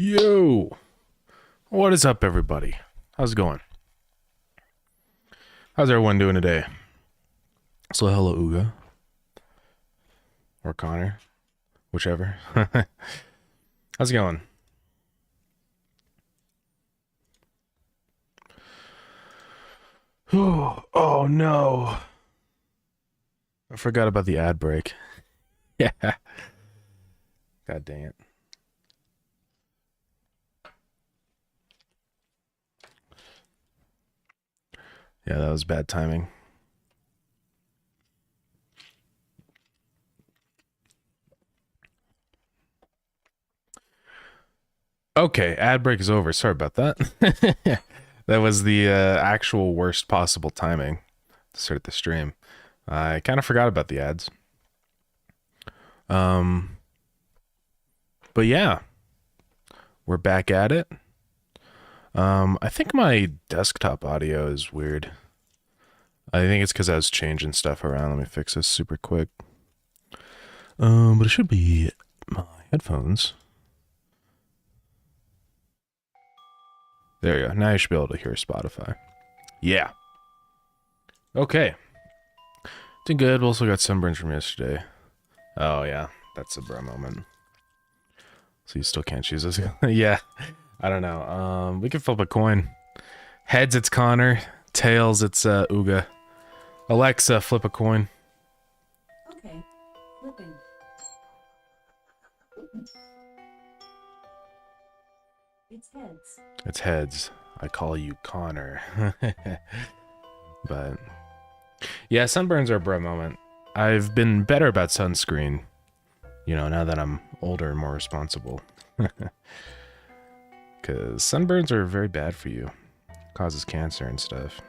Yo! What is up, everybody? How's it going? How's everyone doing today? So, hello, Uga. Or Connor. Whichever. How's it going? Oh, no. I forgot about the ad break. Yeah. God dang it. Yeah, that was bad timing. Okay, ad break is over. Sorry about that. That was the actual worst possible timing to start the stream. I kind of forgot about the ads. But yeah, we're back at it. I think my desktop audio is weird. I think it's because I was changing stuff around. Let me fix this super quick. But it should be my headphones. There you go. Now you should be able to hear Spotify. Yeah. Okay. Doing good. Also got sunburns from yesterday. Oh yeah, that's a bro moment. So you still can't choose this? Yeah. I don't know. We can flip a coin. Heads, it's Connor. Tails, it's Uga. Alexa, flip a coin. Okay, flipping. It's heads. It's heads. I call you Connor. But yeah, sunburns are a bro moment. I've been better about sunscreen, you know, now that I'm older and more responsible. Because sunburns are very bad for you. Causes cancer and stuff.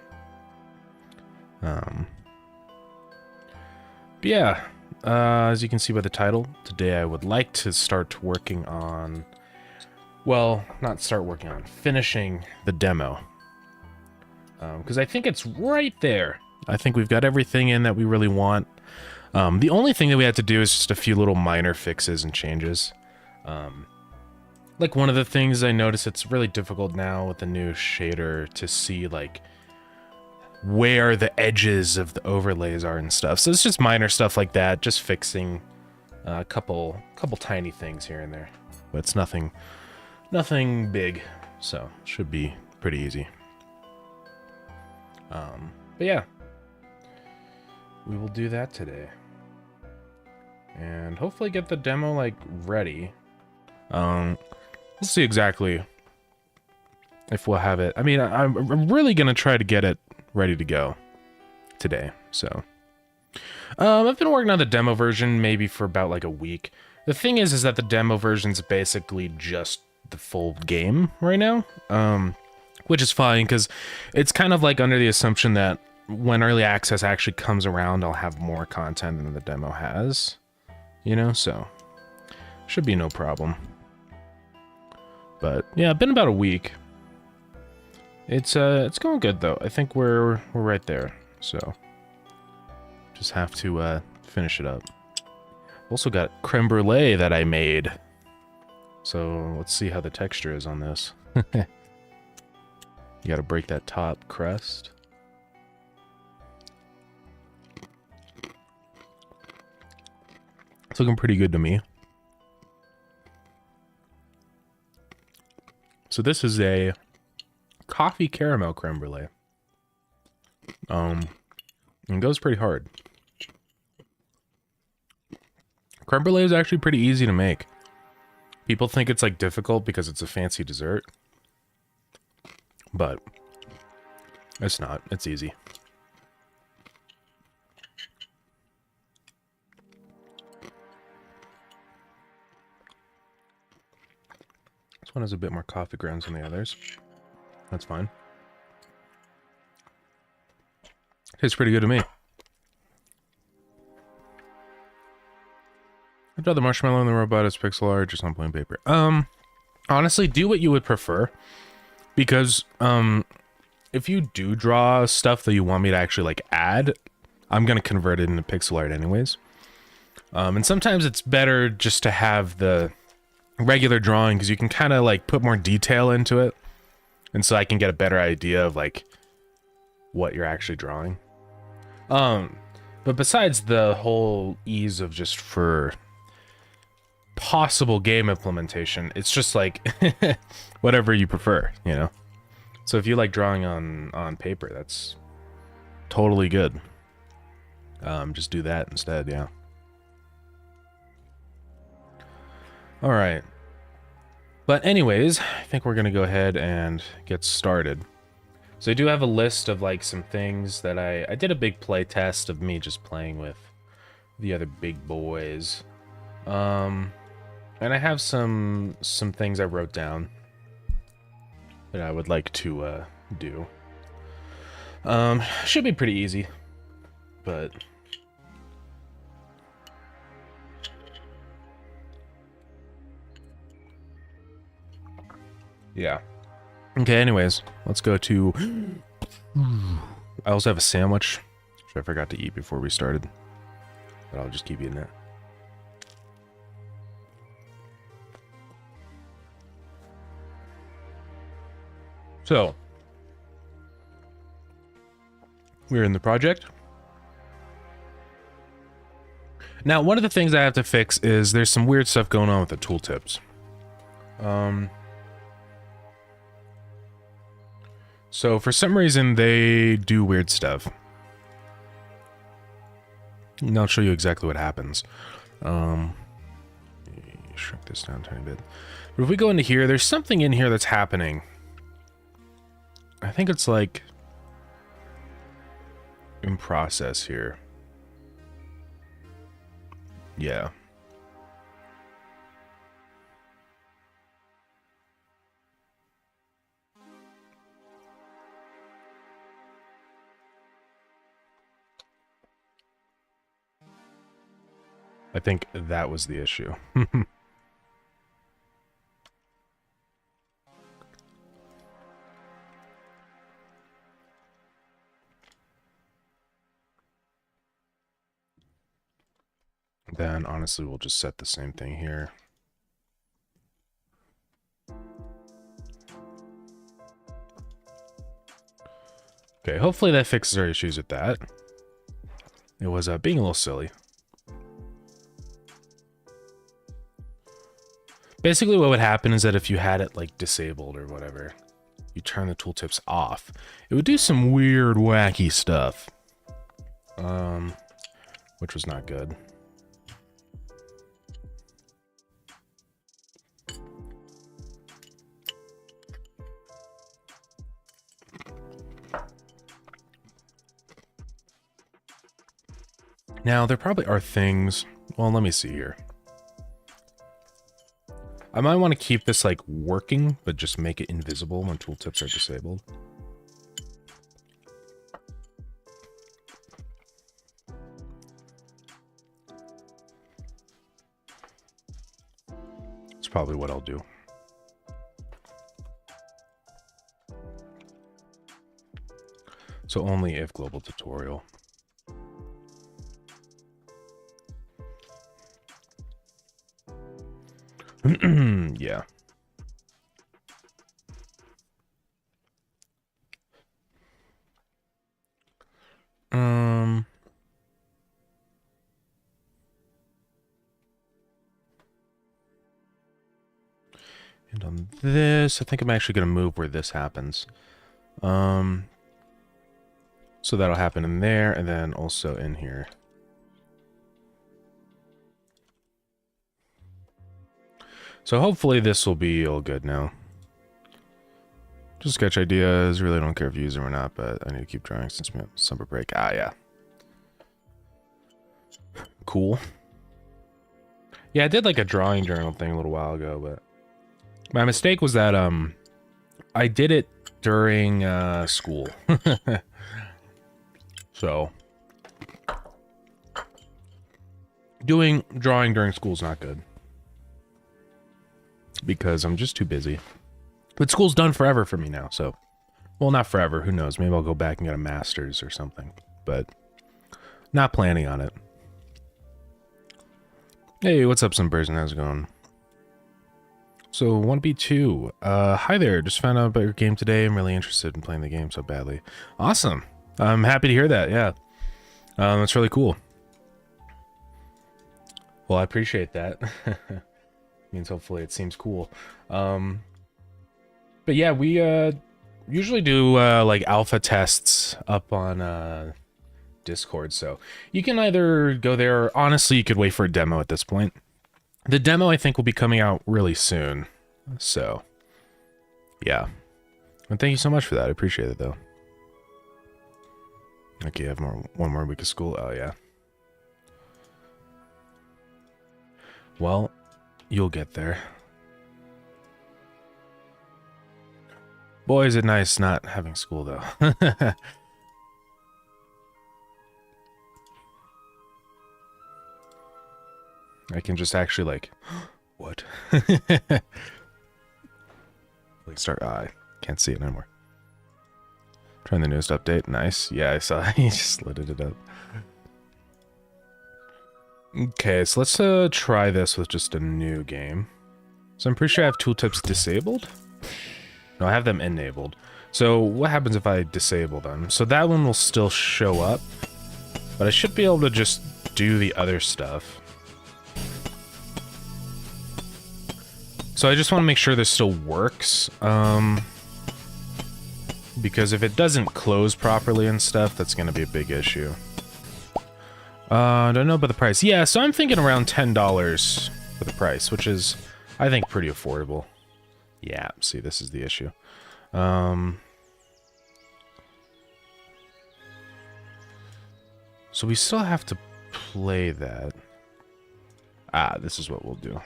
But yeah, as you can see by the title, today I would like to start working on, well, not start working on, finishing the demo. Because I think it's right there. I think we've got everything in that we really want. The only thing that we had to do is just a few little minor fixes and changes. Like one of the things I noticed, it's really difficult now with the new shader to see like where the edges of the overlays are and stuff. So it's just minor stuff like that, just fixing a couple tiny things here and there. But it's nothing big, so should be pretty easy. But yeah, we will do that today. And hopefully get the demo like ready. We'll see exactly if we'll have it. I mean, I'm really gonna try to get it ready to go today. So, I've been working on the demo version maybe for about like a week. The thing is that the demo version's basically just the full game right now, which is fine because it's kind of like under the assumption that when early access actually comes around, I'll have more content than the demo has, you know. So, should be no problem. But yeah, been about a week. It's going good though. I think we're right there. So just have to finish it up. Also got creme brulee that I made. So let's see how the texture is on this. You gotta break that top crust. It's looking pretty good to me. So this is a coffee caramel creme brulee. And it goes pretty hard. Creme brulee is actually pretty easy to make. People think it's like difficult because it's a fancy dessert. But it's not. It's easy. This one has a bit more coffee grounds than the others. That's fine. Tastes pretty good to me. I'd rather marshmallow in the robot as pixel art, just on plain paper. Honestly, do what you would prefer. Because, if you do draw stuff that you want me to actually, like, add, I'm gonna convert it into pixel art anyways. And sometimes it's better just to have the regular drawing because you can kind of like put more detail into it, and so I can get a better idea of like what you're actually drawing. But besides the whole ease of just for possible game implementation, it's just like whatever you prefer, you know. So if you like drawing on paper, that's totally good. Just do that instead, yeah. All right. But anyways, I think we're gonna go ahead and get started. So I do have a list of like some things that I did a big play test of me just playing with the other big boys. And I have some things I wrote down that I would like to do. Should be pretty easy, but yeah. Okay, anyways, let's go to... I also have a sandwich, which I forgot to eat before we started, but I'll just keep eating it. So, we're in the project. Now, one of the things I have to fix is there's some weird stuff going on with the tooltips. So for some reason they do weird stuff. And I'll show you exactly what happens. Shrink this down a tiny bit. But if we go into here, there's something in here that's happening. I think it's like in process here. Yeah. I think that was the issue. Then honestly, we'll just set the same thing here. Okay, hopefully that fixes our issues with that. It was being a little silly. Basically what would happen is that if you had it like disabled or whatever, you turn the tooltips off, it would do some weird wacky stuff. Which was not good. Now, there probably are things... Well, let me see here. I might want to keep this, like, working, but just make it invisible when tooltips are disabled. That's probably what I'll do. So only if global tutorial. Yeah. And on this, I think I'm actually going to move where this happens. So that'll happen in there and then also in here. So hopefully this will be all good now. Just sketch ideas. Really don't care if you use them or not, but I need to keep drawing since we have summer break. Ah, yeah. Cool. Yeah, I did like a drawing journal thing a little while ago, but my mistake was that I did it during school. So doing drawing during school is not good. Because I'm just too busy. But school's done forever for me now, so... Well, not forever, who knows. Maybe I'll go back and get a master's or something. But not planning on it. Hey, what's up, Sunburst? How's it going? So 1B2, hi there, just found out about your game today. I'm really interested in playing the game so badly. Awesome. I'm happy to hear that, yeah. That's really cool. Well, I appreciate that. Means hopefully it seems cool. But yeah, we usually do like alpha tests up on Discord, so you can either go there or honestly you could wait for a demo at this point. The demo, I think, will be coming out really soon. So, yeah. And thank you so much for that. I appreciate it, though. Okay, you have one more week of school. Oh, yeah. Well, you'll get there. Boy, is it nice not having school, though. I can just actually, like... What? Like, start... I can't see it anymore. Trying the newest update. Nice. Yeah, I saw he just lit it up. Okay, so let's try this with just a new game. So I'm pretty sure I have tooltips disabled. No, I have them enabled. So what happens if I disable them? So that one will still show up, but I should be able to just do the other stuff. So I just want to make sure this still works. Because if it doesn't close properly and stuff, that's going to be a big issue. I don't know about the price. Yeah, so I'm thinking around $10 for the price, which is, I think, pretty affordable. Yeah, see, this is the issue. So we still have to play that. Ah, this is what we'll do.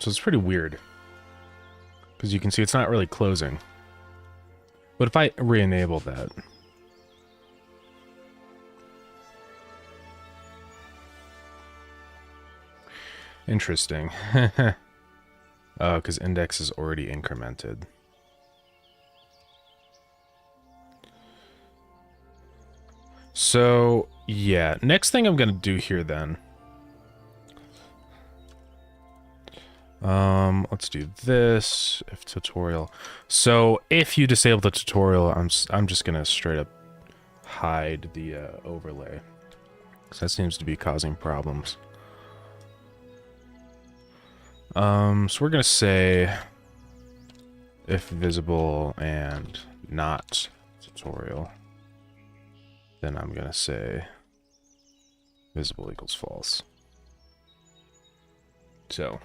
So it's pretty weird. Because you can see it's not really closing. But if I re-enable that... Interesting. Oh, because index is already incremented. So, yeah. Next thing I'm going to do here then... let's do this, if tutorial. So, if you disable the tutorial, I'm just gonna straight up hide the overlay. Because that seems to be causing problems. So we're gonna say if visible and not tutorial. Then I'm gonna say visible equals false. So...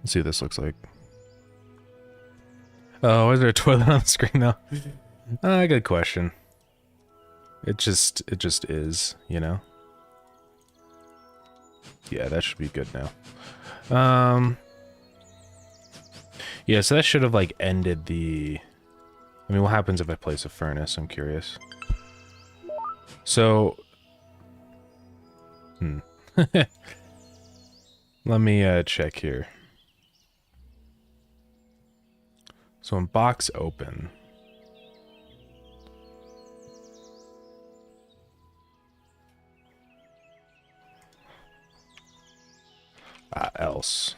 let's see what this looks like. Oh, is there a toilet on the screen now? Good question. It just is, you know? Yeah, that should be good now. Yeah, so that should have, like, ended the... I mean, what happens if I place a furnace? I'm curious. So... Let me, check here. So in box open, else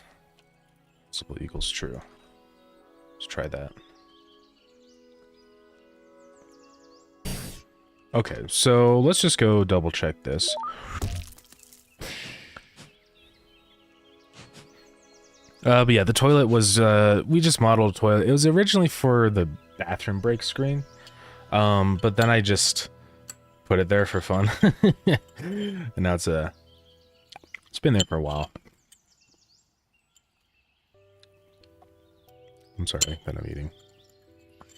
simple equals true. Let's try that. Okay, so let's just go double check this. But yeah, the toilet was, we just modeled a toilet. It was originally for the bathroom break screen. But then I just put it there for fun. And now it's been there for a while. I'm sorry that I'm eating.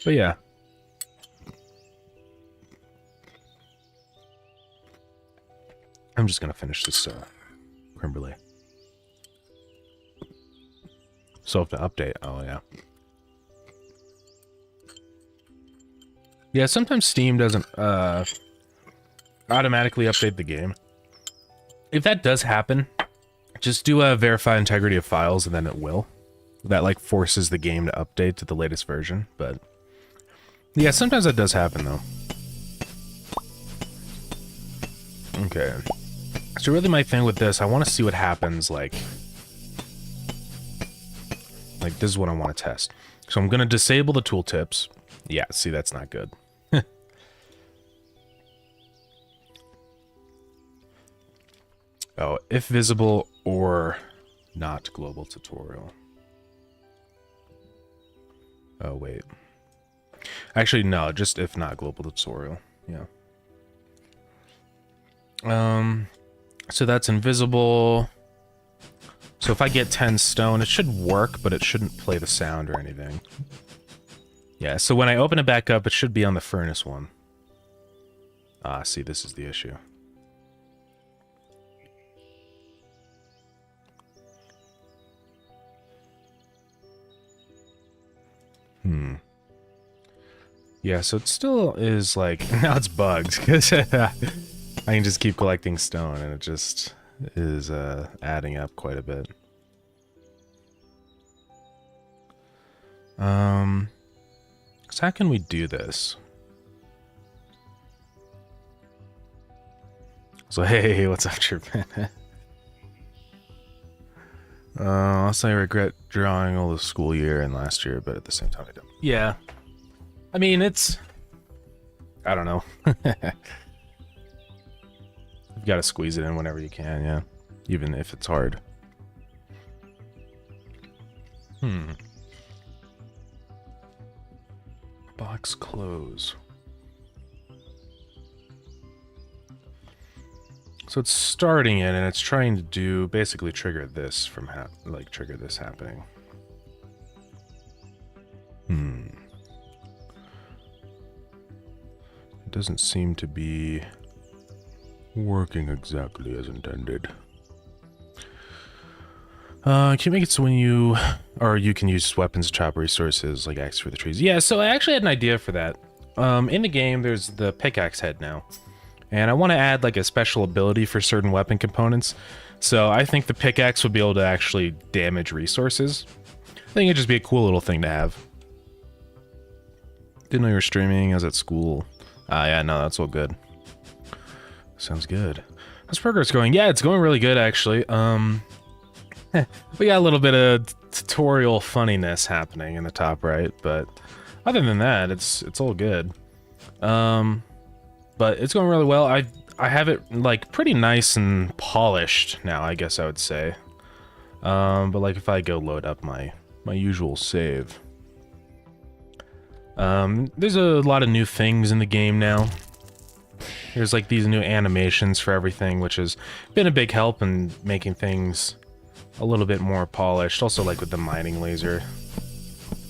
But yeah. I'm just gonna finish this, creme brulee. So to update, oh yeah. Yeah, sometimes Steam doesn't automatically update the game. If that does happen, just do a verify integrity of files and then it will. That like forces the game to update to the latest version, but Yeah, sometimes that does happen, though. Okay. So really my thing with this, I want to see what happens, like, this is what I want to test. So I'm going to disable the tooltips. Yeah, see, that's not good. Oh, if visible or not global tutorial. Oh, wait. Actually, no, just if not global tutorial. Yeah. So that's invisible. So if I get 10 stone, it should work, but it shouldn't play the sound or anything. Yeah, so when I open it back up, it should be on the furnace one. Ah, see, this is the issue. Yeah, so it still is like, now it's bugged, because I can just keep collecting stone, and it just is adding up quite a bit. So how can we do this? So hey, what's up, Chirpin? I'll say I regret drawing all the school year and last year, but at the same time I don't. Yeah. I mean, it's... I don't know. You've got to squeeze it in whenever you can, yeah. Even if it's hard. Box close. So it's starting it, and it's trying to do basically trigger this from trigger this happening. It doesn't seem to be working exactly as intended. Can you make it so when you can use weapons to chop resources like axe for the trees? Yeah, so I actually had an idea for that. In the game, there's the pickaxe head now. And I want to add like a special ability for certain weapon components. So I think the pickaxe would be able to actually damage resources. I think it'd just be a cool little thing to have. Didn't know you were streaming. I was at school. Yeah, no, that's all good. Sounds good. How's progress going? Yeah, it's going really good, actually. We got a little bit of tutorial funniness happening in the top right, but other than that, it's all good. But it's going really well. I have it like pretty nice and polished now, I guess I would say. But like if I go load up my usual save, there's a lot of new things in the game now. There's like these new animations for everything, which has been a big help in making things a little bit more polished. Also like with the mining laser,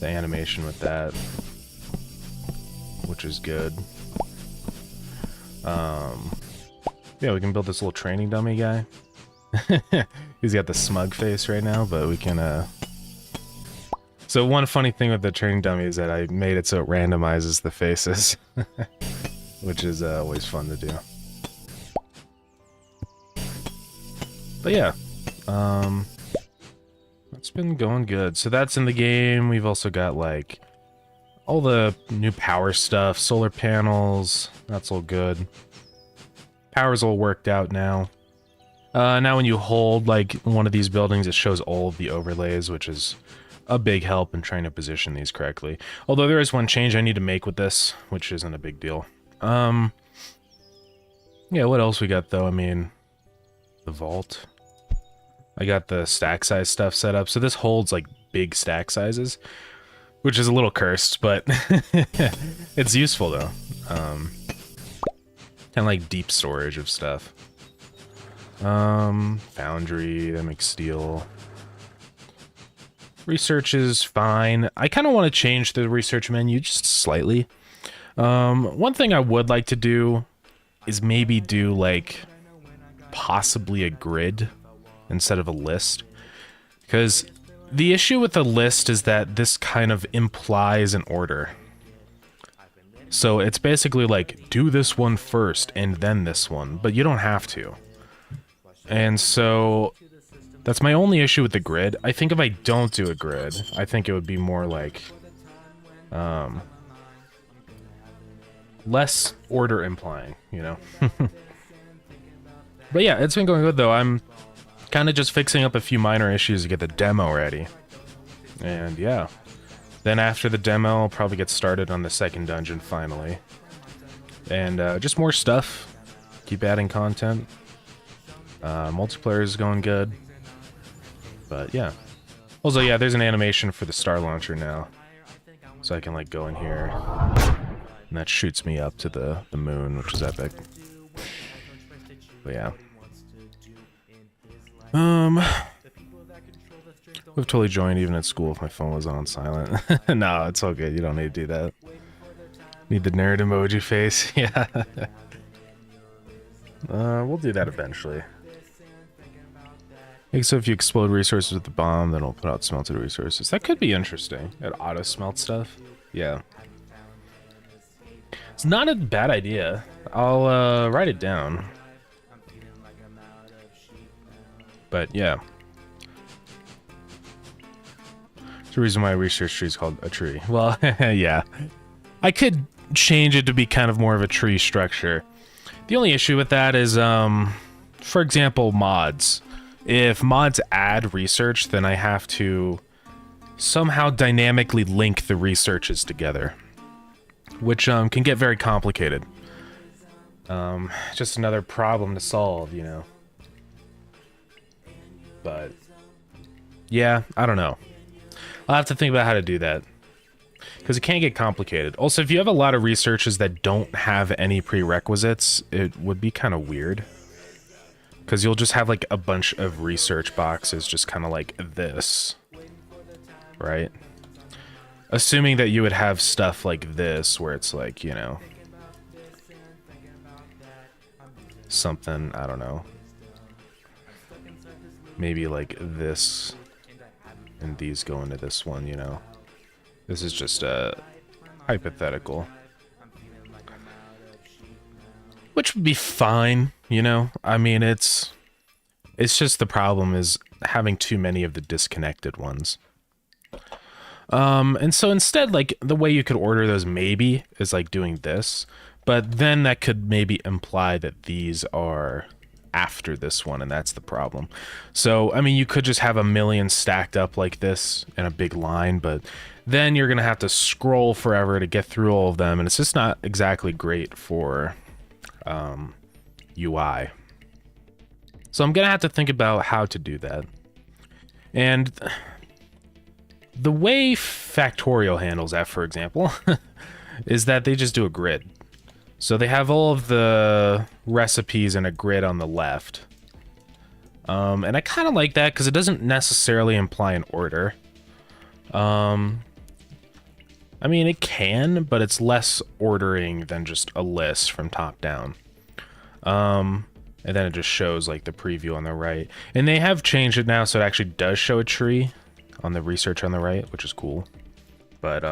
the animation with that, which is good. Yeah, we can build this little training dummy guy. He's got the smug face right now, but we can, So one funny thing with the training dummy is that I made it so it randomizes the faces, which is always fun to do. But yeah, it's been going good. So that's in the game. We've also got like all the new power stuff, solar panels, that's all good. Power's all worked out now. Now when you hold like one of these buildings, it shows all of the overlays, which is a big help in trying to position these correctly. Although there is one change I need to make with this, which isn't a big deal. Yeah, what else we got though? I mean, the vault. I got the stack size stuff set up, so this holds like big stack sizes, which is a little cursed, but it's useful though. Kind of like deep storage of stuff. Foundry, that makes steel. Research is fine. I kind of want to change the research menu just slightly. One thing I would like to do is maybe do like possibly a grid instead of a list. Because the issue with the list is that this kind of implies an order. So it's basically like, do this one first and then this one, but you don't have to. And so that's my only issue with the grid. I think if I don't do a grid, I think it would be more like, less order implying, you know. But yeah, it's been going good though. I'm kind of just fixing up a few minor issues to get the demo ready. And yeah, then after the demo, I'll probably get started on the second dungeon finally. And just more stuff. Keep adding content. Multiplayer is going good. But yeah. Also, yeah, there's an animation for the Star Launcher now. So I can like go in here. And that shoots me up to the moon, which is epic. But yeah. We've totally joined even at school if my phone was on silent. No, it's all good. You don't need to do that. Need the nerd emoji face. Yeah. We'll do that eventually. So if you explode resources with the bomb, then it'll put out smelted resources. That could be interesting. It auto smelt stuff. Yeah. It's not a bad idea. I'll write it down. But yeah. There's a reason why a research tree is called a tree. Well, yeah. I could change it to be kind of more of a tree structure. The only issue with that is, for example, mods. If mods add research, then I have to somehow dynamically link the researches together, which can get very complicated. Just another problem to solve, you know. But yeah, I don't know. I'll have to think about how to do that, because it can get complicated. Also, if you have a lot of researches that don't have any prerequisites, it would be kind of weird. Because you'll just have like a bunch of research boxes just kind of like this. Right? Assuming that you would have stuff like this where it's like, you know, something, I don't know. Maybe like this and these go into this one, you know. This is just a hypothetical. Which would be fine, you know? I mean, it's just the problem is having too many of the disconnected ones. And so instead, like, the way you could order those maybe is like doing this, but then that could maybe imply that these are after this one, and that's the problem. So, I mean, you could just have a million stacked up like this in a big line, but then you're gonna have to scroll forever to get through all of them, and it's just not exactly great for UI. So I'm gonna have to think about how to do that. And the way Factorial handles that, for example, is that they just do a grid. So they have all of the recipes in a grid on the left. And I kind of like that because it doesn't necessarily imply an order. I mean, it can, but it's less ordering than just a list from top down. And then it just shows like the preview on the right. And they have changed it now so it actually does show a tree on the research on the right, which is cool. But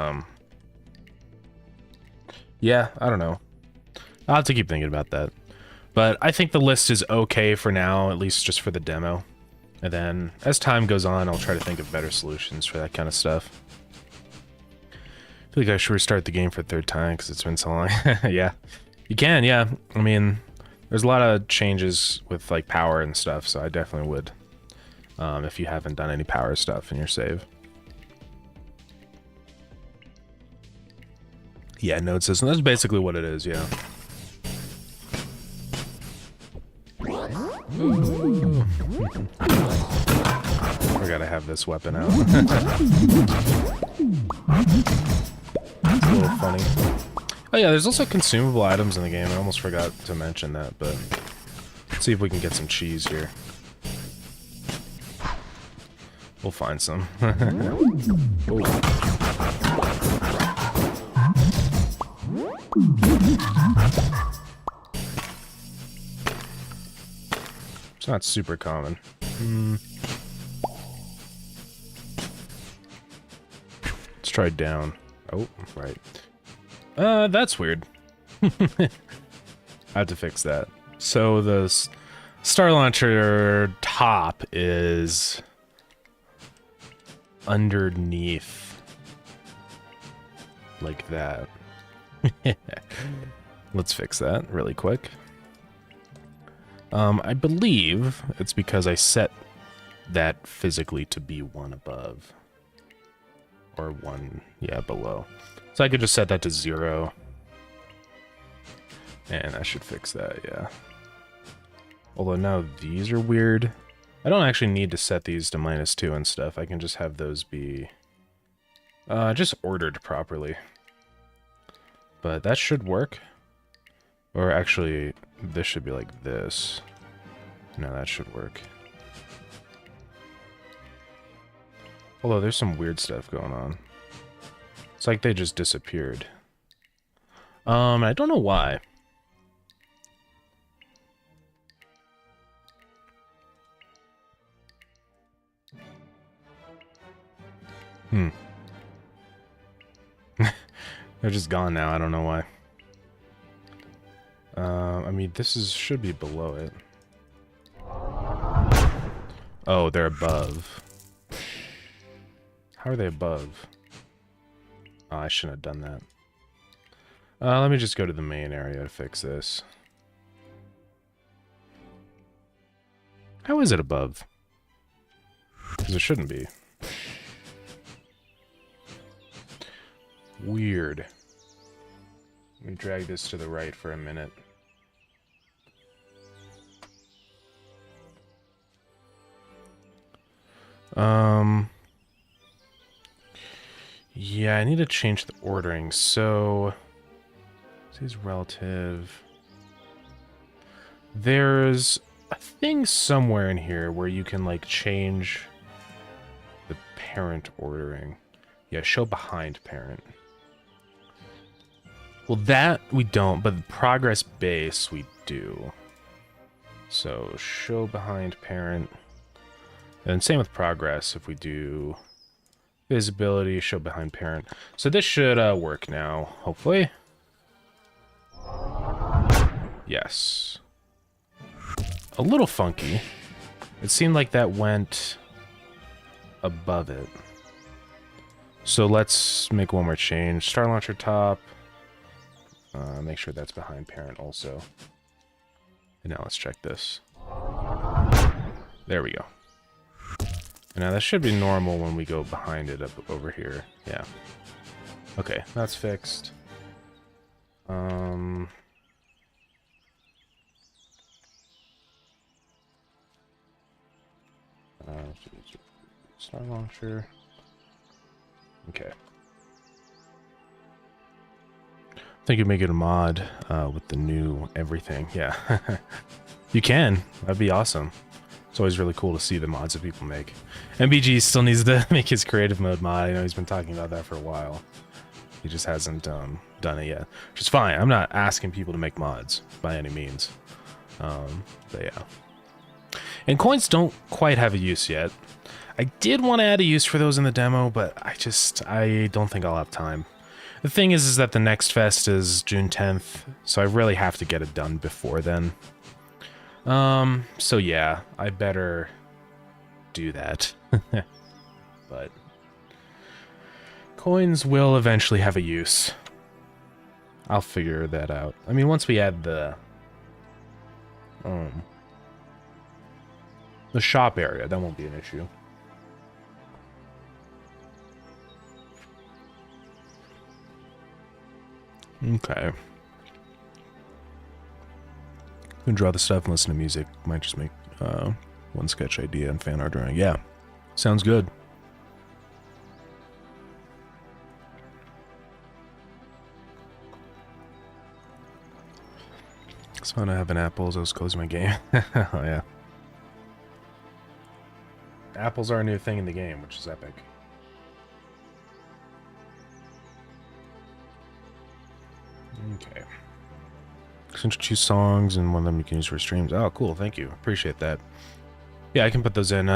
yeah, I don't know. I'll have to keep thinking about that. But I think the list is okay for now, at least just for the demo. And then as time goes on, I'll try to think of better solutions for that kind of stuff. I feel like I should restart the game for a third time because it's been so long. Yeah, you can, yeah. I mean, there's a lot of changes with like power and stuff, so I definitely would. If you haven't done any power stuff in your save. Yeah, node system, that's basically what it is, yeah. I gotta have this weapon out. It's a little funny. Oh yeah, there's also consumable items in the game. I almost forgot to mention that, but let's see if we can get some cheese here. We'll find some. It's not super common. Let's try down. Oh, right. That's weird. I have to fix that. So the Star Launcher top is underneath, like that. Let's fix that really quick. I believe it's because I set that physically to be one above. Or one, yeah, below. So I could just set that to 0. And I should fix that, yeah. Although now these are weird. I don't actually need to set these to -2 and stuff. I can just have those be just ordered properly. But that should work. Or actually, this should be like this. No, that should work. Although there's some weird stuff going on. It's like they just disappeared. I don't know why. They're just gone now. I don't know why. I mean, should be below it. Oh, they're above. How are they above? Oh, I shouldn't have done that. Let me just go to the main area to fix this. How is it above? Because it shouldn't be. Weird. Let me drag this to the right for a minute. Yeah, I need to change the ordering. So, this is relative. There's a thing somewhere in here where you can, like, change the parent ordering. Yeah, show behind parent. Well, that we don't, but the progress base we do. So, show behind parent. And same with progress if we do visibility, show behind parent. So this should work now, hopefully. Yes. A little funky. It seemed like that went above it. So let's make one more change. Star Launcher top. Make sure that's behind parent also. And now let's check this. There we go. And now that should be normal when we go behind it up over here. Yeah. Okay, that's fixed. Star Launcher. Okay. I think you'd make it a mod with the new everything. Yeah. You can. That'd be awesome. It's always really cool to see the mods that people make. MBG still needs to make his creative mode mod. I know he's been talking about that for a while. He just hasn't done it yet. Which is fine. I'm not asking people to make mods by any means. But yeah. And coins don't quite have a use yet. I did want to add a use for those in the demo, but I don't think I'll have time. The thing is that the next fest is June 10th, so I really have to get it done before then. So yeah, I better do that. But coins will eventually have a use. I'll figure that out. I mean, once we add the shop area, that won't be an issue. Okay. Can draw the stuff and listen to music. Might just make one sketch idea and fan art drawing. Yeah, sounds good. It's fun to have an apple as I was closing my game. Oh yeah. Apples are a new thing in the game, which is epic. Okay. Since choose songs and one of them you can use for streams. Oh, cool. Thank you. Appreciate that. Yeah, I can put those in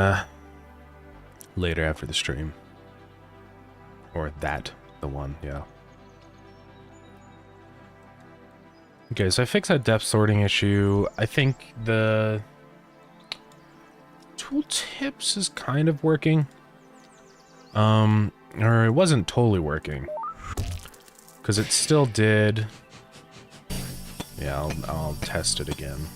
later after the stream. Or the one, yeah. Okay, so I fixed that depth sorting issue. I think the tooltips is kind of working. Or it wasn't totally working. Because it still did. Yeah, I'll test it again.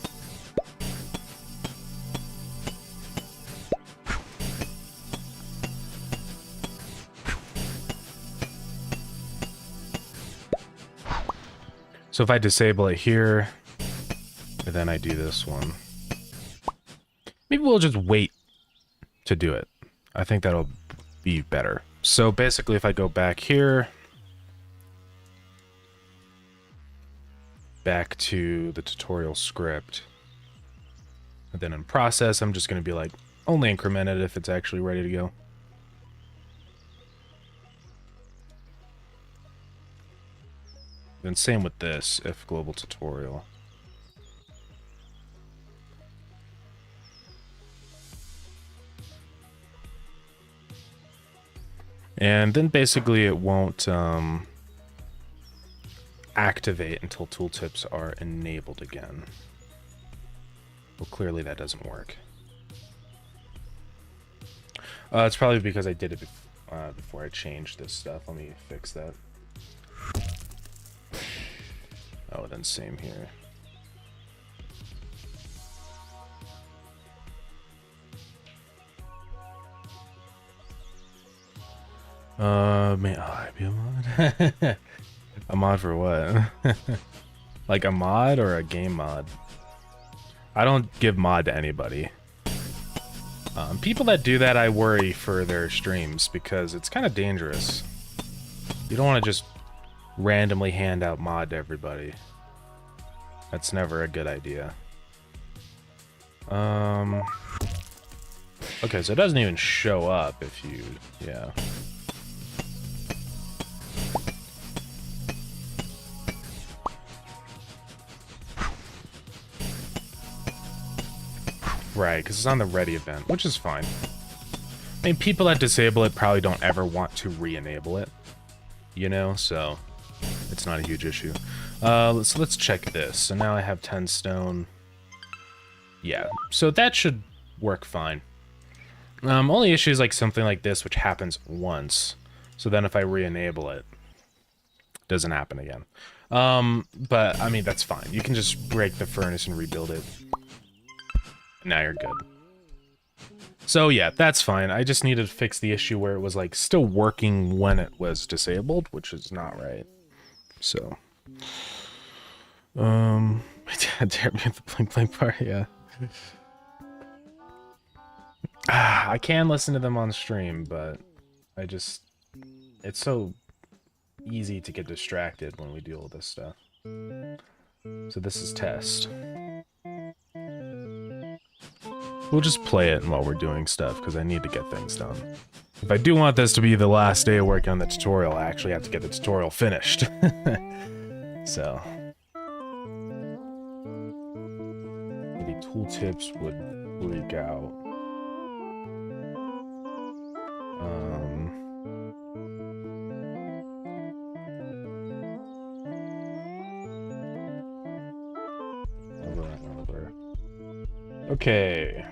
So if I disable it here, and then I do this one. Maybe we'll just wait to do it. I think that'll be better. So basically if I go back here, back to the tutorial script, and then in process, I'm just going to be like, only increment it if it's actually ready to go. Then same with this, if global tutorial. And then basically it won't activate until tooltips are enabled again. Well, clearly that doesn't work. It's probably because I did it before I changed this stuff. Let me fix that. Oh, then same here. Man, I'd be a mod. A mod for what? Like a mod or a game mod? I don't give mod to anybody. People that do that, I worry for their streams because it's kind of dangerous. You don't want to just randomly hand out mod to everybody. That's never a good idea. Okay, so it doesn't even show up if you, yeah. Right, because it's on the ready event, which is fine. I mean, people that disable it probably don't ever want to re-enable it, you know, so it's not a huge issue. So let's check this. So now I have 10 stone. Yeah, so that should work fine. Only issue is like something like this, which happens once. So then if I re-enable it, it doesn't happen again. But I mean, that's fine. You can just break the furnace and rebuild it. Now you're good. So yeah, that's fine. I just needed to fix the issue where it was like still working when it was disabled, which is not right. So, my dad dared me at the Blink Blink part, yeah. I can listen to them on stream, but it's so easy to get distracted when we do all this stuff. So this is test. We'll just play it while we're doing stuff, because I need to get things done. If I do want this to be the last day of working on the tutorial, I actually have to get the tutorial finished. So. Maybe tooltips would leak out. Okay.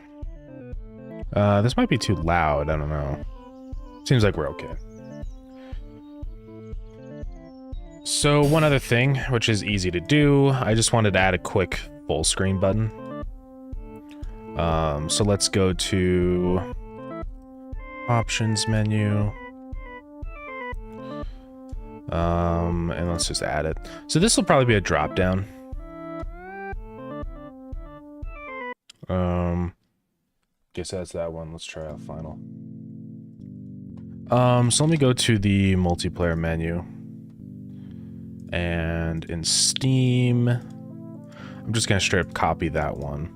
This might be too loud, I don't know. Seems like we're okay. So one other thing, which is easy to do, I just wanted to add a quick full screen button. So let's go to options menu. And let's just add it. So this will probably be a drop down. Guess that's that one. Let's try out final. So let me go to the multiplayer menu. And in Steam, I'm just gonna straight up copy that one.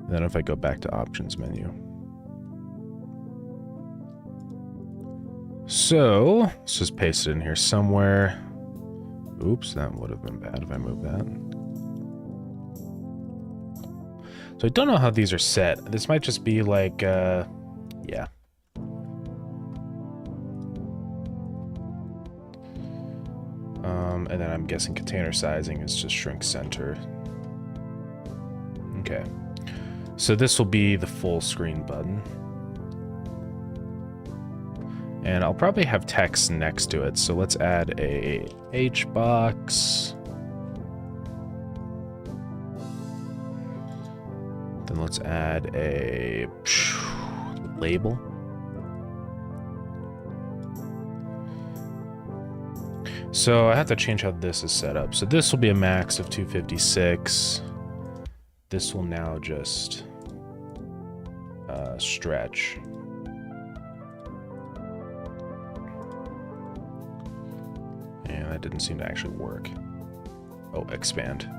Then if I go back to options menu. So let's just paste it in here somewhere. Oops, that would have been bad if I moved that. So I don't know how these are set. This might just be like, yeah. And then I'm guessing container sizing is just shrink center. Okay. So this will be the full screen button. And I'll probably have text next to it, so let's add a H box. Then let's add a label. So I have to change how this is set up. So this will be a max of 256. This will now just stretch. And that didn't seem to actually work. Oh, expand.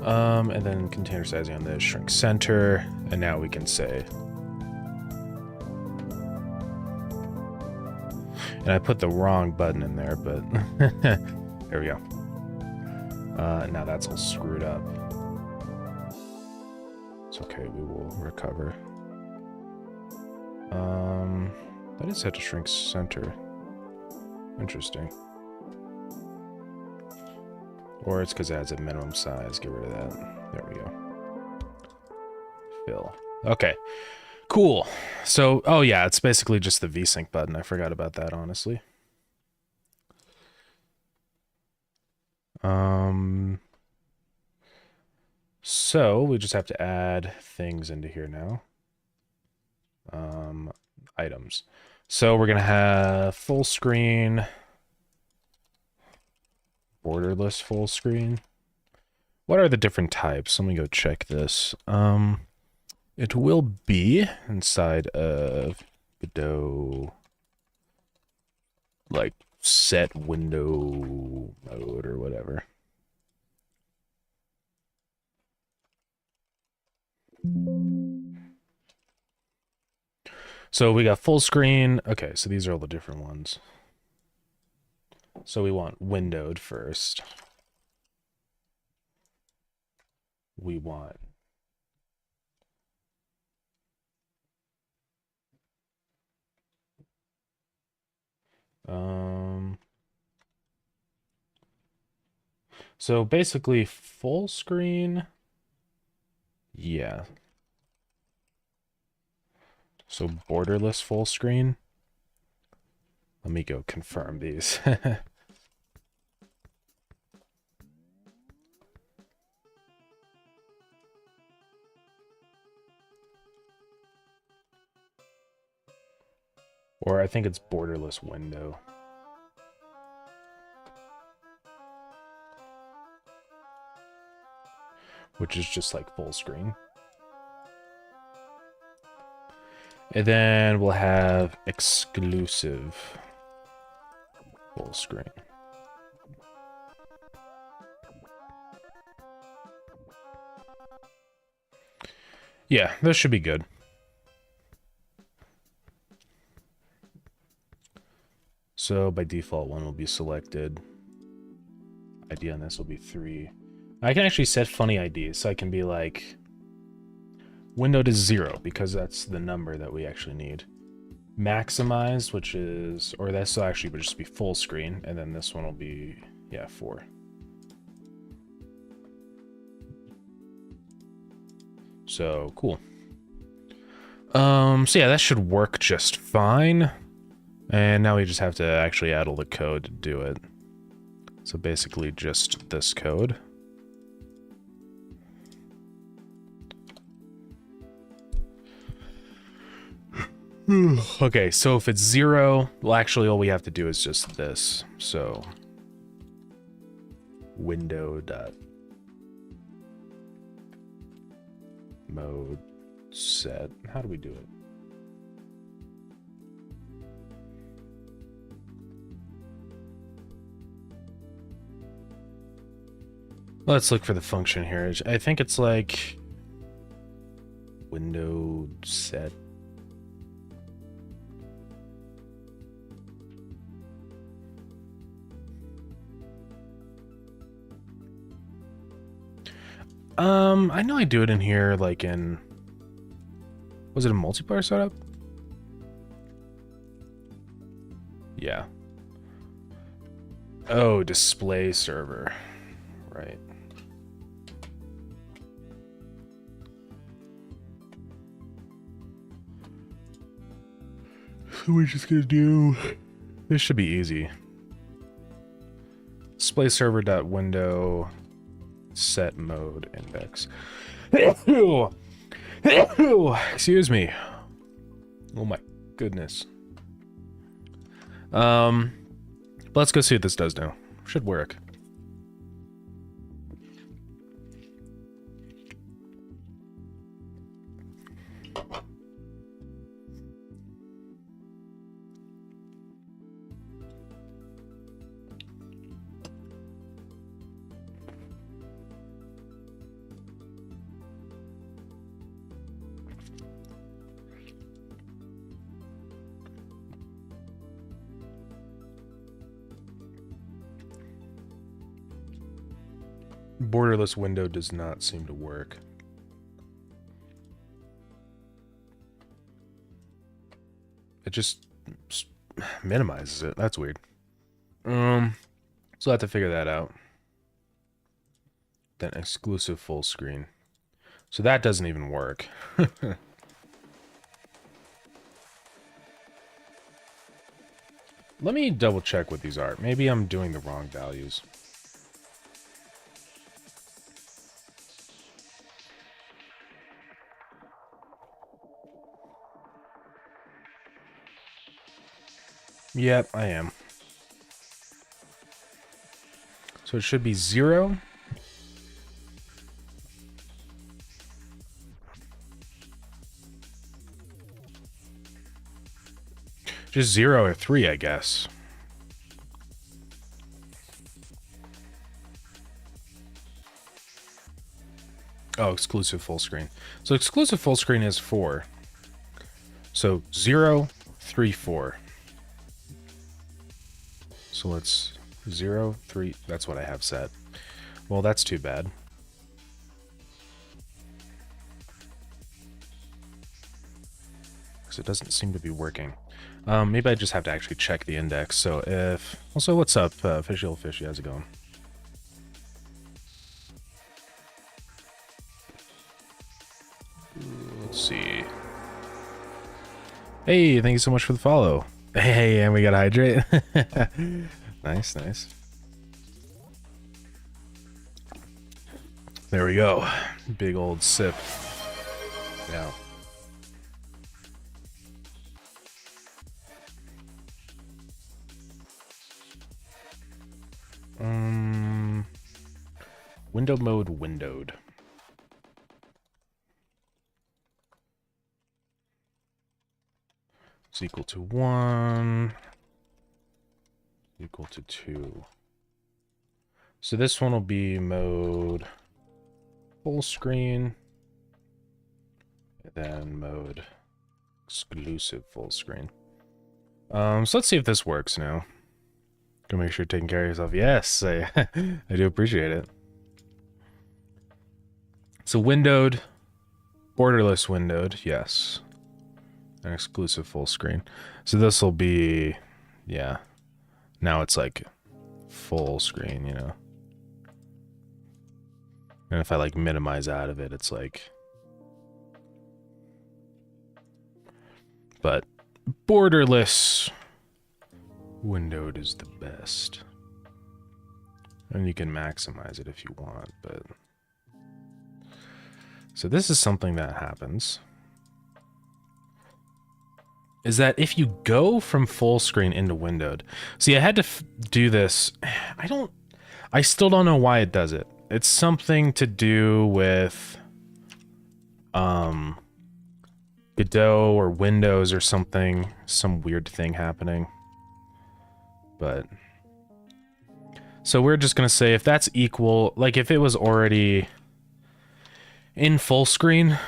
And then container sizing on this, shrink center, and now we can say. And I put the wrong button in there, but there we go. Now that's all screwed up. It's okay, we will recover. That is set to shrink center. Interesting. Or it's because it has a minimum size. Get rid of that. There we go. Fill. Okay. Cool. So, oh yeah, it's basically just the VSync button. I forgot about that, honestly. So we just have to add things into here now. Items. So we're gonna have full screen, borderless full screen. What are the different types? Let me go check this. It will be inside of Godot, like set window mode or whatever. So we got full screen. Okay, so these are all the different ones. So we want windowed first. We want so basically full screen. Yeah. So borderless full screen. Let me go confirm these. Or I think it's borderless window. Which is just like full screen. And then we'll have exclusive full screen. Yeah, this should be good. So by default, one will be selected. ID on this will be 3. I can actually set funny IDs, so I can be like windowed is 0 because that's the number that we actually need. Maximized, which is, or this will actually just be full screen, and then this one will be, yeah, 4. So cool. So yeah, that should work just fine. And now we just have to actually add all the code to do it. So basically just this code. Okay, so if it's 0, well actually all we have to do is just this. So window dot mode set. How do we do it? Let's look for the function here. I think it's like window set. I know I do it in here, like in, was it a multiplayer setup? Yeah. Oh, display server. Right. So we're just gonna do... This should be easy. Display server.window set mode index. Excuse me. Oh my goodness. Let's go see what this does now. Should work. Borderless window does not seem to work. It just minimizes it. That's weird. So I'll have to figure that out. Then exclusive full screen. So that doesn't even work. Let me double check what these are. Maybe I'm doing the wrong values. Yep, I am. So it should be 0. Just 0 or 3, I guess. Oh, exclusive full screen. So exclusive full screen is 4. So 0, 3, 4. So let's 0, 3. That's what I have set. Well, that's too bad. Because it doesn't seem to be working. Maybe I just have to actually check the index. So if... Also, what's up, Fishy Old Fishy? How's it going? Let's see. Hey, thank you so much for the follow. Hey, and we gotta hydrate. Nice, nice. There we go. Big old sip. Yeah. Window mode windowed. It's equal to 1. Equal to 2. So this one will be mode full screen. And then mode exclusive full screen. So let's see if this works now. Go make sure you're taking care of yourself. Yes, I do appreciate it. So windowed, borderless windowed, yes. An exclusive full screen. So this will be, yeah. Now it's like full screen, you know. And if I like minimize out of it, it's like. But borderless windowed is the best. And you can maximize it if you want, but. So this is something that happens. Is that if you go from full screen into windowed. See, I had to do this. I still don't know why it does it. It's something to do with Godot or Windows or something. Some weird thing happening. But so we're just gonna say if that's equal, like if it was already in full screen,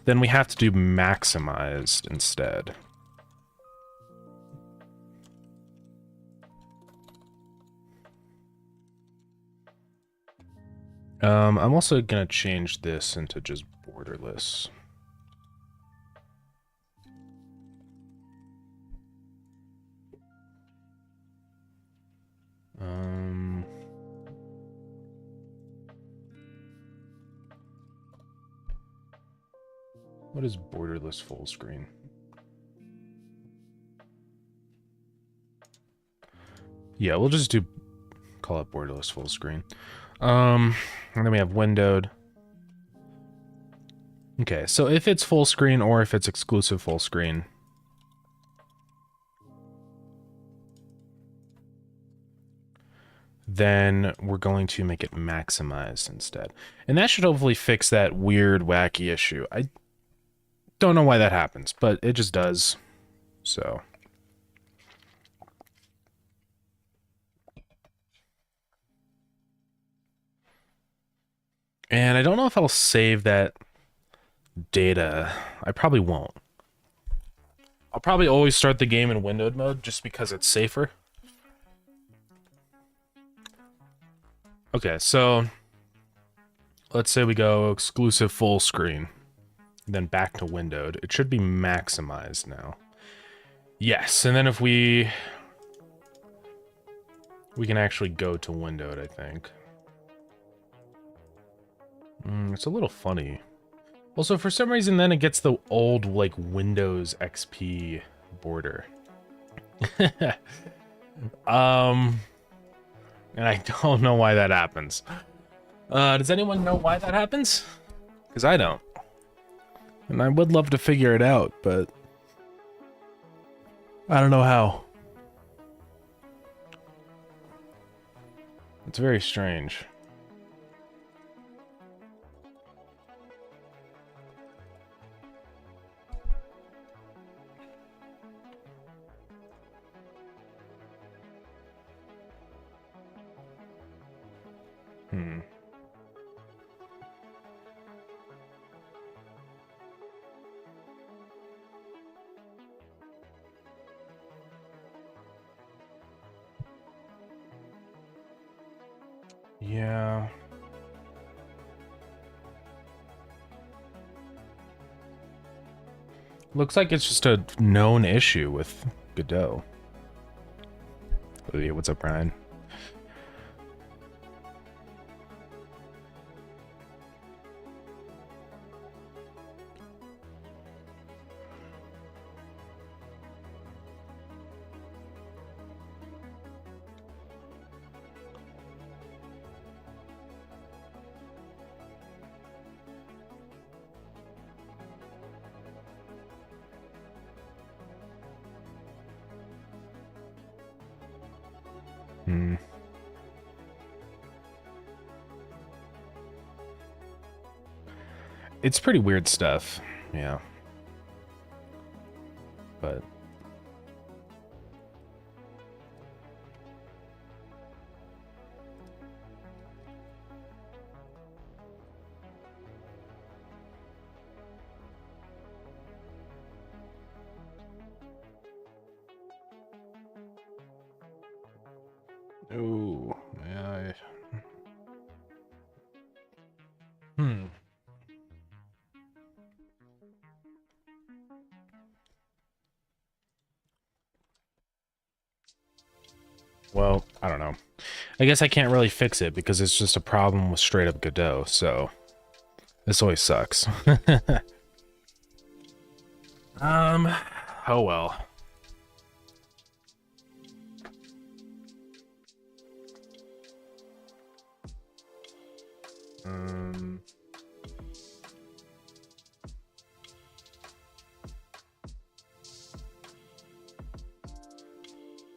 then we have to do maximized instead. I'm also gonna change this into just borderless. What is borderless full screen? Yeah, we'll just call it borderless full screen. And then we have windowed. Okay, so if it's full screen or if it's exclusive full screen, then we're going to make it maximized instead. And that should hopefully fix that weird, wacky issue. I don't know why that happens, but it just does. So. And I don't know if I'll save that data. I probably won't. I'll probably always start the game in windowed mode just because it's safer. Okay, so let's say we go exclusive full screen, then back to windowed. It should be maximized now. Yes, and then if we can actually go to windowed, I think. It's a little funny. Also, for some reason, then it gets the old, like, Windows XP border. And I don't know why that happens. Does anyone know why that happens? Because I don't. And I would love to figure it out, but I don't know how. It's very strange. Yeah. Looks like it's just a known issue with Godot. Oh, yeah, what's up, Brian? It's pretty weird stuff, yeah. But ooh, yeah. Well, I don't know. I guess I can't really fix it because it's just a problem with straight up Godot, so this always sucks. Oh well.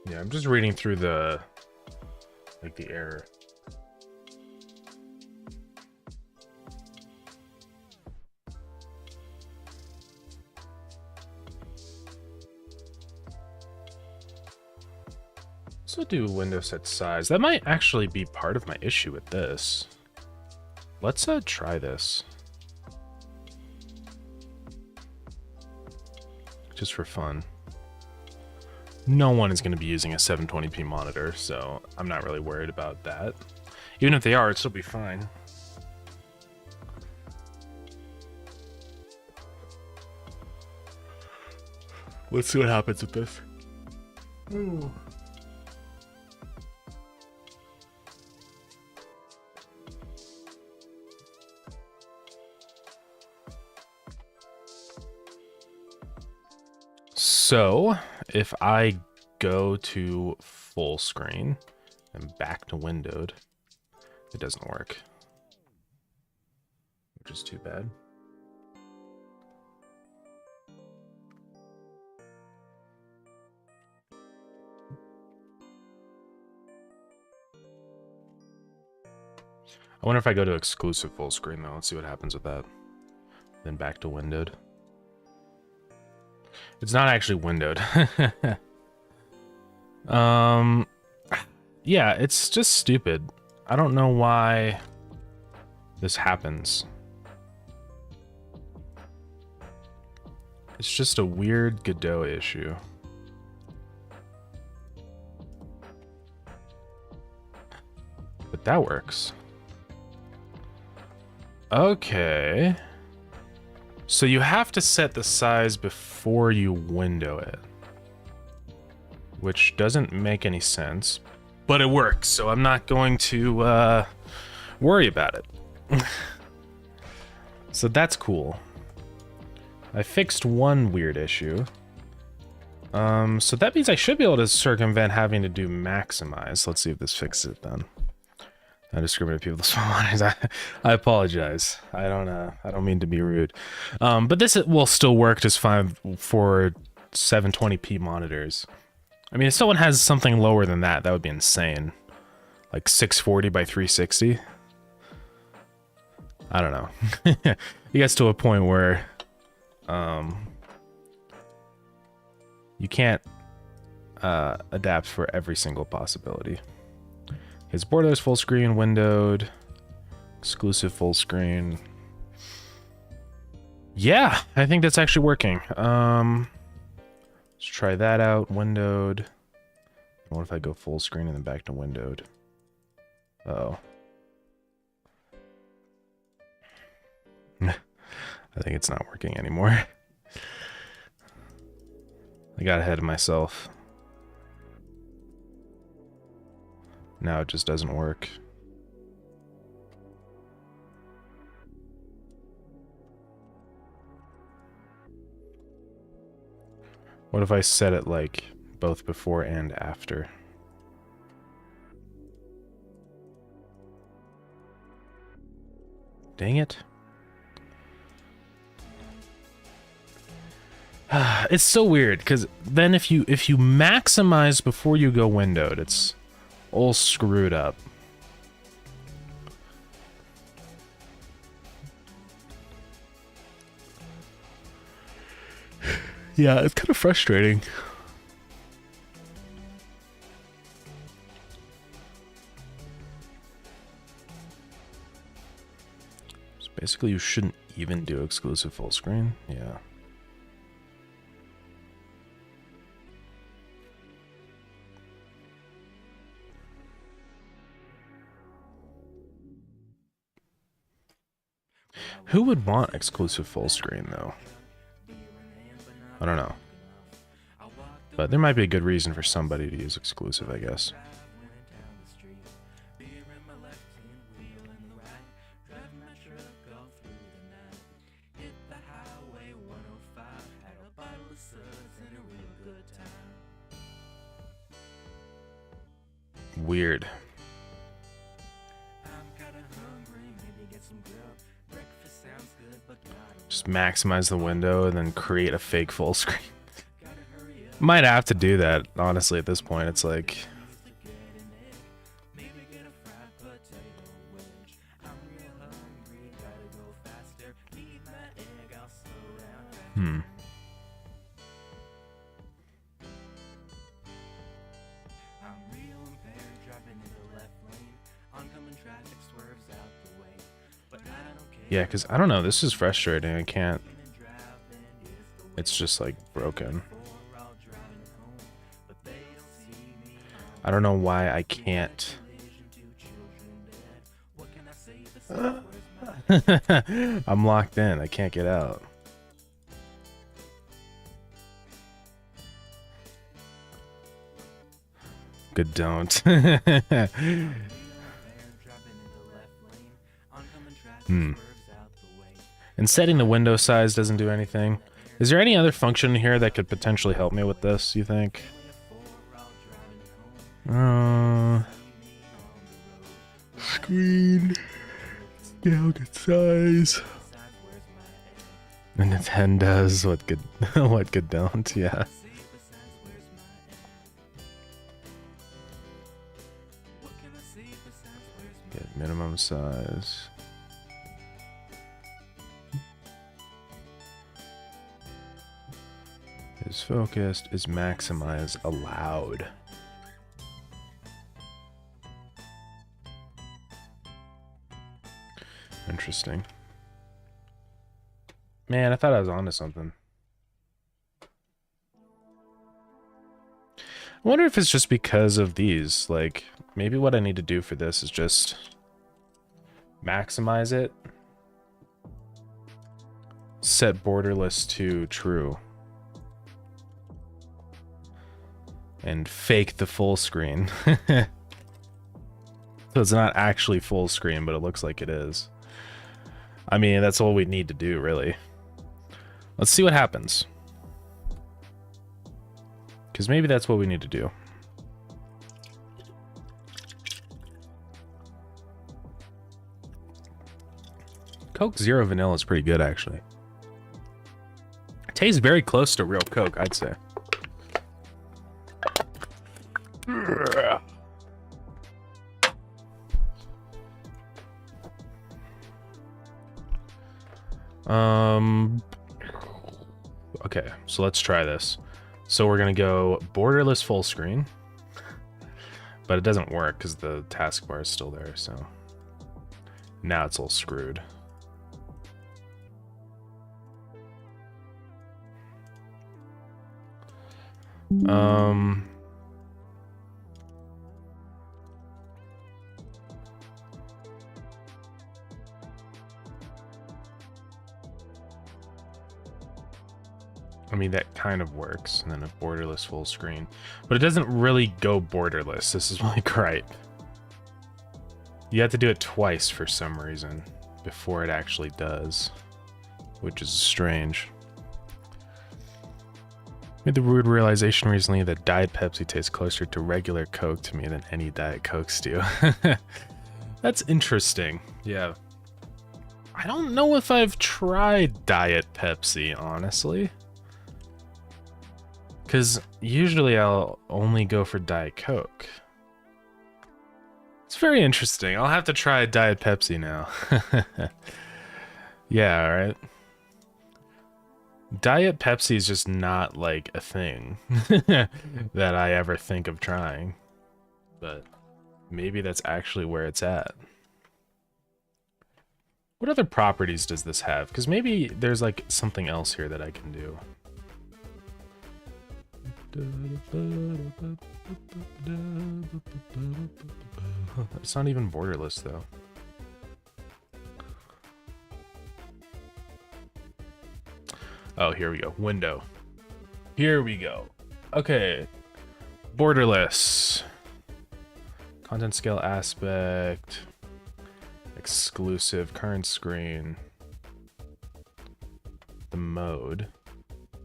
Yeah, I'm just reading through the error. So do window set size. That might actually be part of my issue with this. Let's try this. Just for fun. No one is going to be using a 720p monitor, so I'm not really worried about that. Even if they are, it'd still be fine. Let's see what happens with this. Ooh. So, if I go to full screen and back to windowed, it doesn't work, which is too bad. I wonder if I go to exclusive full screen though. Let's see what happens with that. Then back to windowed. It's not actually windowed. Yeah, it's just stupid. I don't know why this happens. It's just a weird Godot issue. But that works. Okay. So you have to set the size before you window it, which doesn't make any sense, but it works, so I'm not going to worry about it. So that's cool. I fixed one weird issue. So that means I should be able to circumvent having to do maximize. Let's see if this fixes it then. I discriminate people with small monitors. I apologize. I don't mean to be rude. But this will still work just fine for 720p monitors. I mean, if someone has something lower than that, that would be insane. Like 640 by 360. I don't know. It gets to a point where you can't adapt for every single possibility. His Bordeaux's full screen, windowed, exclusive full screen. Yeah, I think that's actually working. Let's try that out, windowed. What if I go full screen and then back to windowed? Uh-oh. I think it's not working anymore. I got ahead of myself. Now it just doesn't work. What if I set it like both before and after? Dang it. It's so weird because then if you maximize before you go windowed, it's all screwed up. Yeah, it's kind of frustrating. So basically you shouldn't even do exclusive full screen. Yeah. Who would want exclusive full screen, though? I don't know. But there might be a good reason for somebody to use exclusive, I guess. Weird. Just maximize the window and then create a fake full screen. Might have to do that, honestly, at this point. It's like... Yeah, because I don't know, this is frustrating. I can't... It's just like broken. I don't know why I can't... I'm locked in. I can't get out. Good don't. And setting the window size doesn't do anything. Is there any other function here that could potentially help me with this, you think? Screen. Scale good size. And the 10 does what good what good don't, yeah. Get minimum size. Is focused, is maximize allowed. Interesting. Man, I thought I was onto something. I wonder if it's just because of these. Like, maybe what I need to do for this is just maximize it. Set borderless to true. And fake the full screen. So it's not actually full screen, but it looks like it is. I mean, that's all we need to do, really. Let's see what happens. Because maybe that's what we need to do. Coke Zero Vanilla is pretty good, actually. It tastes very close to real Coke, I'd say. Okay, so let's try this. So we're gonna go borderless full screen, but it doesn't work because the taskbar is still there, so now it's all screwed. I mean, that kind of works, and then a borderless full screen. But it doesn't really go borderless. This is my gripe. You have to do it twice for some reason before it actually does, which is strange. Made the weird realization recently that Diet Pepsi tastes closer to regular Coke to me than any Diet Cokes do. That's interesting. Yeah. I don't know if I've tried Diet Pepsi, honestly. Because usually I'll only go for Diet Coke. It's very interesting. I'll have to try Diet Pepsi now. Yeah, alright. Diet Pepsi is just not like a thing that I ever think of trying. But maybe that's actually where it's at. What other properties does this have? Because maybe there's like something else here that I can do. It's not even borderless though. Oh, here we go. Window. Here we go. Okay. Borderless. Content scale aspect. Exclusive. Current screen. The mode.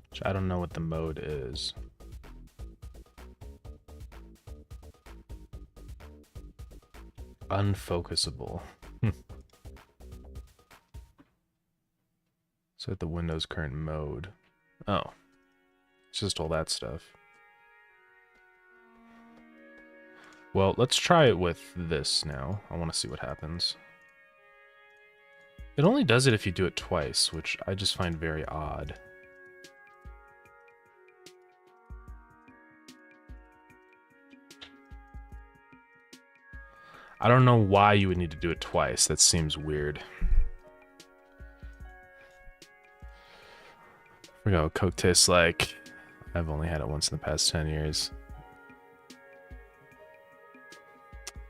Which I don't know what the mode is. Unfocusable. Set the Windows current mode. Oh. It's just all that stuff. Well, let's try it with this now. I want to see what happens. It only does it if you do it twice, which I just find very odd. I don't know why you would need to do it twice. That seems weird. We go. Coke tastes like. I've only had it once in the past 10 years.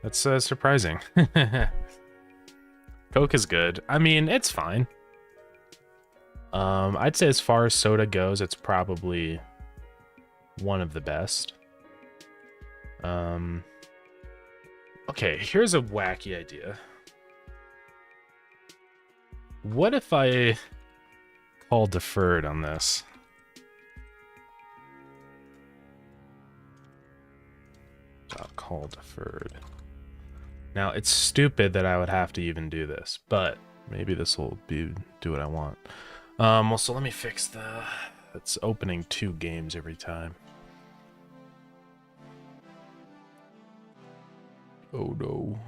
That's surprising. Coke is good. I mean, it's fine. I'd say as far as soda goes, it's probably one of the best. Okay, here's a wacky idea. What if I call deferred on this? I'll call All deferred. Now, it's stupid that I would have to even do this, but maybe this will do what I want. Well, so let me fix the... It's opening 2 games every time. Oh no.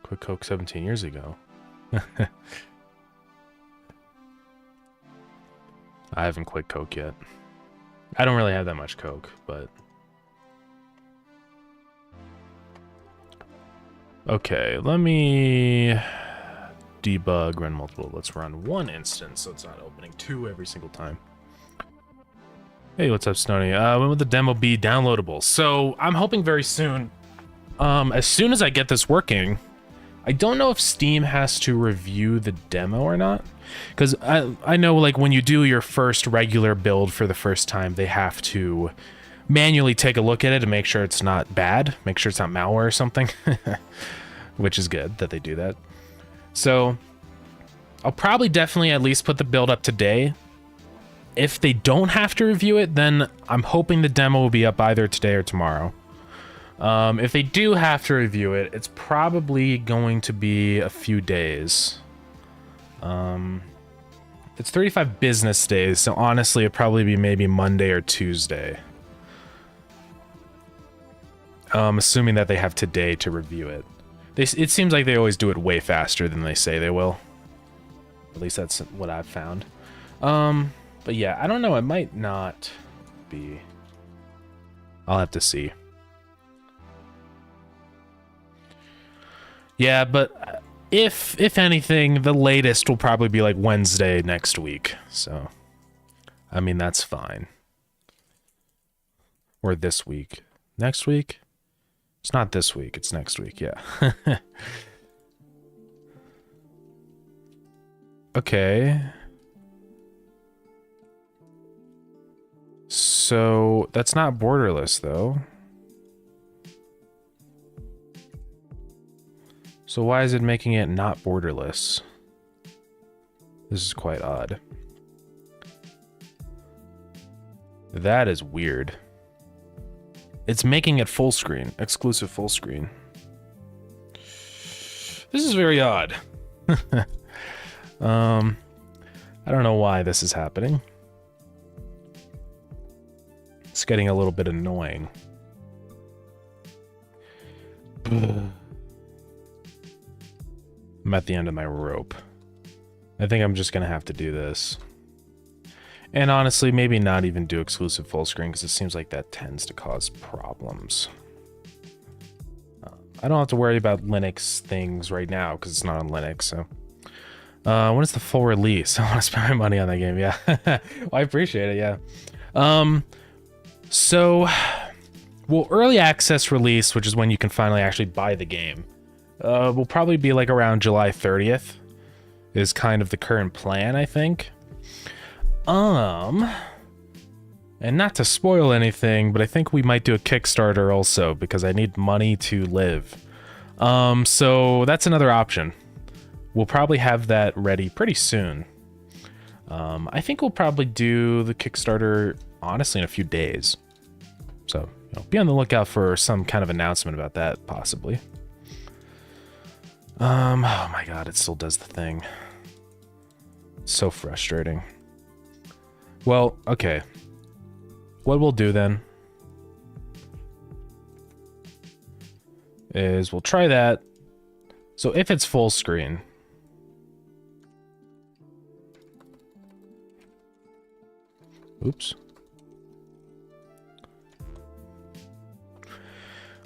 Quit Coke 17 years ago. I haven't quit Coke yet. I don't really have that much Coke, but... Okay, let me debug run multiple. Let's run 1 instance so it's not opening 2 every single time. Hey, what's up, Stoney? When will the demo be downloadable? So I'm hoping very soon. As soon as I get this working, I don't know if Steam has to review the demo or not. Because I know, like, when you do your first regular build for the first time, they have to manually take a look at it and make sure it's not bad, make sure it's not malware or something, which is good that they do that. So I'll probably definitely at least put the build up today. If they don't have to review it, then I'm hoping the demo will be up either today or tomorrow. If they do have to review it, it's probably going to be a few days. It's 35 business days, so honestly, it'd probably be maybe Monday or Tuesday. Assuming that they have today to review it. It seems like they always do it way faster than they say they will. At least that's what I've found. But yeah, I don't know. It might not be. I'll have to see. Yeah, but if anything, the latest will probably be like Wednesday next week. So, I mean, that's fine. Or this week. Next week? It's not this week, it's next week, yeah. Okay. So, that's not borderless, though. So why is it making it not borderless? This is quite odd. That is weird. It's making it full screen, exclusive full screen. This is very odd. I don't know why this is happening. It's getting a little bit annoying. I'm at the end of my rope. I think I'm just gonna have to do this. And honestly, maybe not even do exclusive full screen, because it seems like that tends to cause problems. I don't have to worry about Linux things right now, because it's not on Linux, so... when is the full release? I want to spend my money on that game, yeah. Well, I appreciate it, yeah. So... Well, early access release, which is when you can finally actually buy the game, will probably be like around July 30th, is kind of the current plan, I think. And not to spoil anything, but I think we might do a Kickstarter also, because I need money to live. So that's another option. We'll probably have that ready pretty soon. I think we'll probably do the Kickstarter, honestly, in a few days. So, you know, be on the lookout for some kind of announcement about that, possibly. Oh my god, it still does the thing. It's so frustrating. Well, okay. What we'll do then is we'll try that. So if it's full screen, oops.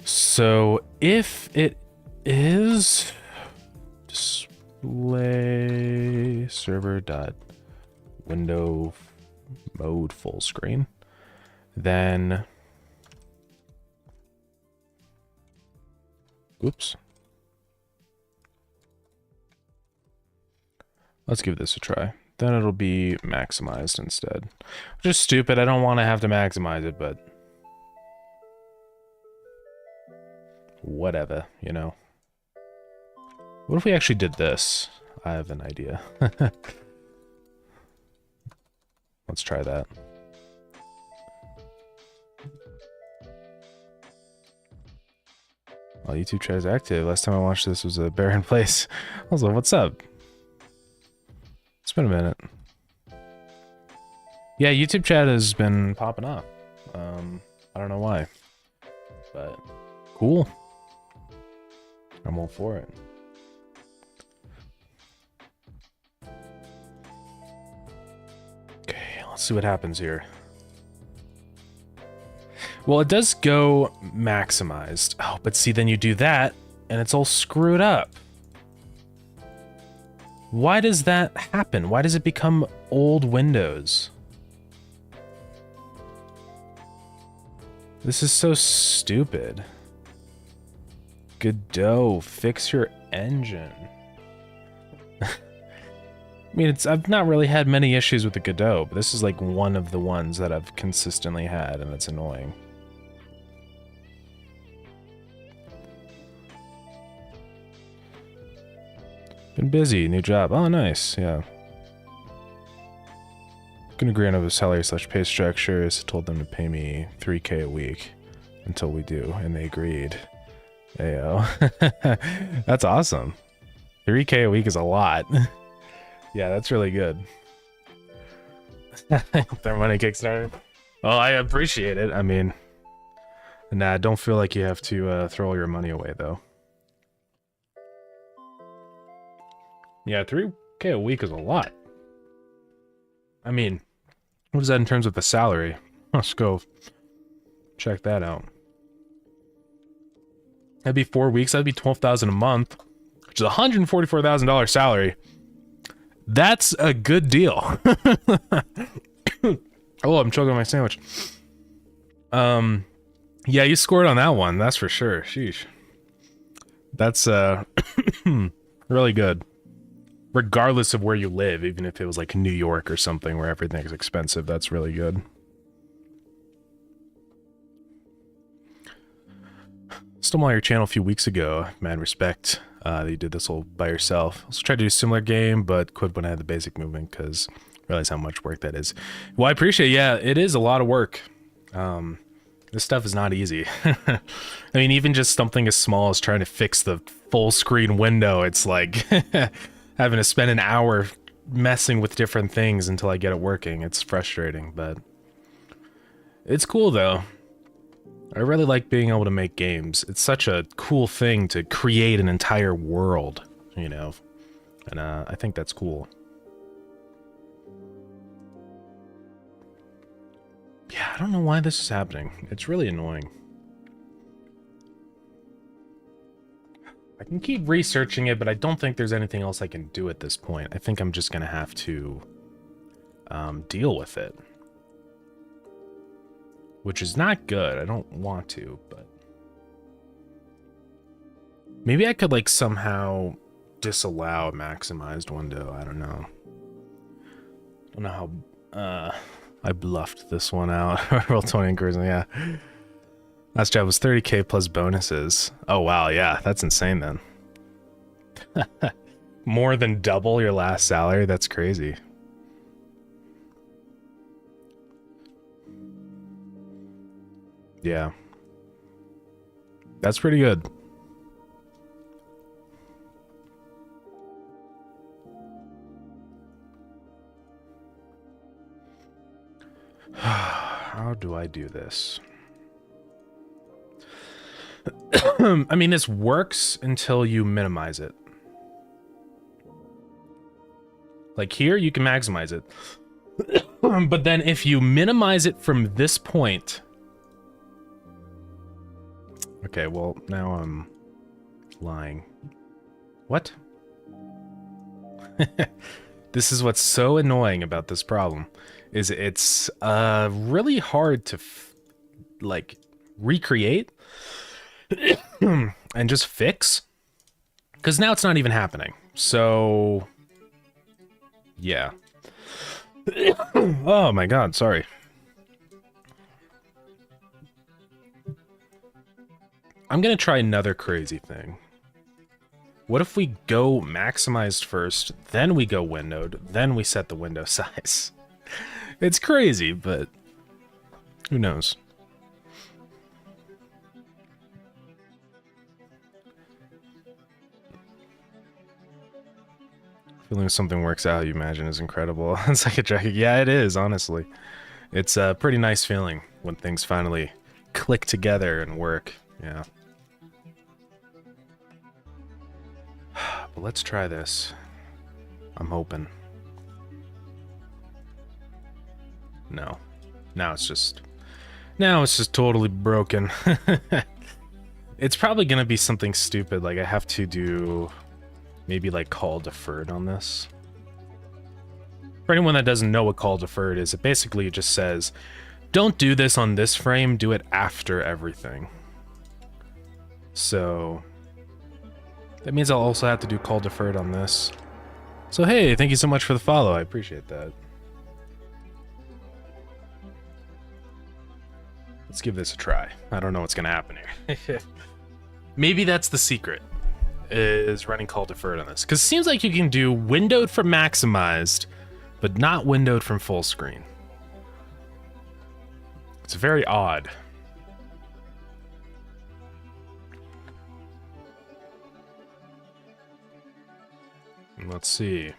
So if it is display server dot window mode full screen, then oops. Let's give this a try. Then it'll be maximized instead. Which is stupid. I don't want to have to maximize it, but whatever, you know. What if we actually did this? I have an idea. Let's try that. Well, YouTube chat is active. Last time I watched this was a barren place. Also, what's up? It's been a minute. Yeah, YouTube chat has been popping up. I don't know why, but cool. I'm all for it. Okay, let's see what happens here. Well, it does go maximized. Oh, but see, then you do that, and it's all screwed up. Why does that happen? Why does it become old Windows? This is so stupid. Godot, fix your engine. I mean, I've not really had many issues with the Godot, but this is like one of the ones that I've consistently had, and it's annoying. Been busy, new job. Oh, nice, yeah. Gonna agree on a salary/pay structures. Told them to pay me $3K a week until we do, and they agreed. Ayo. That's awesome. $3K a week is a lot. Yeah, that's really good. Their money Kickstarter. Well, I appreciate it. I mean, nah, don't feel like you have to throw all your money away, though. Yeah, $3K a week is a lot. I mean, what is that in terms of the salary? Let's go check that out. That'd be 4 weeks. That'd be $12,000 a month, which is a $144,000 salary. That's a good deal. Oh, I'm choking on my sandwich. Yeah, you scored on that one. That's for sure. Sheesh. That's really good. Regardless of where you live, even if it was like New York or something where everything's expensive, that's really good. Stumbled on your channel a few weeks ago. Mad respect that you did this all by yourself. Also tried to do a similar game, but quit when I had the basic movement because I realized how much work that is. Well, I appreciate it. Yeah, it is a lot of work. This stuff is not easy. I mean, even just something as small as trying to fix the full screen window, it's like having to spend an hour messing with different things until I get it working. It's frustrating, but it's cool though. I really like being able to make games. It's such a cool thing to create an entire world, you know, and I think that's cool. Yeah, I don't know why this is happening. It's really annoying. I can keep researching it, but I don't think there's anything else I can do at this point. I think I'm just going to have to deal with it. Which is not good. I don't want to, but... maybe I could, like, somehow disallow a maximized window. I don't know. I don't know how... I bluffed this one out. Roll 20 encouragement, yeah. Last job was 30K plus bonuses. Oh, wow, yeah, that's insane then. More than double your last salary? That's crazy. Yeah. That's pretty good. How do I do this? I mean, this works until you minimize it. Like here, you can maximize it. But then if you minimize it from this point... okay, well, now I'm lying. What? This is what's so annoying about this problem, is it's really hard to, like, recreate and just fix. Because now it's not even happening. So, yeah. Oh my god, sorry. I'm gonna try another crazy thing. What if we go maximized first, then we go windowed, then we set the window size? It's crazy, but who knows? Feeling something works out you imagine is incredible. It's like a dragon. Yeah, it is, honestly. It's a pretty nice feeling when things finally click together and work. Yeah. But let's try this. I'm hoping. No. Now it's just totally broken. It's probably gonna be something stupid, like I have to do maybe like call deferred on this. For anyone that doesn't know what call deferred is, it basically just says, don't do this on this frame, do it after everything. So that means I'll also have to do call deferred on this. So hey, thank you so much for the follow, I appreciate that. Let's give this a try. I don't know what's gonna happen here. Maybe that's the secret, is running call deferred on this. Because it seems like you can do windowed from maximized, but not windowed from full screen. It's very odd. Let's see.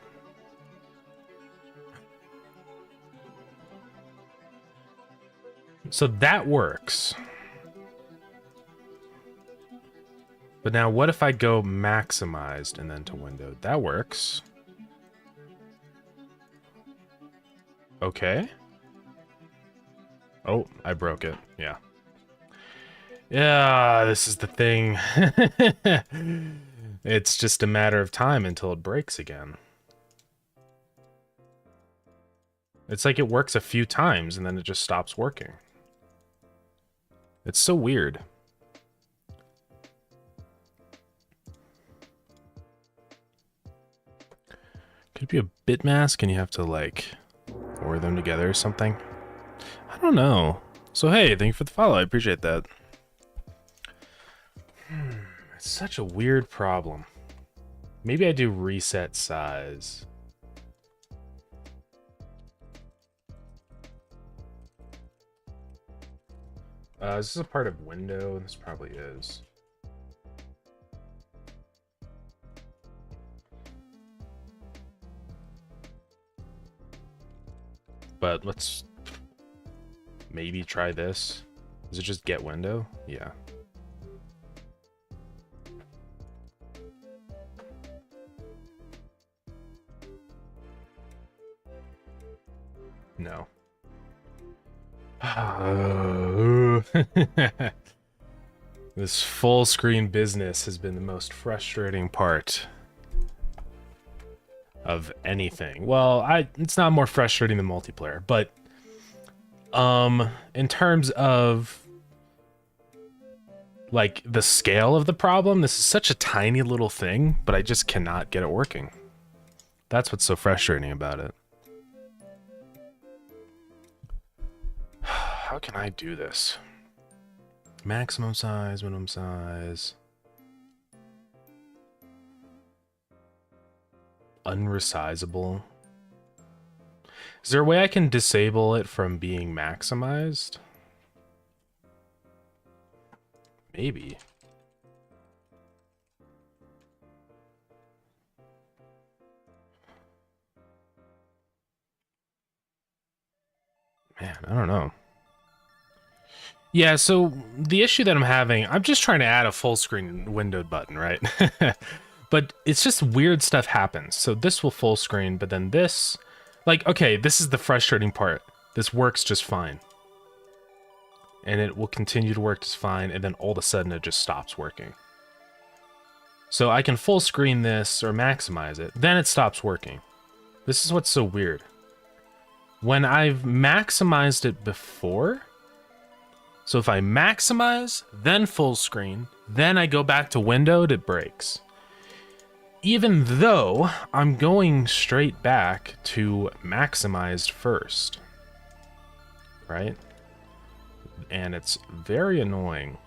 So that works. But now what if I go maximized and then to windowed? That works. Okay. Oh, I broke it. Yeah. Yeah, this is the thing. It's just a matter of time until it breaks again. It's like it works a few times and then it just stops working. It's so weird. Could it be a bit mask and you have to like wire them together or something? I don't know. So hey, thank you for the follow. I appreciate that. It's such a weird problem. Maybe I do reset size. Is this a part of window? This probably is. But let's maybe try this. Does it just get window? Yeah. No. This full screen business has been the most frustrating part of anything. Well, it's not more frustrating than multiplayer, but in terms of like the scale of the problem, this is such a tiny little thing, but I just cannot get it working. That's what's so frustrating about it. How can I do this? Maximum size, minimum size. Unresizable. Is there a way I can disable it from being maximized? Maybe. Man, I don't know. Yeah, so the issue that I'm having, I'm just trying to add a full screen windowed button, right? But it's just weird stuff happens. So this will full screen, but then this, like, okay, this is the frustrating part. This works just fine. And it will continue to work just fine, and then all of a sudden it just stops working. So I can full screen this or maximize it, then it stops working. This is what's so weird. When I've maximized it before, so if I maximize, then full screen, then I go back to windowed, it breaks. Even though I'm going straight back to maximized first, right? And it's very annoying.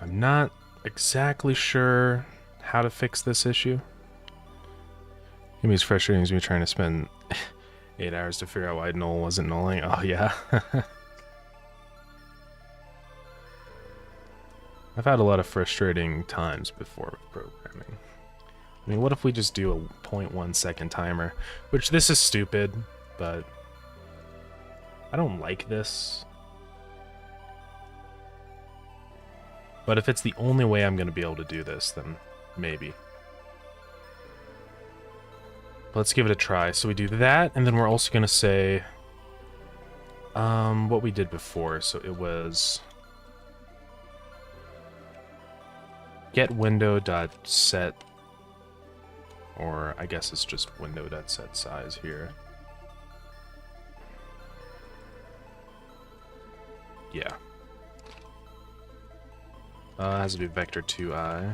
I'm not exactly sure how to fix this issue. It means frustrating as me trying to spend 8 hours to figure out why null wasn't nulling. Oh yeah. I've had a lot of frustrating times before with programming. I mean, what if we just do a 0.1 second timer? Which, this is stupid, but I don't like this. But if it's the only way I'm going to be able to do this, then maybe. Let's give it a try. So we do that, and then we're also going to say what we did before. So it was get window.set, or I guess it's just window.set size here. Yeah. It has to be vector 2i.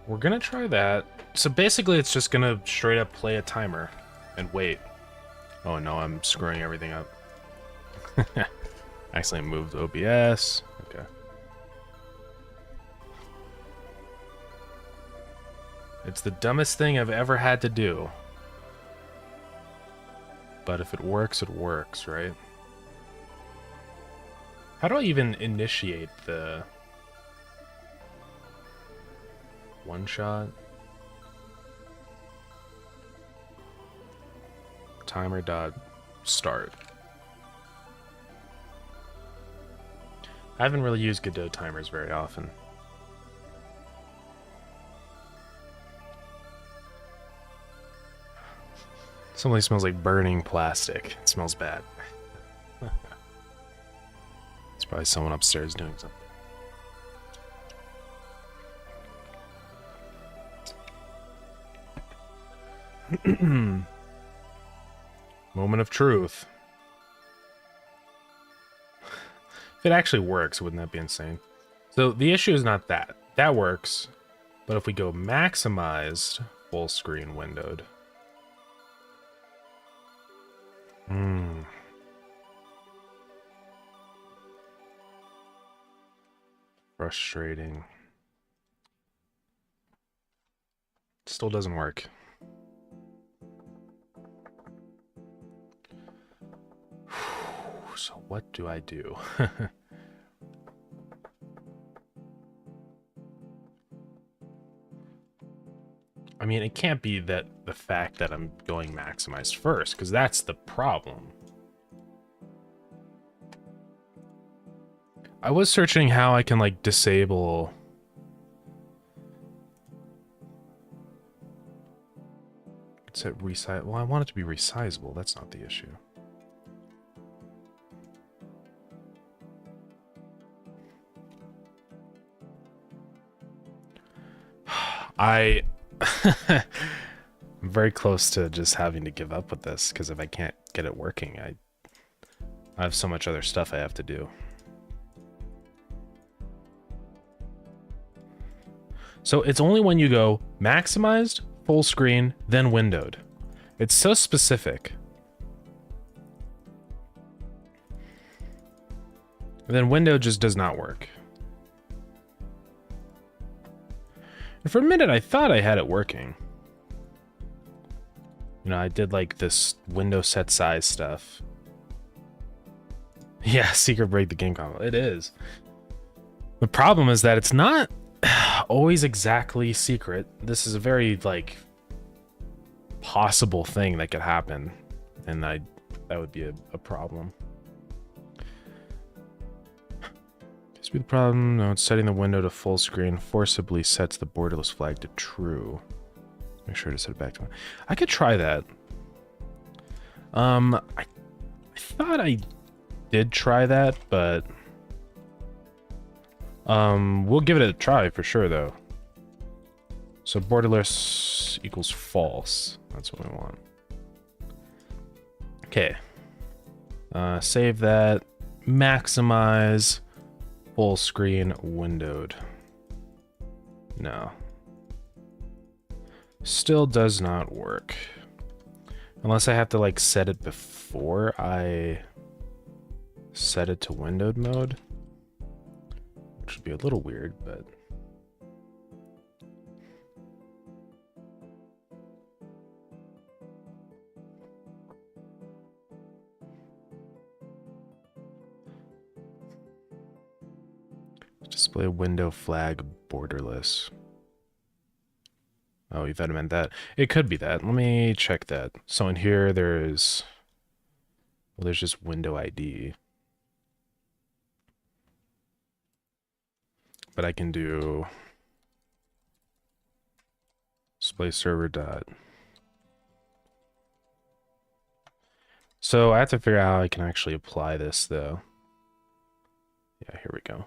We're gonna try that. So basically it's just gonna straight up play a timer and wait. Oh no, I'm screwing everything up. Accidentally moved OBS. Okay. It's the dumbest thing I've ever had to do. But if it works, right? How do I even initiate the one shot? Timer dot start. I haven't really used Godot timers very often. Something smells like burning plastic. It smells bad. It's probably someone upstairs doing something. Moment of truth. If it actually works, wouldn't that be insane? So the issue is not that. That works. But if we go maximized, full screen windowed. Frustrating. Still doesn't work. So what do I do? I mean, it can't be that the fact that I'm going maximized first, because that's the problem. I was searching how I can, like, disable... Set resize... Well, I want it to be resizable. That's not the issue. I'm very close to just having to give up with this, because if I can't get it working, I have so much other stuff I have to do. So it's only when you go maximized, full screen, then windowed. It's so specific. And then windowed just does not work. And for a minute, I thought I had it working. You know, I did like this window set size stuff. Yeah, secret break the game combo. It is. The problem is that it's not always exactly secret. This is a very, like, possible thing that could happen. And that would be a problem. Could be the problem. No, it's setting the window to full screen forcibly sets the borderless flag to true. Make sure to set it back to one. I could try that. I thought I did try that, but we'll give it a try for sure though. So borderless equals false. That's what we want. Okay. Save that. Maximize full screen windowed. No. Still does not work. Unless I have to like set it before I set it to windowed mode. Which would be a little weird, but window flag borderless? Oh, you thought it meant that. It could be that. Let me check that. So in here there's, well, there's just window ID. But I can do display server dot. So I have to figure out how I can actually apply this though. Yeah, here we go.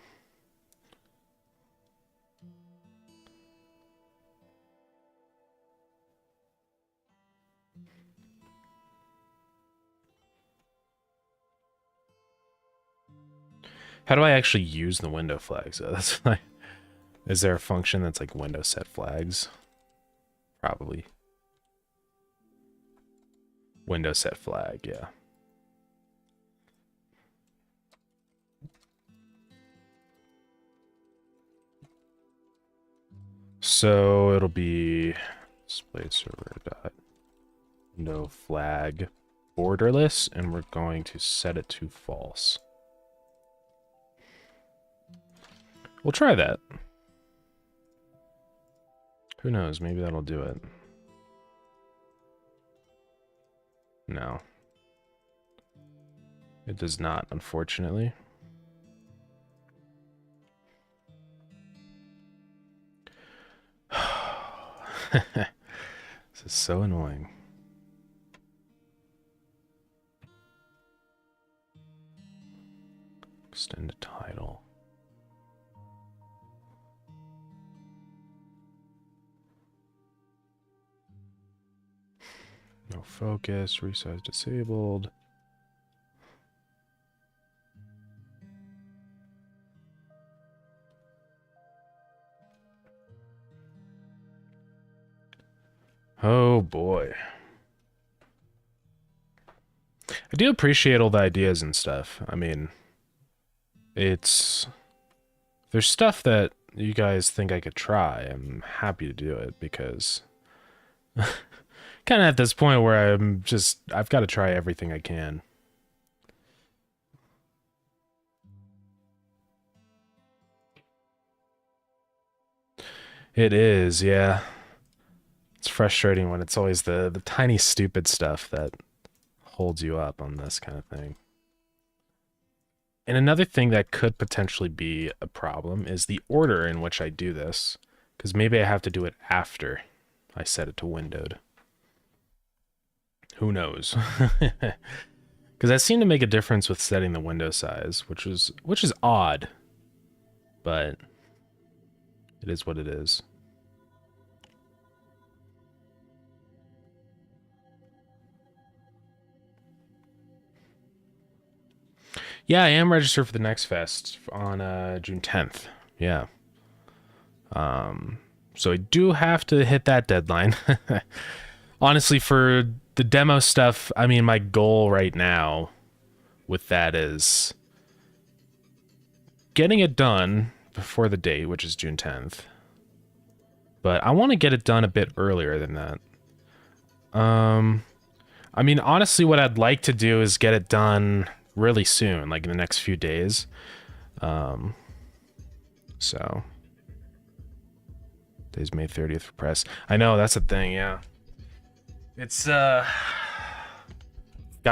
How do I actually use the window flags? That's like, is there a function that's like window set flags? Probably. Window set flag, yeah. So it'll be display server dot window flag borderless, and we're going to set it to false. We'll try that. Who knows? Maybe that'll do it. No. It does not, unfortunately. This is so annoying. Extend a title. No focus, resize disabled. Oh boy. I do appreciate all the ideas and stuff. I mean, there's stuff that you guys think I could try. I'm happy to do it because kind of at this point where I've got to try everything I can. It is, yeah. It's frustrating when it's always the tiny stupid stuff that holds you up on this kind of thing. And another thing that could potentially be a problem is the order in which I do this, because maybe I have to do it after I set it to windowed. Who knows? Because that seemed to make a difference with setting the window size, which is odd, but it is what it is. Yeah, I am registered for the next fest on June 10th. Yeah. So I do have to hit that deadline. Honestly, for the demo stuff, I mean, my goal right now with that is getting it done before the date, which is June 10th. But I want to get it done a bit earlier than that. I mean, honestly, what I'd like to do is get it done really soon, like in the next few days. So today's May 30th for press. I know, that's the thing, yeah. It's gotta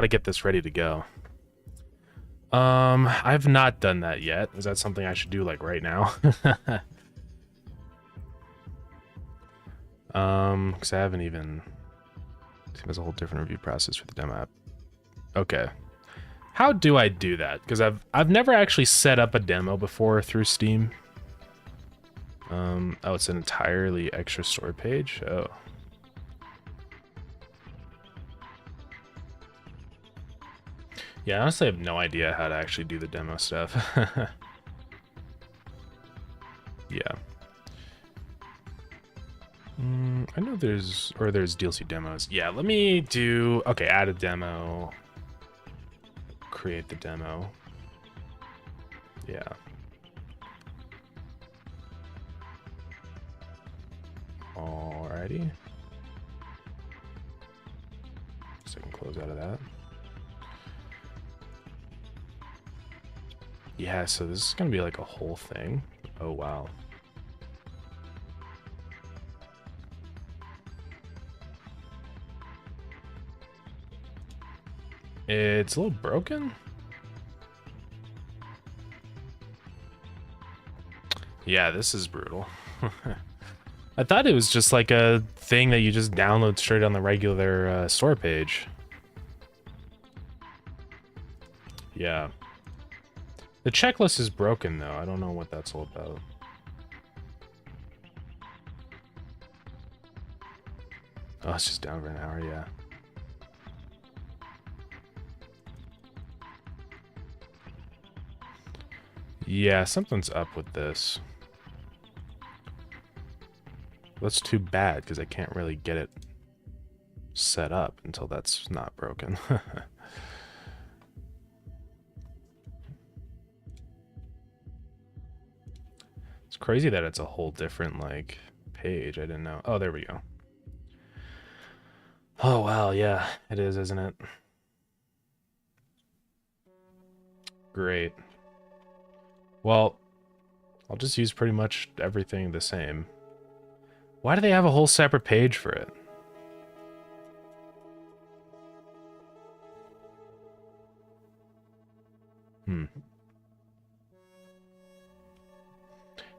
get this ready to go. I've not done that yet. Is that something I should do like right now? Because I haven't even, there's a whole different review process for the demo app. Okay. How do I do that? Because I've never actually set up a demo before through Steam. Oh, it's an entirely extra story page. Oh. Yeah, honestly, I have no idea how to actually do the demo stuff. Yeah. I know there's DLC demos. Yeah, let me do, okay, add a demo. Create the demo. Yeah. Alrighty. So I can close out of that. Yeah, so this is gonna be like a whole thing. Oh, wow. It's a little broken. Yeah, this is brutal. I thought it was just like a thing that you just download straight on the regular store page. Yeah. The checklist is broken, though. I don't know what that's all about. Oh, it's just down for an hour, yeah. Yeah, something's up with this. That's too bad, because I can't really get it set up until that's not broken. It's crazy that it's a whole different, like, page. I didn't know. Oh, there we go. Oh, wow, yeah, it is, isn't it? Great. Well, I'll just use pretty much everything the same. Why do they have a whole separate page for it?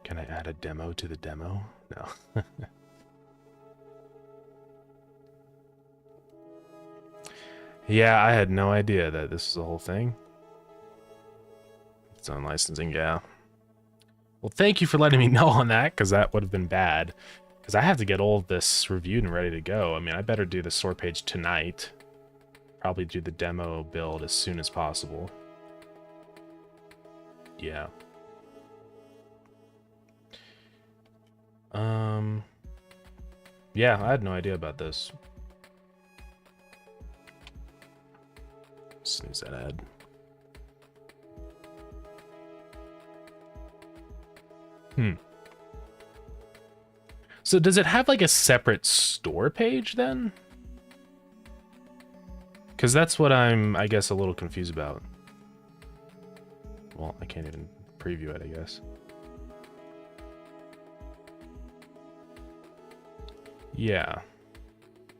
Can I add a demo to the demo? No. Yeah, I had no idea that this is a whole thing. Its own licensing, yeah. Well, thank you for letting me know on that, because that would have been bad. Because I have to get all of this reviewed and ready to go. I mean, I better do the store page tonight. Probably do the demo build as soon as possible. Yeah. Yeah, I had no idea about this. Snooze that ad. So does it have like a separate store page then? Because that's what I'm, I guess, a little confused about. Well, I can't even preview it, I guess. Yeah.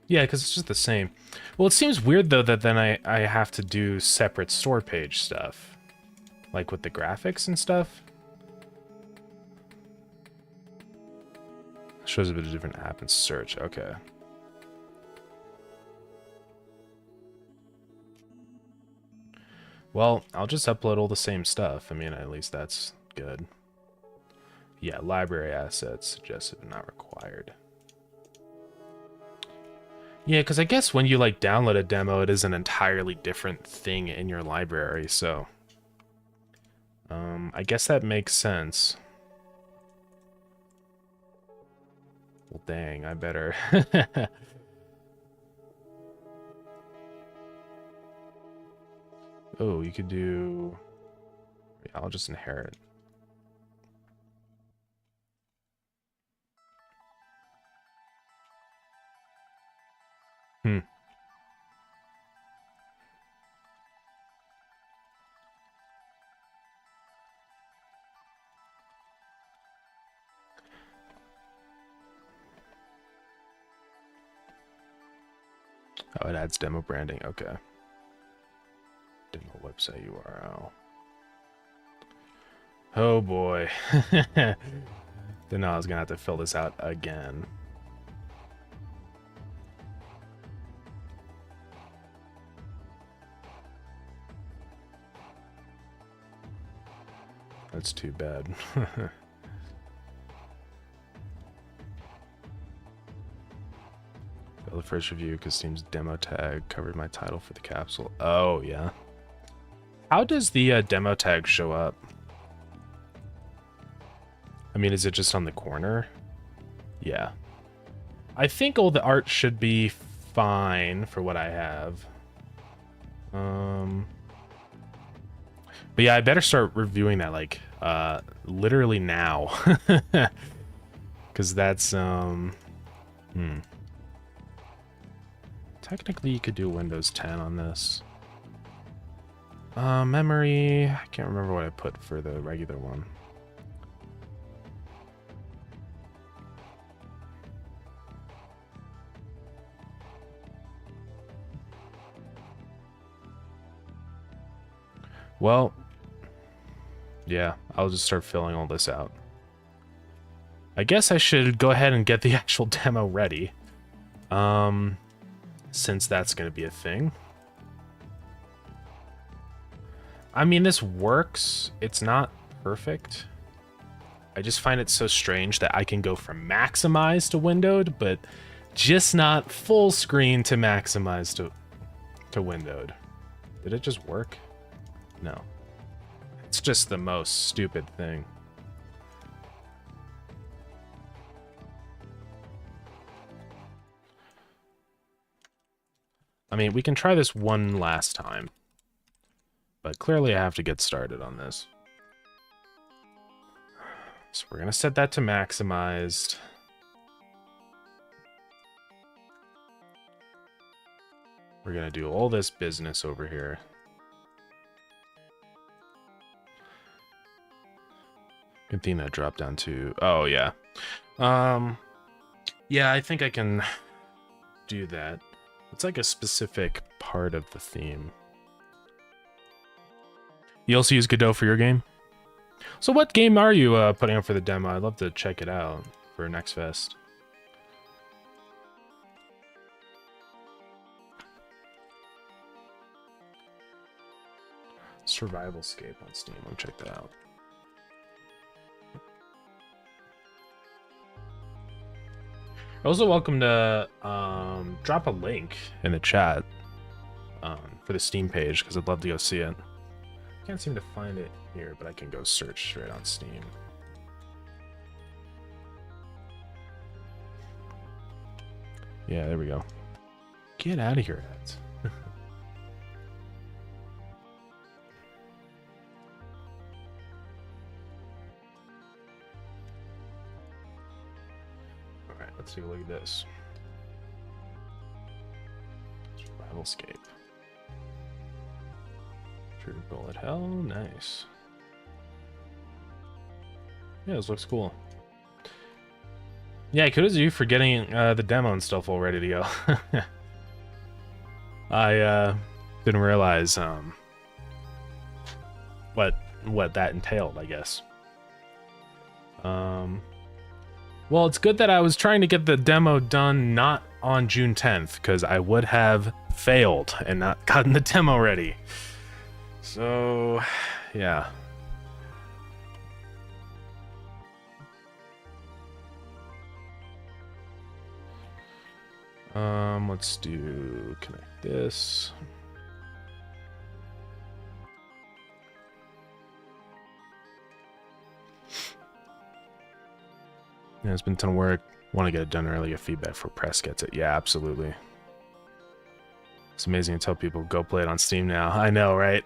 Yeah, because it's just the same. Well, it seems weird, though, that then I have to do separate store page stuff. Like with the graphics and stuff. Shows a bit of different app and search. Okay. Well, I'll just upload all the same stuff. I mean, at least that's good. Yeah, library assets suggested but not required. Yeah, because I guess when you like download a demo, it is an entirely different thing in your library, so I guess that makes sense. Well, dang, I better. Oh, you could do... Yeah, I'll just inherit. Oh, it adds demo branding. Okay. Demo website URL. Oh boy. Then I was gonna have to fill this out again. That's too bad. The first review because Steam's demo tag covered my title for the capsule. Oh, yeah. How does the demo tag show up? I mean, is it just on the corner? Yeah. I think all the art should be fine for what I have. But yeah, I better start reviewing that, like, literally now. Because that's, Technically, you could do Windows 10 on this. Memory... I can't remember what I put for the regular one. Well, yeah, I'll just start filling all this out. I guess I should go ahead and get the actual demo ready. Since that's going to be a thing. I mean, this works. It's not perfect. I just find it so strange that I can go from maximized to windowed, but just not full screen to maximized to windowed. Did it just work? No. It's just the most stupid thing. I mean, we can try this one last time. But clearly I have to get started on this. So we're going to set that to maximized. We're going to do all this business over here. Good thing that dropped down to... Oh, yeah. Yeah, I think I can do that. It's like a specific part of the theme. You also use Godot for your game? So what game are you putting up for the demo? I'd love to check it out for Next Fest. Survivalscape on Steam. Let me check that out. Also welcome to drop a link in the chat for the Steam page, because I'd love to go see it. Can't seem to find it here, but I can go search straight on Steam. Yeah, there we go. Get out of here, ads. Alright, let's take a look at this. Survivalscape. True bullet hell, nice. Yeah, this looks cool. Yeah, kudos to you for getting the demo and stuff all ready to go. I didn't realize what that entailed, I guess. Well, it's good that I was trying to get the demo done not on June 10th, because I would have failed and not gotten the demo ready. So, yeah. Let's connect this. Yeah, it's been a ton of work. Want to get it done early. Get feedback for press gets it. Yeah, absolutely. It's amazing to tell people go play it on Steam now. I know, right?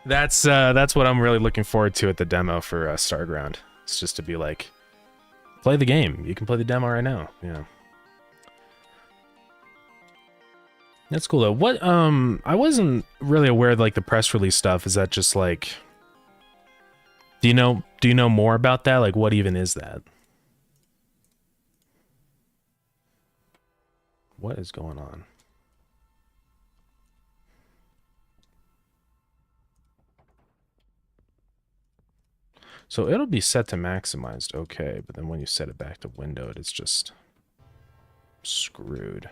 That's what I'm really looking forward to at the demo for Starground. It's just to be like, play the game. You can play the demo right now. Yeah. That's cool though. What I wasn't really aware of like the press release stuff. Is that just like, do you know more about that? Like, what even is that? What is going on? So it'll be set to maximized, okay, but then when you set it back to windowed, it's just screwed.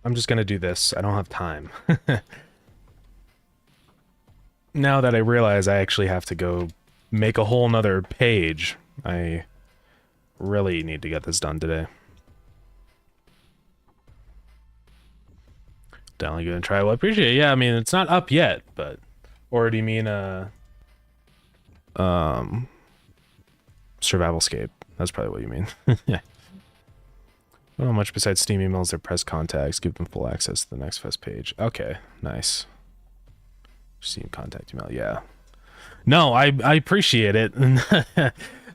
I'm just gonna do this. I don't have time. Now that I realize I actually have to go make a whole nother page, I really need to get this done today. Definitely gonna try. Well, I appreciate it. Yeah, I mean, it's not up yet, but... Or do you mean, Survivalscape? That's probably what you mean. Yeah. I don't know much besides Steam emails, their press contacts, give them full access to the Next Fest page. Okay, nice. Steam contact email, yeah. No, I appreciate it.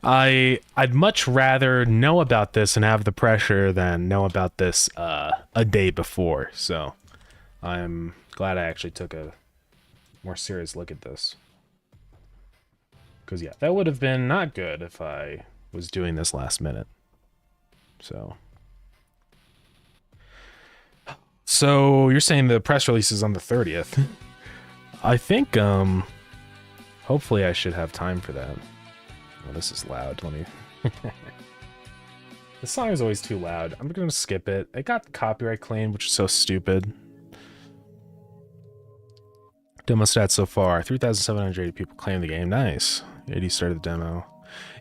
I'd much rather know about this and have the pressure than know about this a day before. So I'm glad I actually took a more serious look at this. Because yeah, that would have been not good if I was doing this last minute. So you're saying the press release is on the 30th? I think hopefully I should have time for that. Oh, this is loud. Let me. This song is always too loud. I'm gonna skip it. It got copyright claimed, which is so stupid. Demo stats so far: 3,780 people claim the game. Nice. 80 started the demo.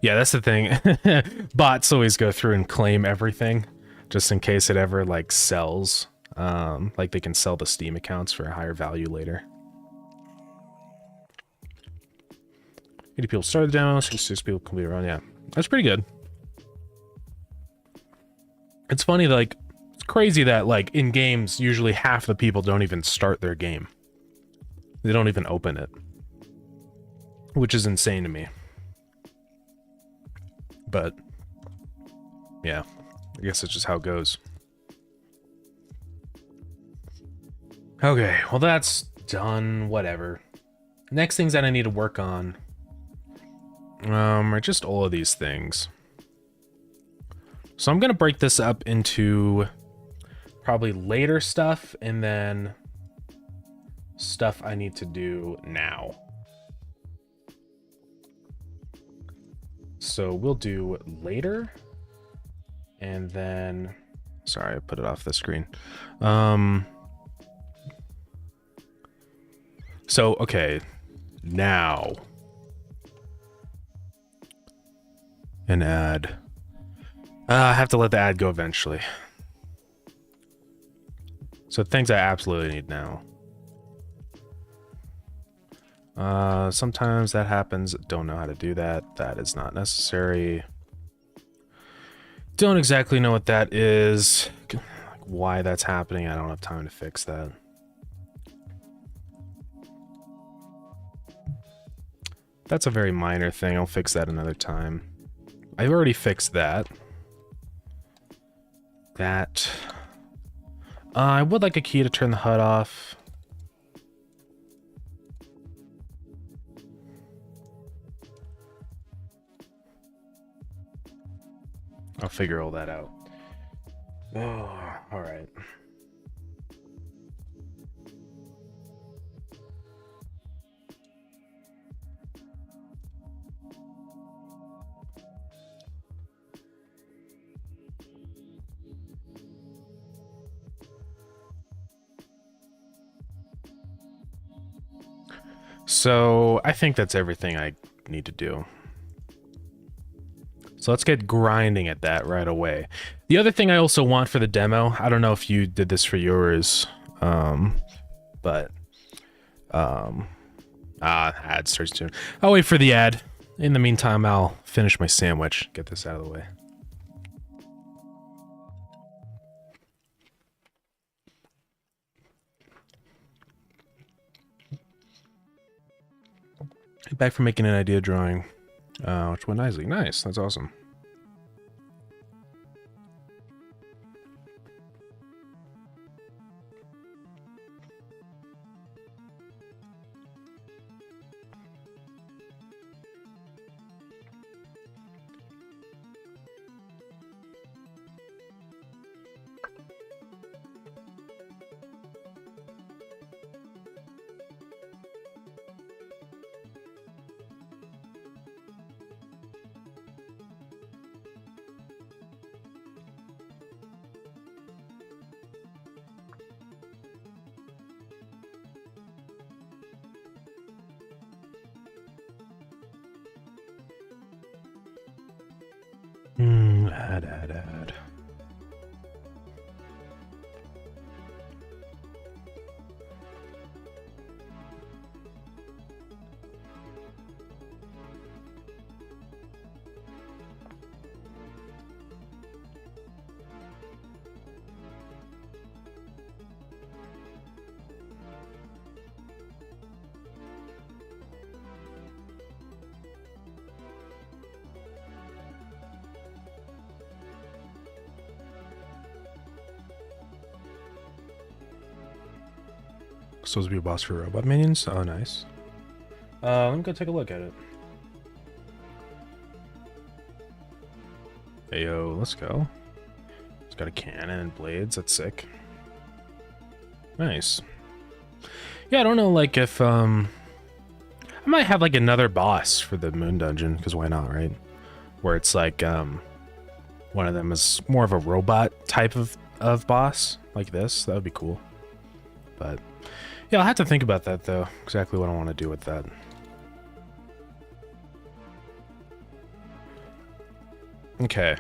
Yeah, that's the thing. Bots always go through and claim everything, just in case it ever like sells. Like they can sell the Steam accounts for a higher value later. 80 people started the demo, 66 people complete a run. Yeah, that's pretty good. It's funny, like, it's crazy that, like, in games, usually half the people don't even start their game. They don't even open it. Which is insane to me. But, yeah, I guess it's just how it goes. Okay, well that's done, whatever. Next things that I need to work on are just all of these things. So I'm gonna break this up into probably later stuff and then stuff I need to do now. So we'll do later and then, sorry, I put it off the screen. So, okay, now an ad. I have to let the ad go eventually. So things I absolutely need now. Sometimes that happens. Don't know how to do that. That is not necessary. Don't exactly know what that is. Why that's happening. I don't have time to fix that. That's a very minor thing. I'll fix that another time. I've already fixed that. I would like a key to turn the HUD off. I'll figure all that out. Oh, all right. So I think that's everything I need to do. So let's get grinding at that right away. The other thing I also want for the demo, I don't know if you did this for yours, but ad starts soon. I'll wait for the ad. In the meantime, I'll finish my sandwich. Get this out of the way. Back from making an idea drawing, which went nicely. Nice, that's awesome. Add. Supposed to be a boss for robot minions? Oh, nice. Let me go take a look at it. Hey, yo, let's go. It's got a cannon and blades. That's sick. Nice. Yeah, I don't know, like, if, I might have, like, another boss for the Moon Dungeon, because why not, right? Where it's, like, one of them is more of a robot type of boss, like this. That would be cool. But, yeah, I'll have to think about that, though. Exactly what I want to do with that. Okay.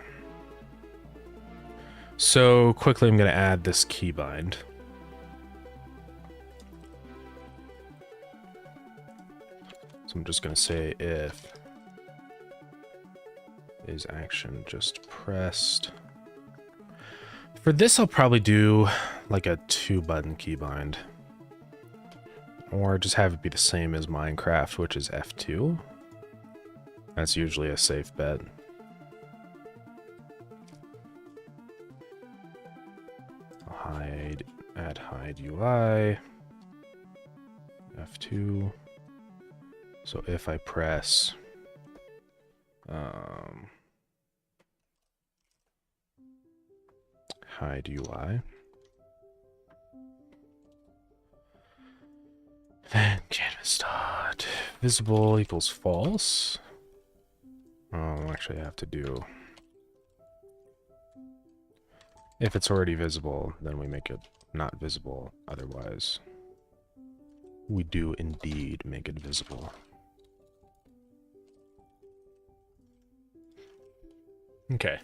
So, quickly I'm going to add this keybind. So I'm just going to say if is action just pressed. For this, I'll probably do like a 2-button keybind. Or just have it be the same as Minecraft, which is F2. That's usually a safe bet. Hide, add hide UI, F2. So if I press, hide UI, then canvas dot visible equals false. Oh, actually I have to do, if it's already visible, then we make it not visible. Otherwise, we do indeed make it visible. Okay.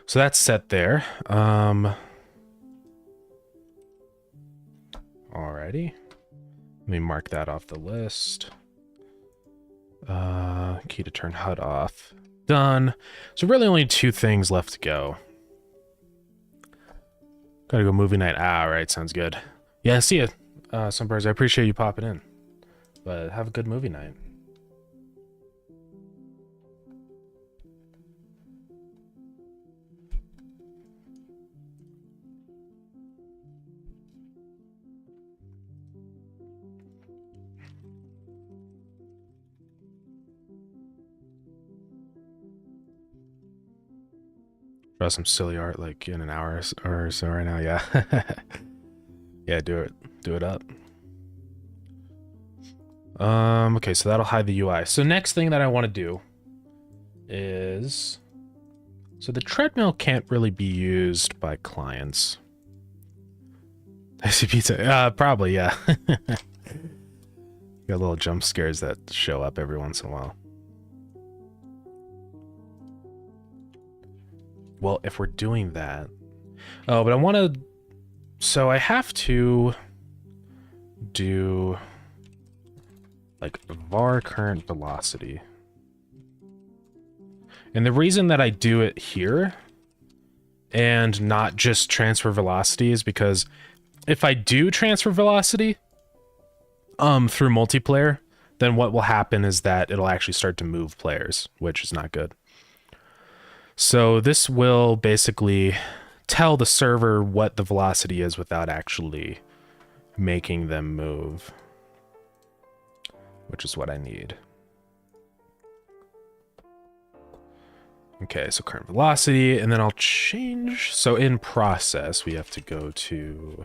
So that's set there. Alrighty. Let me mark that off the list. Key to turn HUD off. Done. So really only 2 things left to go. Gotta go movie night. Ah, alright, sounds good. Yeah, see ya, Sunbirds. I appreciate you popping in. But have a good movie night. Draw some silly art like in an hour or so right now, yeah. Yeah, do it up. Okay, so that'll hide the UI. So next thing that I want to do is, so the treadmill can't really be used by clients. I see pizza. Probably, yeah. Got little jump scares that show up every once in a while. Well, if we're doing that... Oh, but I want to... So I have to do like var current velocity. And the reason that I do it here and not just transfer velocity is because if I do transfer velocity through multiplayer, then what will happen is that it'll actually start to move players, which is not good. So this will basically tell the server what the velocity is without actually making them move, which is what I need. Okay, so current velocity, and then I'll change. So in process, we have to go to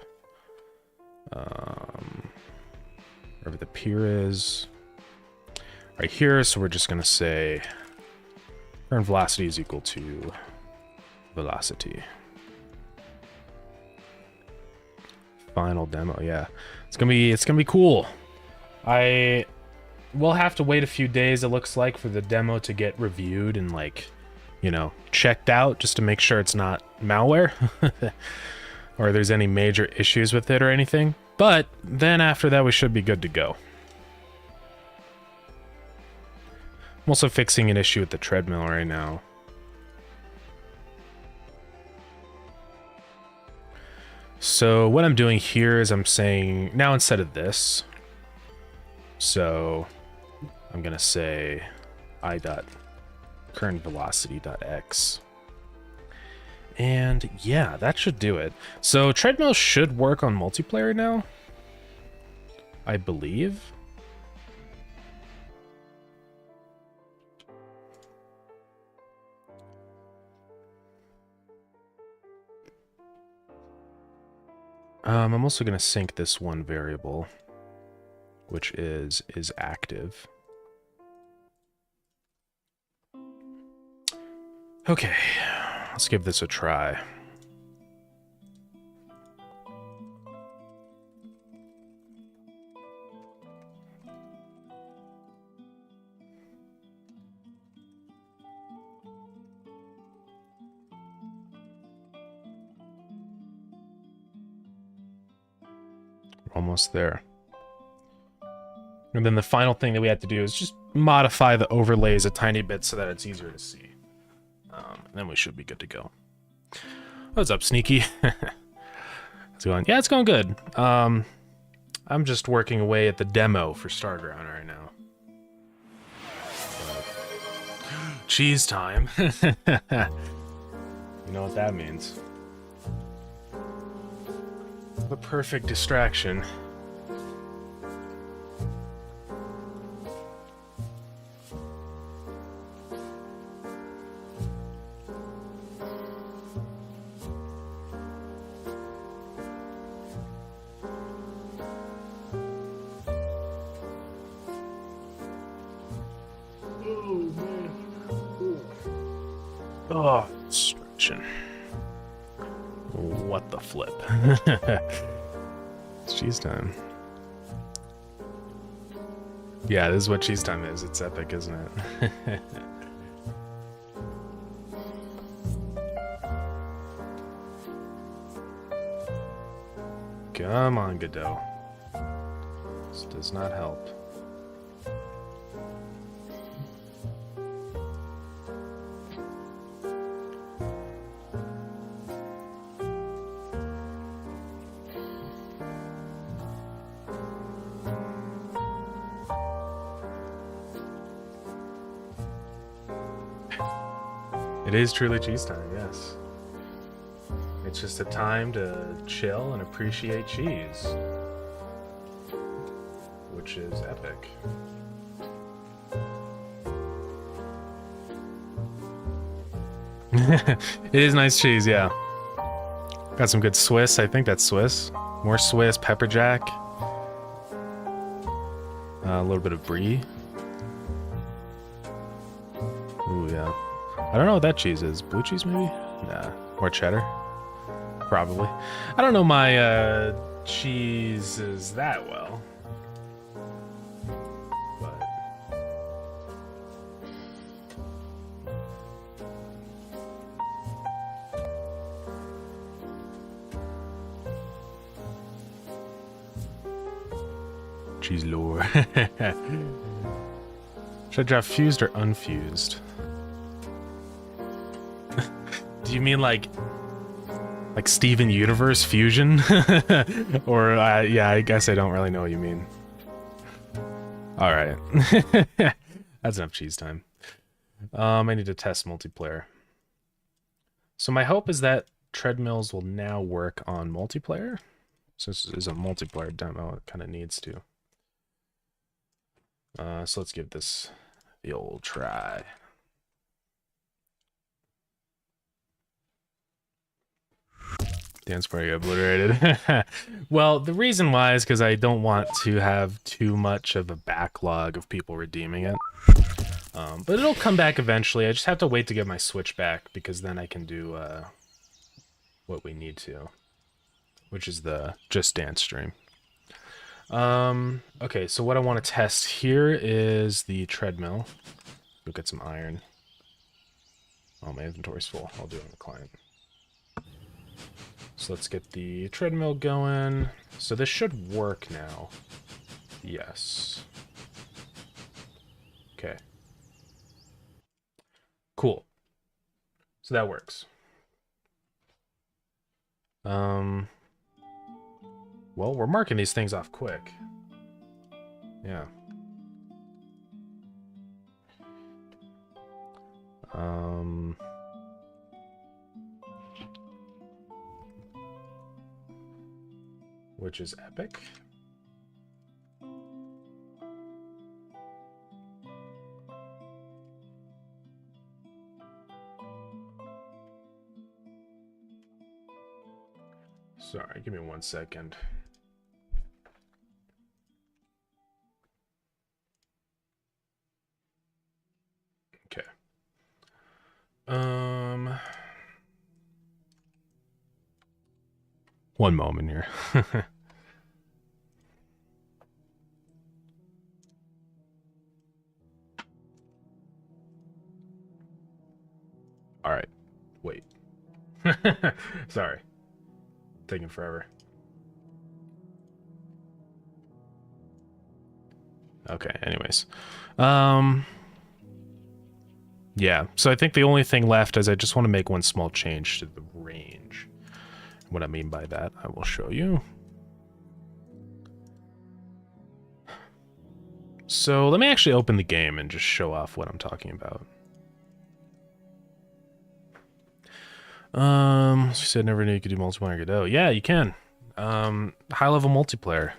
wherever the peer is, right here. So we're just gonna say current velocity is equal to velocity. Final demo, yeah. It's gonna be cool. I will have to wait a few days, it looks like, for the demo to get reviewed and, like, you know, checked out, just to make sure it's not malware or there's any major issues with it or anything. But then after that, we should be good to go. I'm also fixing an issue with the treadmill right now. So what I'm doing here is I'm saying, now instead of this, so I'm gonna say I dot current velocity dot x. And yeah, that should do it. So treadmill should work on multiplayer now. I believe. I'm also going to sync this one variable, which is active. Okay, let's give this a try. Almost there. And then the final thing that we have to do is just modify the overlays a tiny bit so that it's easier to see. And then we should be good to go. What's up, Sneaky? How's it going? Yeah, it's going good. I'm just working away at the demo for Starground right now. Cheese time. You know what that means. The perfect distraction. Oh, stretching. What the flip? It's cheese time. Yeah, this is what cheese time is. It's epic, isn't it? Come on, Godot. This does not help. It is truly cheese time, yes. It's just a time to chill and appreciate cheese, which is epic. It is nice cheese, yeah. Got some good Swiss. I think that's Swiss. More Swiss, pepper jack. A little bit of brie. Ooh, yeah. I don't know what that cheese is. Blue cheese, maybe? Nah. Or cheddar? Probably. I don't know my cheeses that well. But cheese lore. Should I draft fused or unfused? Do you mean like Steven Universe fusion? Or yeah, I guess I don't really know what you mean. All right. That's enough cheese time. I need to test multiplayer. So my hope is that treadmills will now work on multiplayer. So this is a multiplayer demo. It kind of needs to. So let's give this the old try. Dance party obliterated. Well, the reason why is because I don't want to have too much of a backlog of people redeeming it. But it'll come back eventually. I just have to wait to get my Switch back, because then I can do what we need to, which is the Just Dance stream. Okay, so what I want to test here is the treadmill. Go get some iron. Oh, my inventory's full. I'll do it on the client. So let's get the treadmill going. So this should work now. Yes. Okay. Cool. So that works. Well, we're marking these things off quick. Yeah. Which is epic. Sorry, give me 1 second. Okay. One moment here. All right. Wait. Sorry. Taking forever. Okay, anyways. Yeah, so I think the only thing left is I just want to make one small change to the range. What I mean by that, I will show you. So let me actually open the game and just show off what I'm talking about. She said never knew you could do multiplayer Godot. Yeah, you can. High-level multiplayer.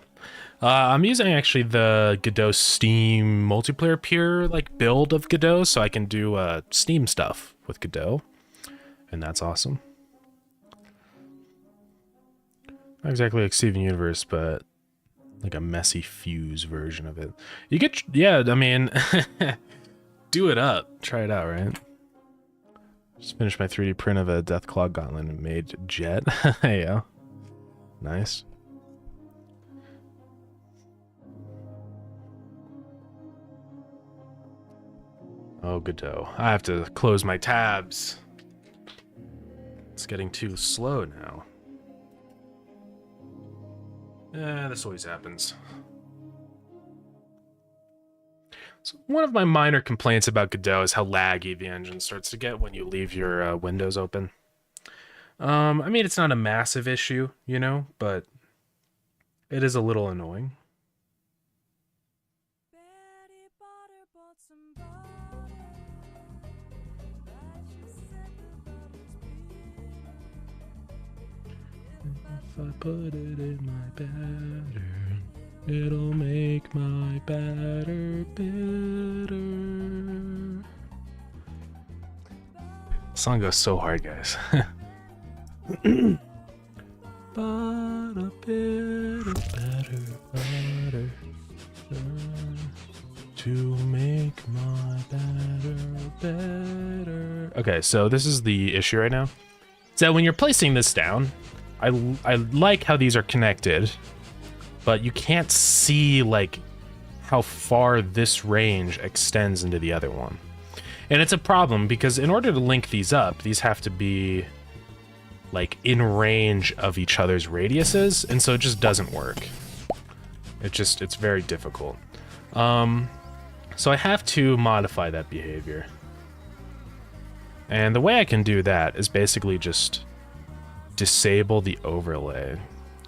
I'm using actually the Godot Steam multiplayer pure like build of Godot, so I can do Steam stuff with Godot, and that's awesome. Not exactly like Steven Universe, but like a messy Fuse version of it. You get, yeah, I mean, do it up, try it out, right? Just finished my 3D print of a Deathclaw Gauntlet and made Jet. Yeah, nice. Oh, Godot. I have to close my tabs. It's getting too slow now. This always happens. So one of my minor complaints about Godot is how laggy the engine starts to get when you leave your windows open. I mean, it's not a massive issue, you know, but it is a little annoying. If I put it in my batter, it'll make my batter bitter. The song goes so hard, guys. But a bit of better to make my batter better. Okay, so this is the issue right now. So when you're placing this down, I like how these are connected, but you can't see like how far this range extends into the other one. And it's a problem because in order to link these up, these have to be like in range of each other's radiuses, and so it just doesn't work. It's very difficult. So I have to modify that behavior. And the way I can do that is basically just disable the overlay.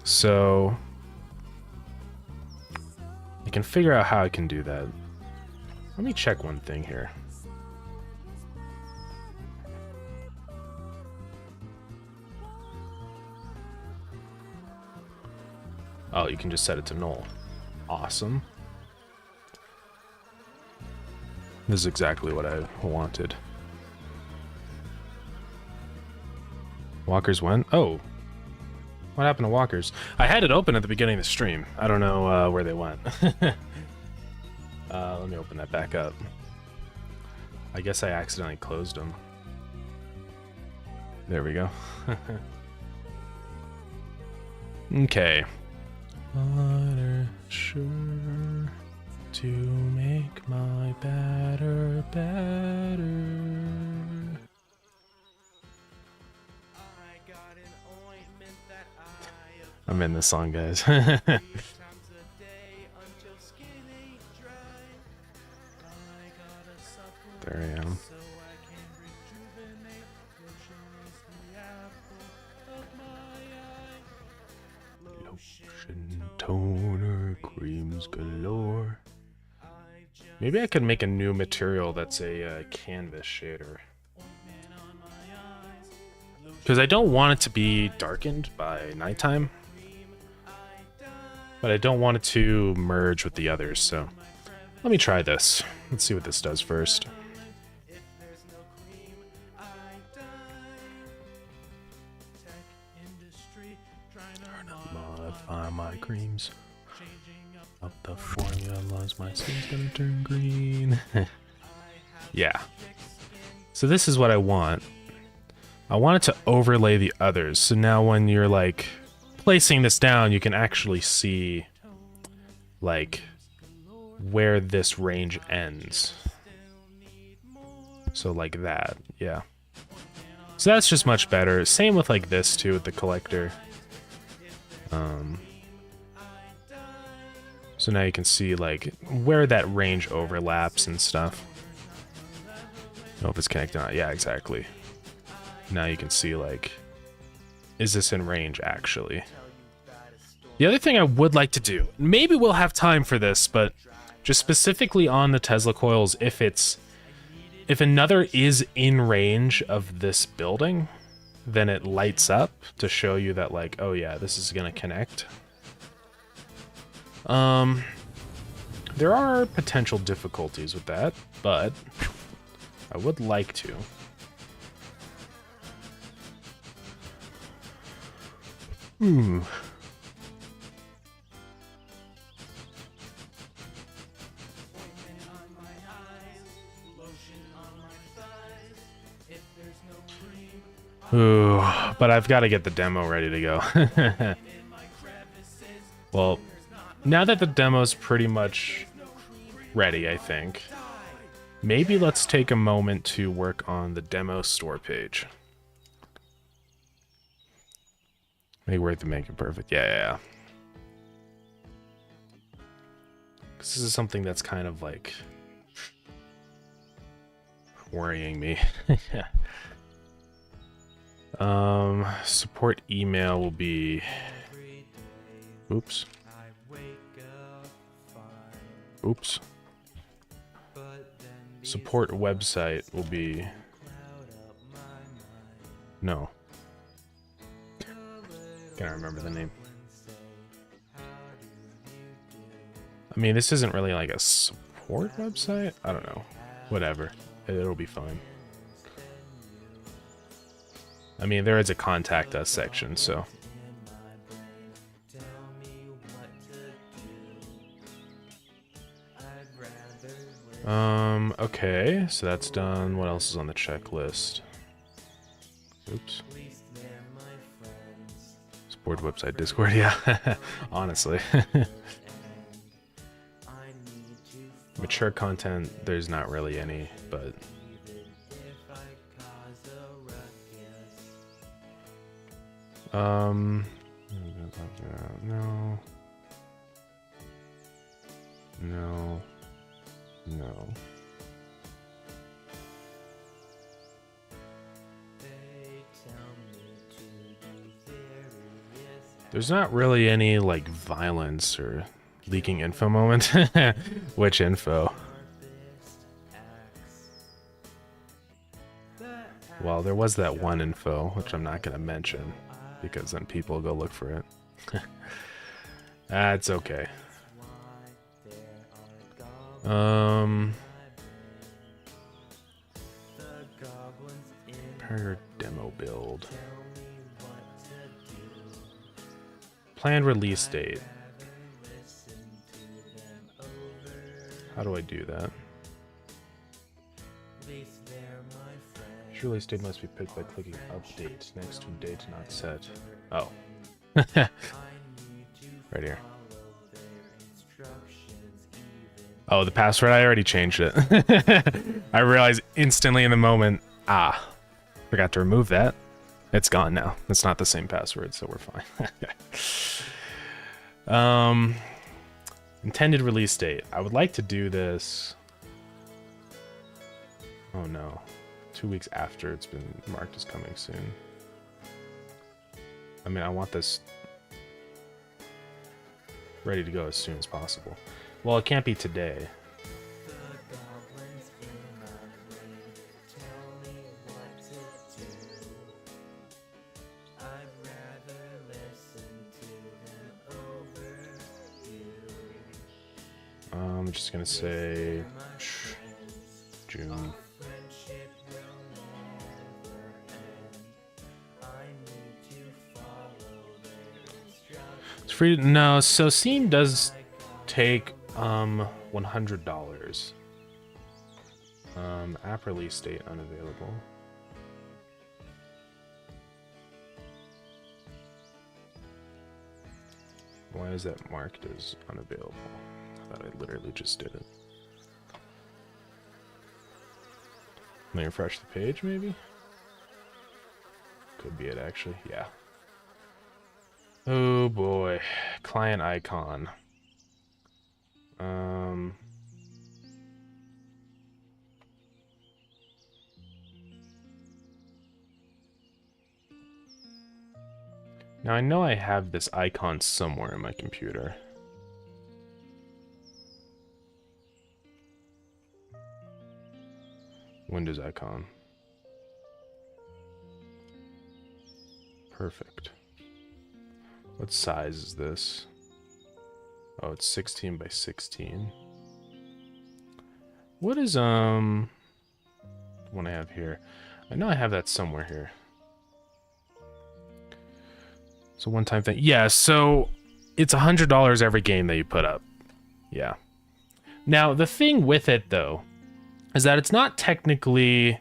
So I can figure out how I can do that. Let me check one thing here. Oh, you can just set it to null. Awesome. This is exactly what I wanted. Walkers went? Oh. What happened to Walkers? I had it open at the beginning of the stream. I don't know where they went. Let me open that back up. I guess I accidentally closed them. There we go. Okay. Water, sure, to make my batter better. I'm in this song, guys. There I am. Lotion, toner, creams galore. Maybe I could make a new material that's a canvas shader. Because I don't want it to be darkened by nighttime. But I don't want it to merge with the others, so let me try this. Let's see what this does first. my creams. Up the formulas, my skin's gonna turn green. Yeah. So this is what I want. I want it to overlay the others. So now when you're like placing this down, you can actually see like where this range ends. So like that, yeah. So that's just much better. Same with like this too, with the collector. So now you can see like where that range overlaps and stuff. I don't know if it's connected or not. Yeah, exactly. Now you can see like, is this in range actually? The other thing I would like to do, maybe we'll have time for this, but just specifically on the Tesla coils, if another is in range of this building, then it lights up to show you that like, oh yeah, this is gonna connect. There are potential difficulties with that, but I would like to. Ooh, but I've got to get the demo ready to go. Well, now that the demo's pretty much ready, I think, maybe let's take a moment to work on the demo store page. Make worth to make it perfect. Yeah. This is something that's kind of like worrying me. Yeah. Support email will be, oops. Support website will be, no. Can't remember the name. I mean, this isn't really like a support website. I don't know. Whatever. It'll be fine. I mean, there is a contact us section, so. Okay, so that's done. What else is on the checklist? Oops. Support website, Discord, yeah. Honestly. Mature content, there's not really any, but... No. There's not really any, like, violence or leaking info moment. Which info? Well, there was that one info, which I'm not going to mention, because then people go look for it. That's okay. Per demo build. Planned release date. How do I do that? Release date must be picked by clicking update next to date not set. Oh. Right here. Oh, the password, I already changed it. I realized instantly in the moment, forgot to remove that. It's gone now. It's not the same password, so we're fine. Intended release date. I would like to do this. Oh no. 2 weeks after it's been marked as coming soon. I mean, I want this ready to go as soon as possible. Well, it can't be today. I'm just gonna say June. free. No, so Scene does take $100. App release date unavailable. Why is that marked as unavailable? I thought I literally just did it. Let me refresh the page, maybe? Could be it, actually. Yeah. Oh boy. Client icon. Now I know I have this icon somewhere in my computer. Windows icon. Perfect. What size is this? Oh, it's 16 by 16. What is the one I have here? I know I have that somewhere here. It's a one-time thing. Yeah, so it's $100 every game that you put up. Yeah. Now, the thing with it, though, is that it's not technically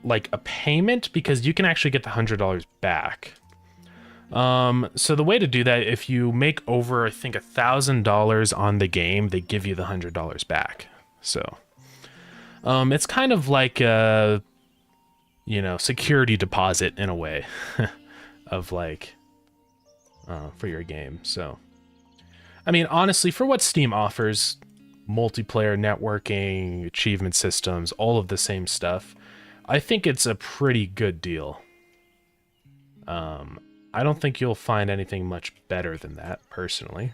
like a payment because you can actually get the $100 back. So the way to do that, if you make over, I think, $1,000 on the game, they give you the $100 back. So, it's kind of like a, you know, security deposit in a way of like, for your game. So, I mean, honestly, for what Steam offers, multiplayer, networking, achievement systems, all of the same stuff, I think it's a pretty good deal. I don't think you'll find anything much better than that, personally.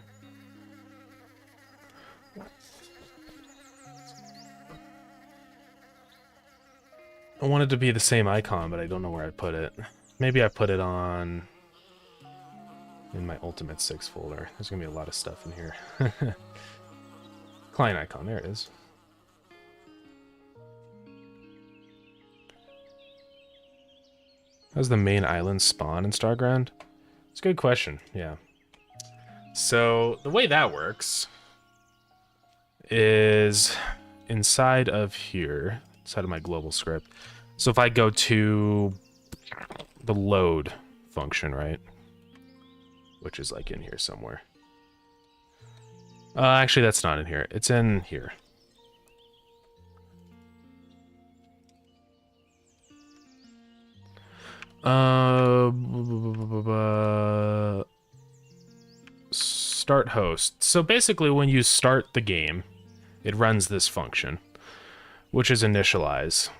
I want it to be the same icon, but I don't know where I put it. Maybe I put it on in my Ultimate 6 folder. There's gonna be a lot of stuff in here. Client icon, there it is. How's the main island spawn in Starground? It's a good question, yeah. So, the way that works is inside of here, inside of my global script. So if I go to the load function, right? Which is like in here somewhere. Actually, that's not in here. It's in here. Start host. So basically when you start the game, it runs this function, which is initialize.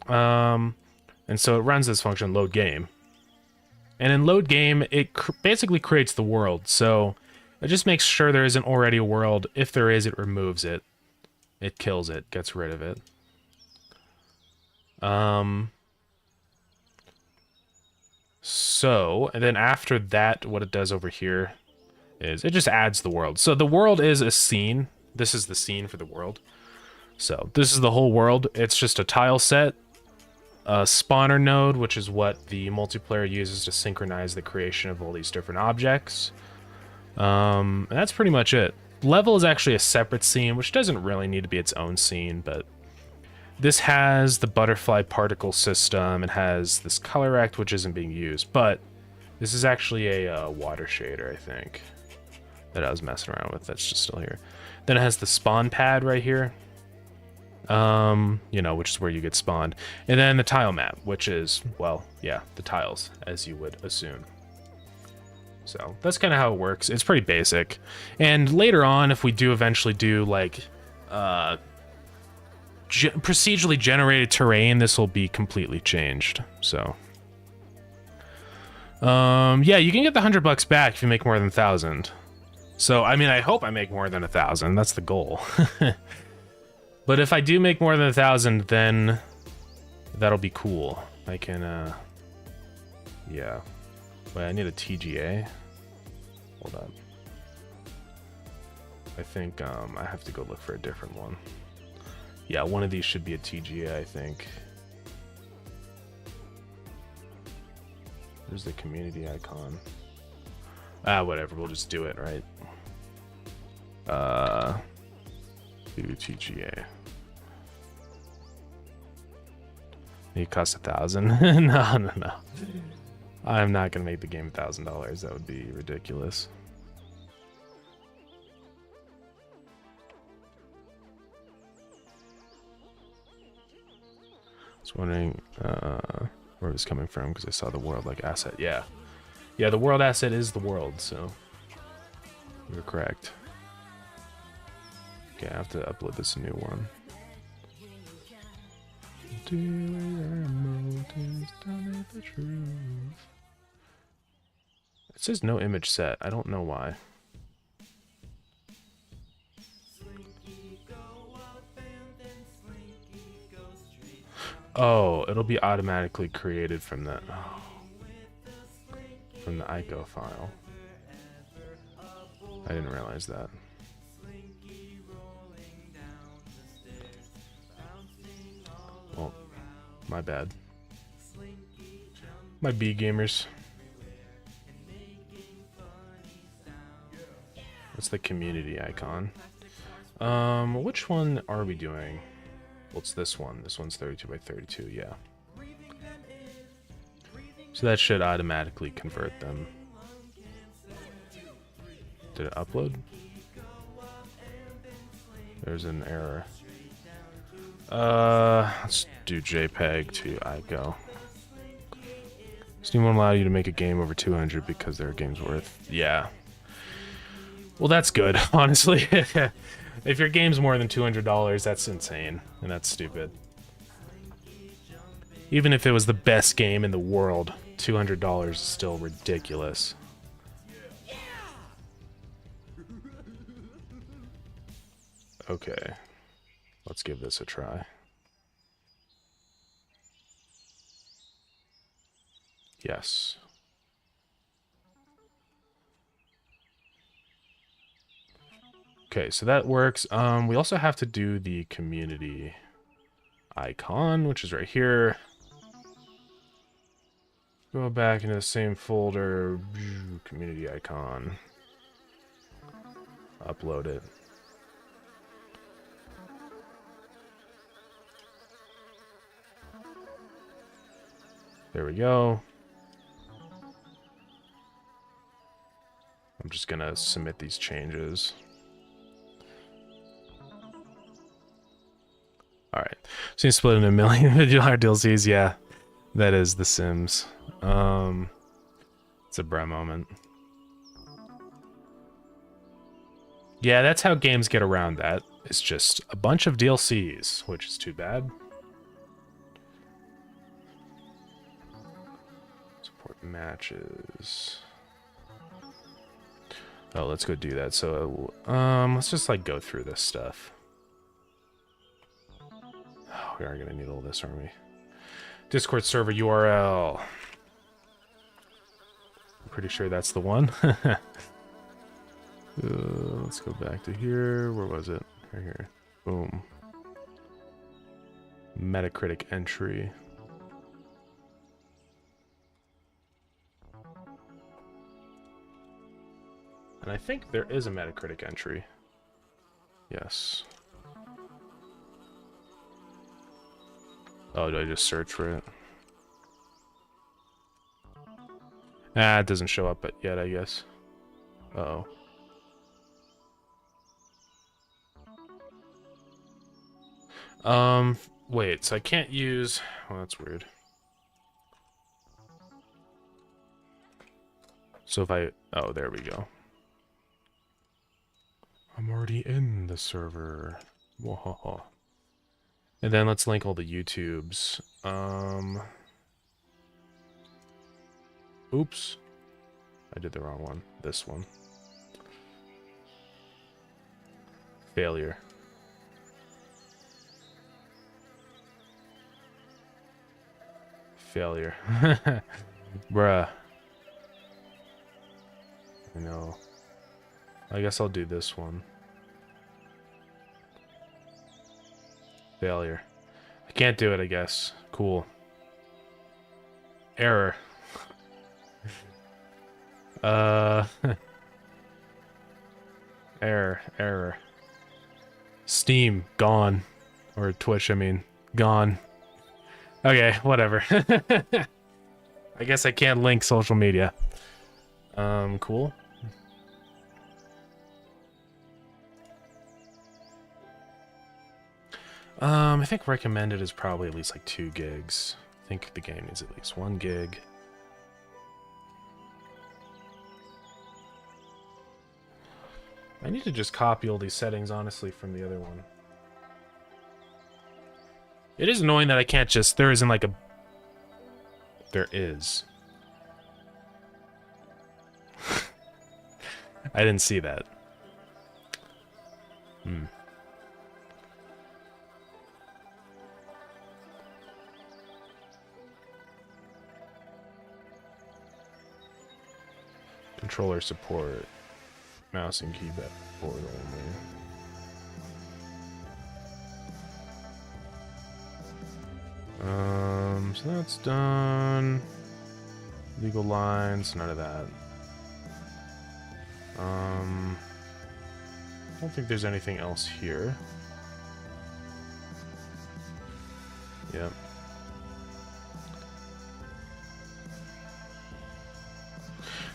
And so it runs this function, load game. And in load game, it basically creates the world. So it just makes sure there isn't already a world. If there is, it removes it. It kills it, gets rid of it. So, and then after that, what it does over here is it just adds the world. So the world is a scene. This is the scene for the world. So this is the whole world. It's just a tile set, a spawner node, which is what the multiplayer uses to synchronize the creation of all these different objects. And that's pretty much it. Level is actually a separate scene, which doesn't really need to be its own scene, but this has the butterfly particle system. It has this color rect, which isn't being used, but this is actually a water shader, I think, that I was messing around with. That's just still here. Then it has the spawn pad right here, you know, which is where you get spawned. And then the tile map, which is, well, yeah, the tiles, as you would assume. So that's kind of how it works. It's pretty basic. And later on, if we do eventually do like procedurally generated terrain, this will be completely changed. So yeah, you can get the $100 back if you make more than 1,000. So I mean, I hope I make more than 1,000. That's the goal. But if I do make more than 1,000, then that'll be cool. I can yeah. Wait, I need a TGA. Hold on. I think I have to go look for a different one. Yeah, one of these should be a TGA, I think. There's the community icon. Whatever, we'll just do it, right? Do TGA. It costs $1,000. No. I'm not gonna make the game $1,000. That would be ridiculous. I was wondering where it was coming from because I saw the world like asset. Yeah, the world asset is the world, so you're correct. Okay, I have to upload this new one. It says no image set. I don't know why. Oh, it'll be automatically created from the from the ICO file. I didn't realize that. Well, my bad. My B gamers. That's the community icon. Which one are we doing? Well, it's this one. This one's 32 by 32, yeah. So that should automatically convert them. Did it upload? There's an error. Let's do JPEG to ICO. Steam won't allow you to make a game over 200 because their game's worth. Yeah. Well, that's good, honestly. If your game's more than $200, that's insane, and that's stupid. Even if it was the best game in the world, $200 is still ridiculous. Okay, let's give this a try. Yes. Okay, so that works. We also have to do the community icon, which is right here. Go back into the same folder, community icon. Upload it. There we go. I'm just gonna submit these changes. Alright. Seems split into $1 million DLCs, yeah. That is The Sims. It's a bra moment. Yeah, that's how games get around that. It's just a bunch of DLCs, which is too bad. Support matches. Oh, let's go do that. So, let's just like go through this stuff. Oh, we are gonna need all this, aren't we? Discord server URL. I'm pretty sure that's the one. Let's go back to here. Where was it? Right here. Boom. Metacritic entry. And I think there is a Metacritic entry. Yes. Oh, do I just search for it? Ah, it doesn't show up yet, I guess. Uh-oh. Wait, so I can't use... Oh, that's weird. So if I... Oh, there we go. I'm already in the server. Whoa. And then let's link all the YouTubes. Oops. I did the wrong one. This one. Failure. Failure. Bruh. I know. I guess I'll do this one. Failure. I can't do it, I guess. Cool. Error. Uh, error. Steam, gone. Or Twitch, I mean, gone. Okay, whatever. I guess I can't link social media. Cool. I think recommended is probably at least like 2 gigs. I think the game needs at least 1 gig. I need to just copy all these settings, honestly, from the other one. It is annoying that I can't just... There isn't like a... There is. I didn't see that. Controller support. Mouse and keyboard only. So that's done. Legal lines, none of that. I don't think there's anything else here. Yep.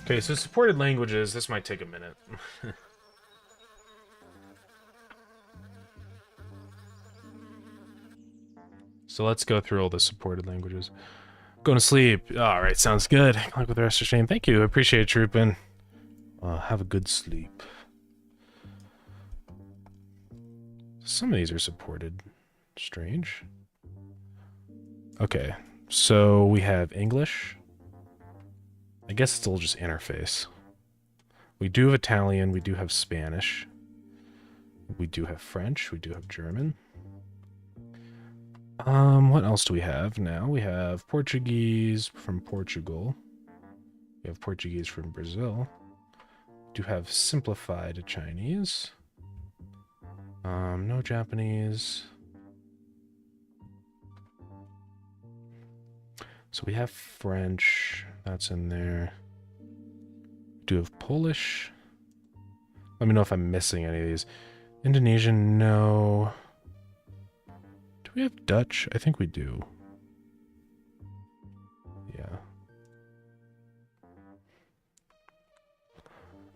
Okay, so supported languages, this might take a minute. So let's go through all the supported languages. Going to sleep. All right, sounds good. Good luck with the rest of the stream. Thank you. I appreciate it, Troopin. Have a good sleep. Some of these are supported. Strange. Okay, so we have English. I guess it's all just interface. We do have Italian. We do have Spanish. We do have French. We do have German. What else do we have now? We have Portuguese from Portugal. We have Portuguese from Brazil. We do have simplified Chinese. No Japanese. So we have French. That's in there. We do have Polish. Let me know if I'm missing any of these. Indonesian, no. Do we have Dutch? I think we do. Yeah.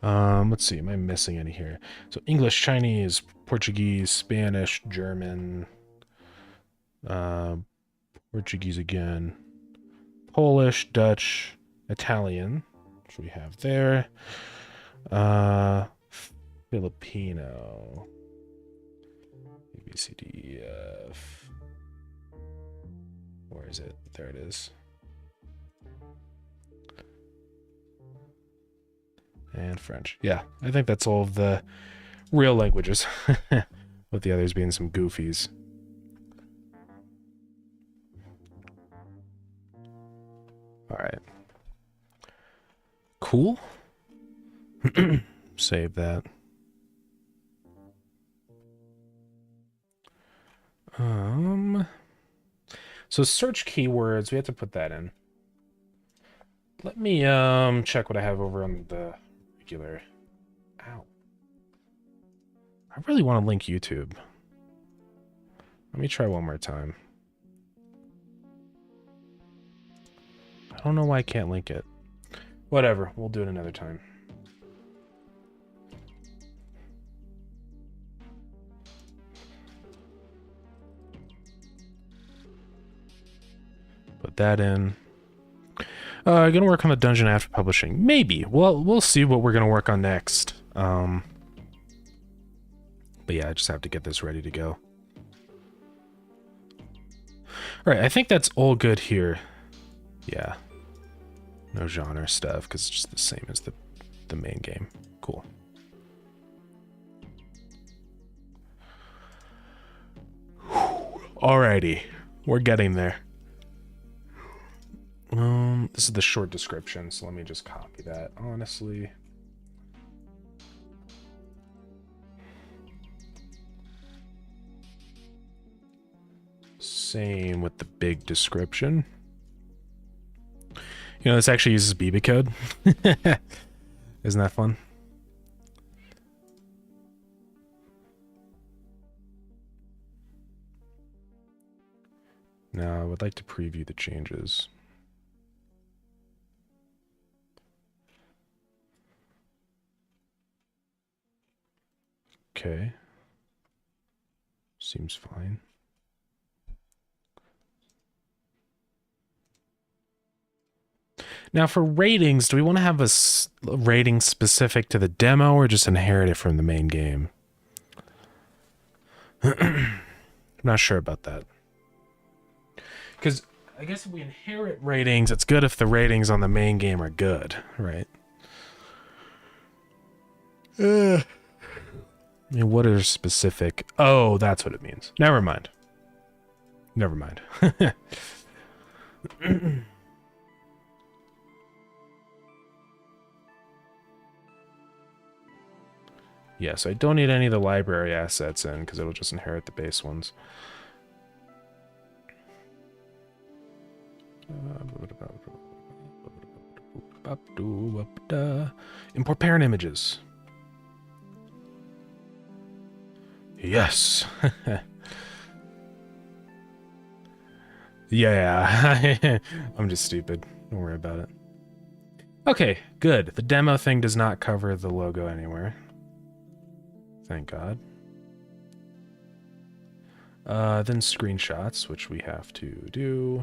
Let's see. Am I missing any here? So English, Chinese, Portuguese, Spanish, German, Portuguese again, Polish, Dutch, Italian, which we have there. Filipino. A, B, C, D, E, F. Where is it? There it is. And French. Yeah, I think that's all of the real languages. With the others being some goofies. Alright. Cool. Save that. So search keywords, we have to put that in. Let me check what I have over on the regular. Ow. I really want to link YouTube. Let me try one more time. I don't know why I can't link it. Whatever, we'll do it another time. Put that in. Gonna work on the dungeon after publishing. Maybe. Well, we'll see what we're gonna work on next. But yeah, I just have to get this ready to go. Alright, I think that's all good here. Yeah. No genre stuff, because it's just the same as the main game. Cool. Alrighty. We're getting there. This is the short description, so let me just copy that, honestly. Same with the big description. You know, this actually uses BB code. Isn't that fun? Now, I would like to preview the changes. Okay. Seems fine. Now, for ratings, do we want to have a rating specific to the demo or just inherit it from the main game? I'm not sure about that. Because I guess if we inherit ratings, it's good if the ratings on the main game are good, right? I mean, what are specific? Oh, that's what it means. Never mind. Never mind. Yeah, so I don't need any of the library assets in because it'll just inherit the base ones. Import parent images. Yes. Yeah, I'm just stupid. Don't worry about it. Okay, good. The demo thing does not cover the logo anywhere. Thank God. Then screenshots, which we have to do.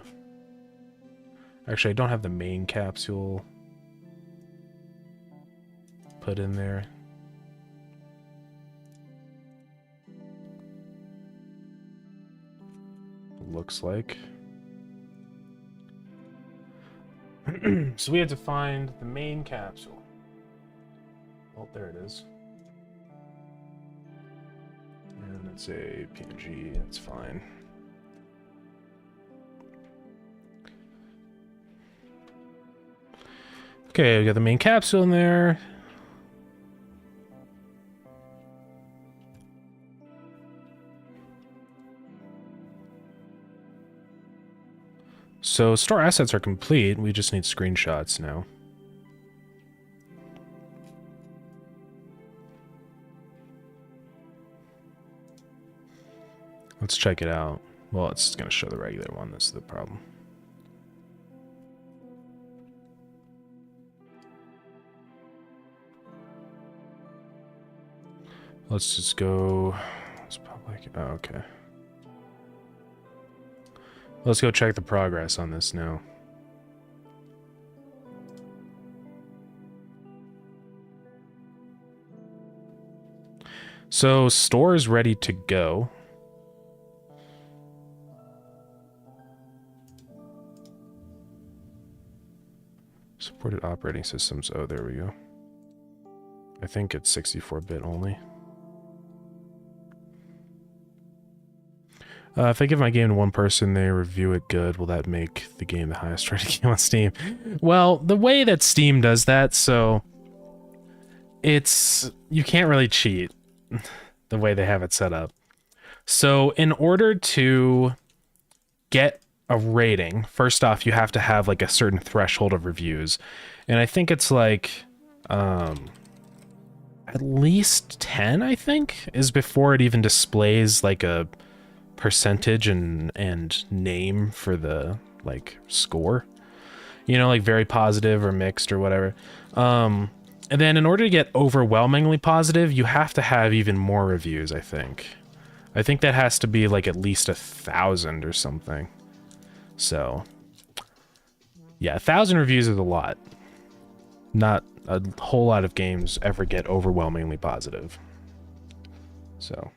Actually, I don't have the main capsule put in there. Looks like. So we had to find the main capsule. Oh, there it is. And it's a PNG, that's fine. Okay, we got the main capsule in there. So store assets are complete. We just need screenshots now. Let's check it out. Well, it's going to show the regular one. This is the problem. Let's just go. It's public. Oh, okay. Let's go check the progress on this now. So, store is ready to go. Supported operating systems. Oh, there we go. I think it's 64-bit only. If I give my game to one person, they review it good, will that make the game the highest rated game on Steam? Well, the way that Steam does that, so you can't really cheat the way they have it set up. So in order to get a rating, first off, you have to have like a certain threshold of reviews. And I think it's like at least 10, I think, is before it even displays like a percentage and name for the like score, you know, like very positive or mixed or whatever. And then in order to get overwhelmingly positive, you have to have even more reviews. I think that has to be like at least 1,000 or something. So yeah, 1,000 reviews is a lot. Not a whole lot of games ever get overwhelmingly positive. So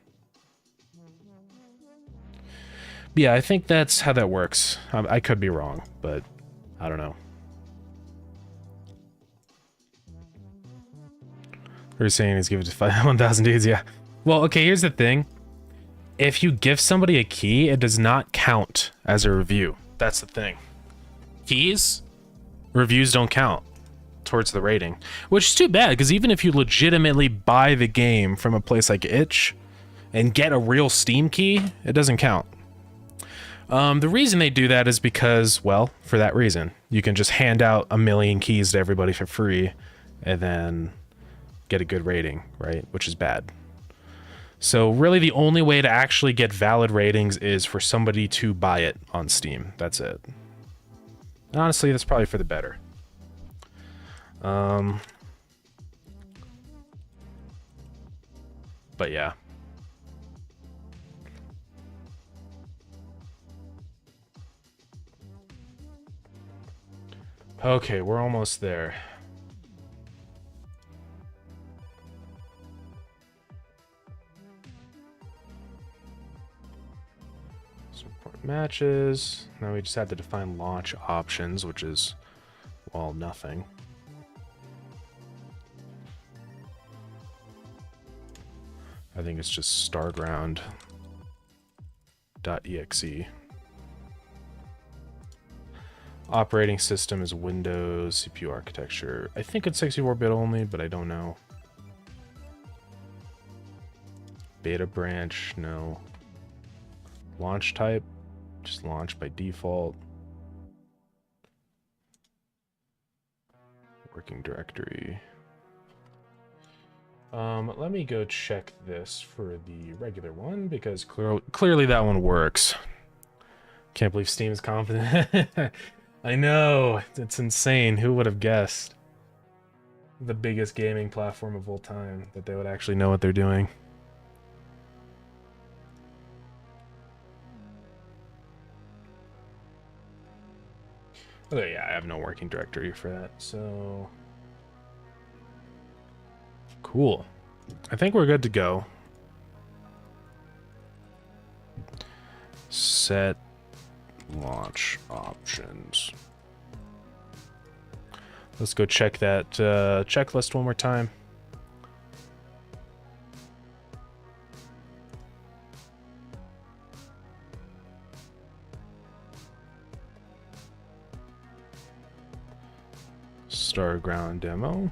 yeah, I think that's how that works. I could be wrong, but I don't know. We're saying he's given to 1,000 dudes, yeah. Well, okay, here's the thing. If you give somebody a key, it does not count as a review. That's the thing. Keys, reviews don't count towards the rating, which is too bad, because even if you legitimately buy the game from a place like Itch and get a real Steam key, it doesn't count. The reason they do that is because, well, for that reason. You can just hand out 1 million keys to everybody for free, and then get a good rating, right? Which is bad. So really the only way to actually get valid ratings is for somebody to buy it on Steam. That's it. And honestly, that's probably for the better. But yeah. Okay, we're almost there. Support matches. Now we just have to define launch options, which is, well, nothing. I think it's just Starground.exe. Operating system is Windows, CPU architecture. I think it's 64-bit only, but I don't know. Beta branch, no. Launch type, just launch by default. Working directory. Let me go check this for the regular one, because clearly that one works. Can't believe Steam is confident. I know, it's insane. Who would have guessed? The biggest gaming platform of all time, that they would actually know what they're doing. Okay, yeah, I have no working directory for that, so... Cool. I think we're good to go. Set launch options. Let's go check that checklist one more time. Starground demo.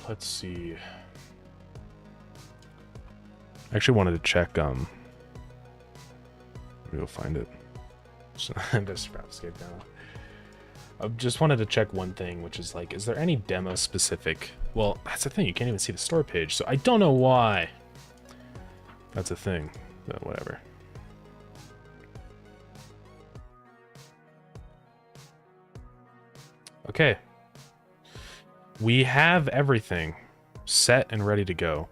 Let's see. I actually wanted to check, maybe we'll find it. So just escape now. I just wanted to check one thing, which is like, is there any demo specific? Well, that's the thing, you can't even see the store page, so I don't know why. That's a thing, but whatever. Okay. We have everything set and ready to go.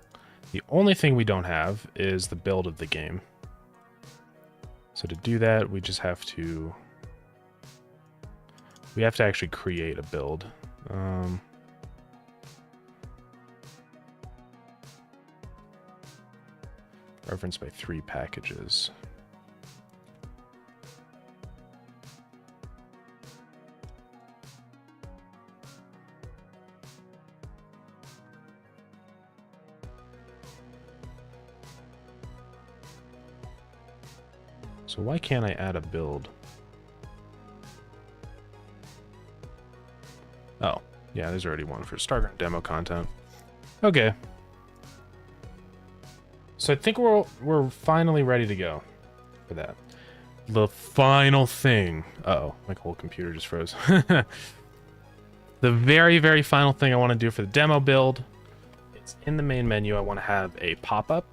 The only thing we don't have is the build of the game. So to do that, we just have to... We have to actually create a build. Referenced by 3 packages. So why can't I add a build? Oh, yeah, there's already one for Starground demo content. Okay. So I think we're finally ready to go for that. The final thing. Uh-oh, my whole computer just froze. The very, very final thing I want to do for the demo build. It's in the main menu. I want to have a pop-up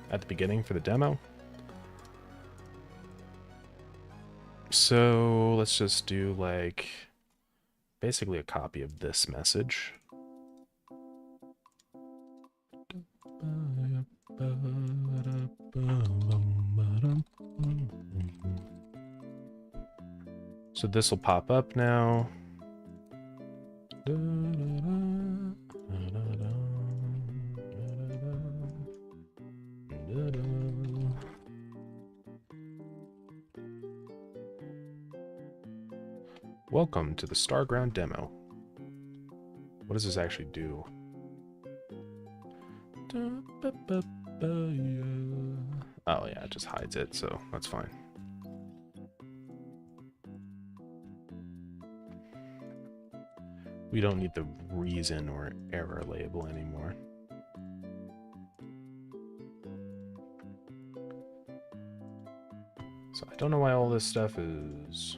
at the beginning for the demo. So let's just do like basically a copy of this message. So this will pop up now. Welcome to the Starground demo. What does this actually do? Oh yeah, it just hides it, so that's fine. We don't need the reason or error label anymore. Don't know why all this stuff is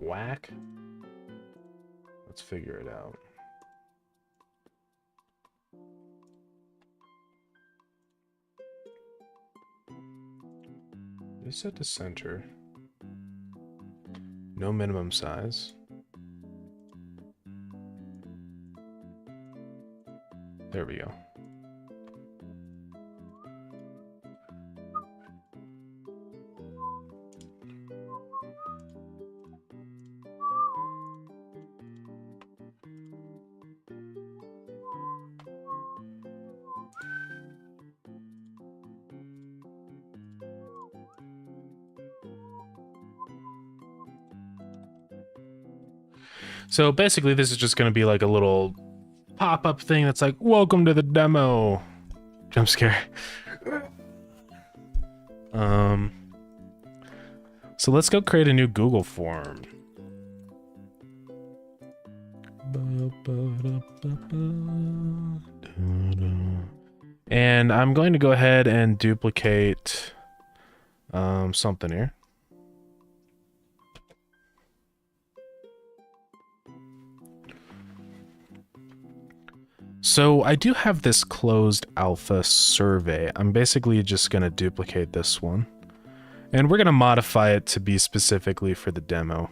whack. Let's figure it out. Is set to center. No minimum size. There we go. So basically this is just going to be like a little pop-up thing that's like, welcome to the demo. Jump scare. So let's go create a new Google form. And I'm going to go ahead and duplicate something here. So I do have this closed alpha survey. I'm basically just going to duplicate this one. And we're going to modify it to be specifically for the demo.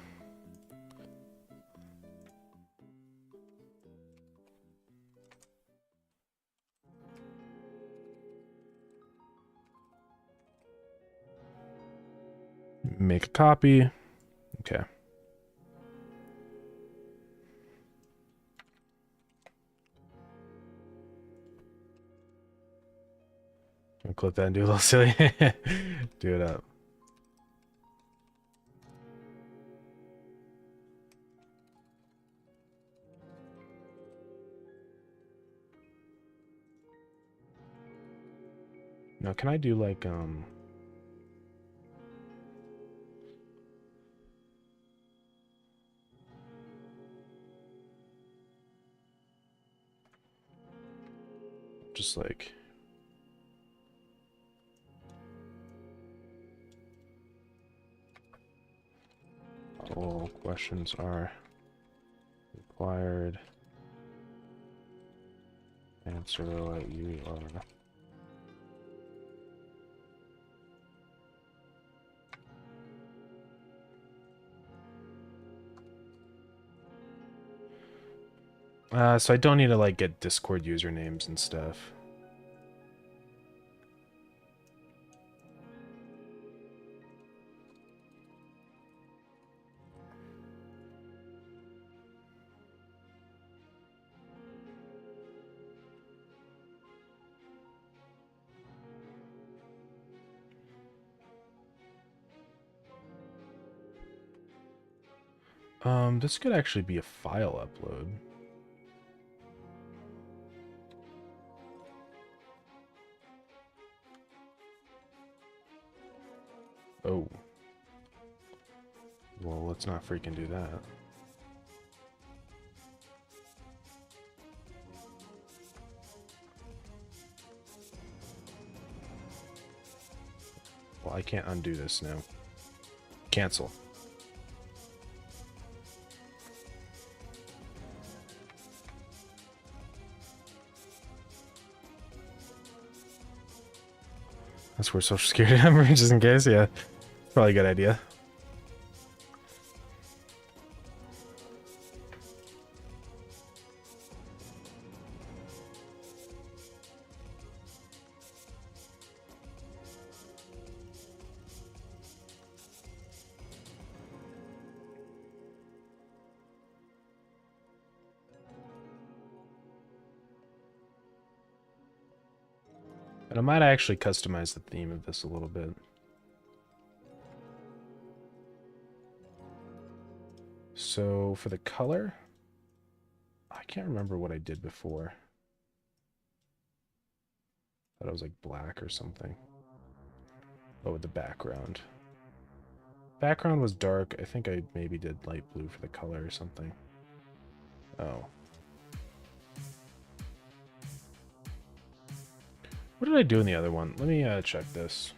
Make a copy. Okay. I'll clip that and do a little silly. Do it up. Now, can I do like, just like, all questions are required. Answer what you are. So I don't need to like get Discord usernames and stuff. This could actually be a file upload. Oh. Well, let's not freaking do that. Well, I can't undo this now. Cancel. That's where social security number, just in case. Yeah, probably a good idea. And I might actually customize the theme of this a little bit. So for the color, I can't remember what I did before. Thought it was like black or something. Oh, with the background. Background was dark. I think I maybe did light blue for the color or something. Oh. What did I do in the other one? Let me check this.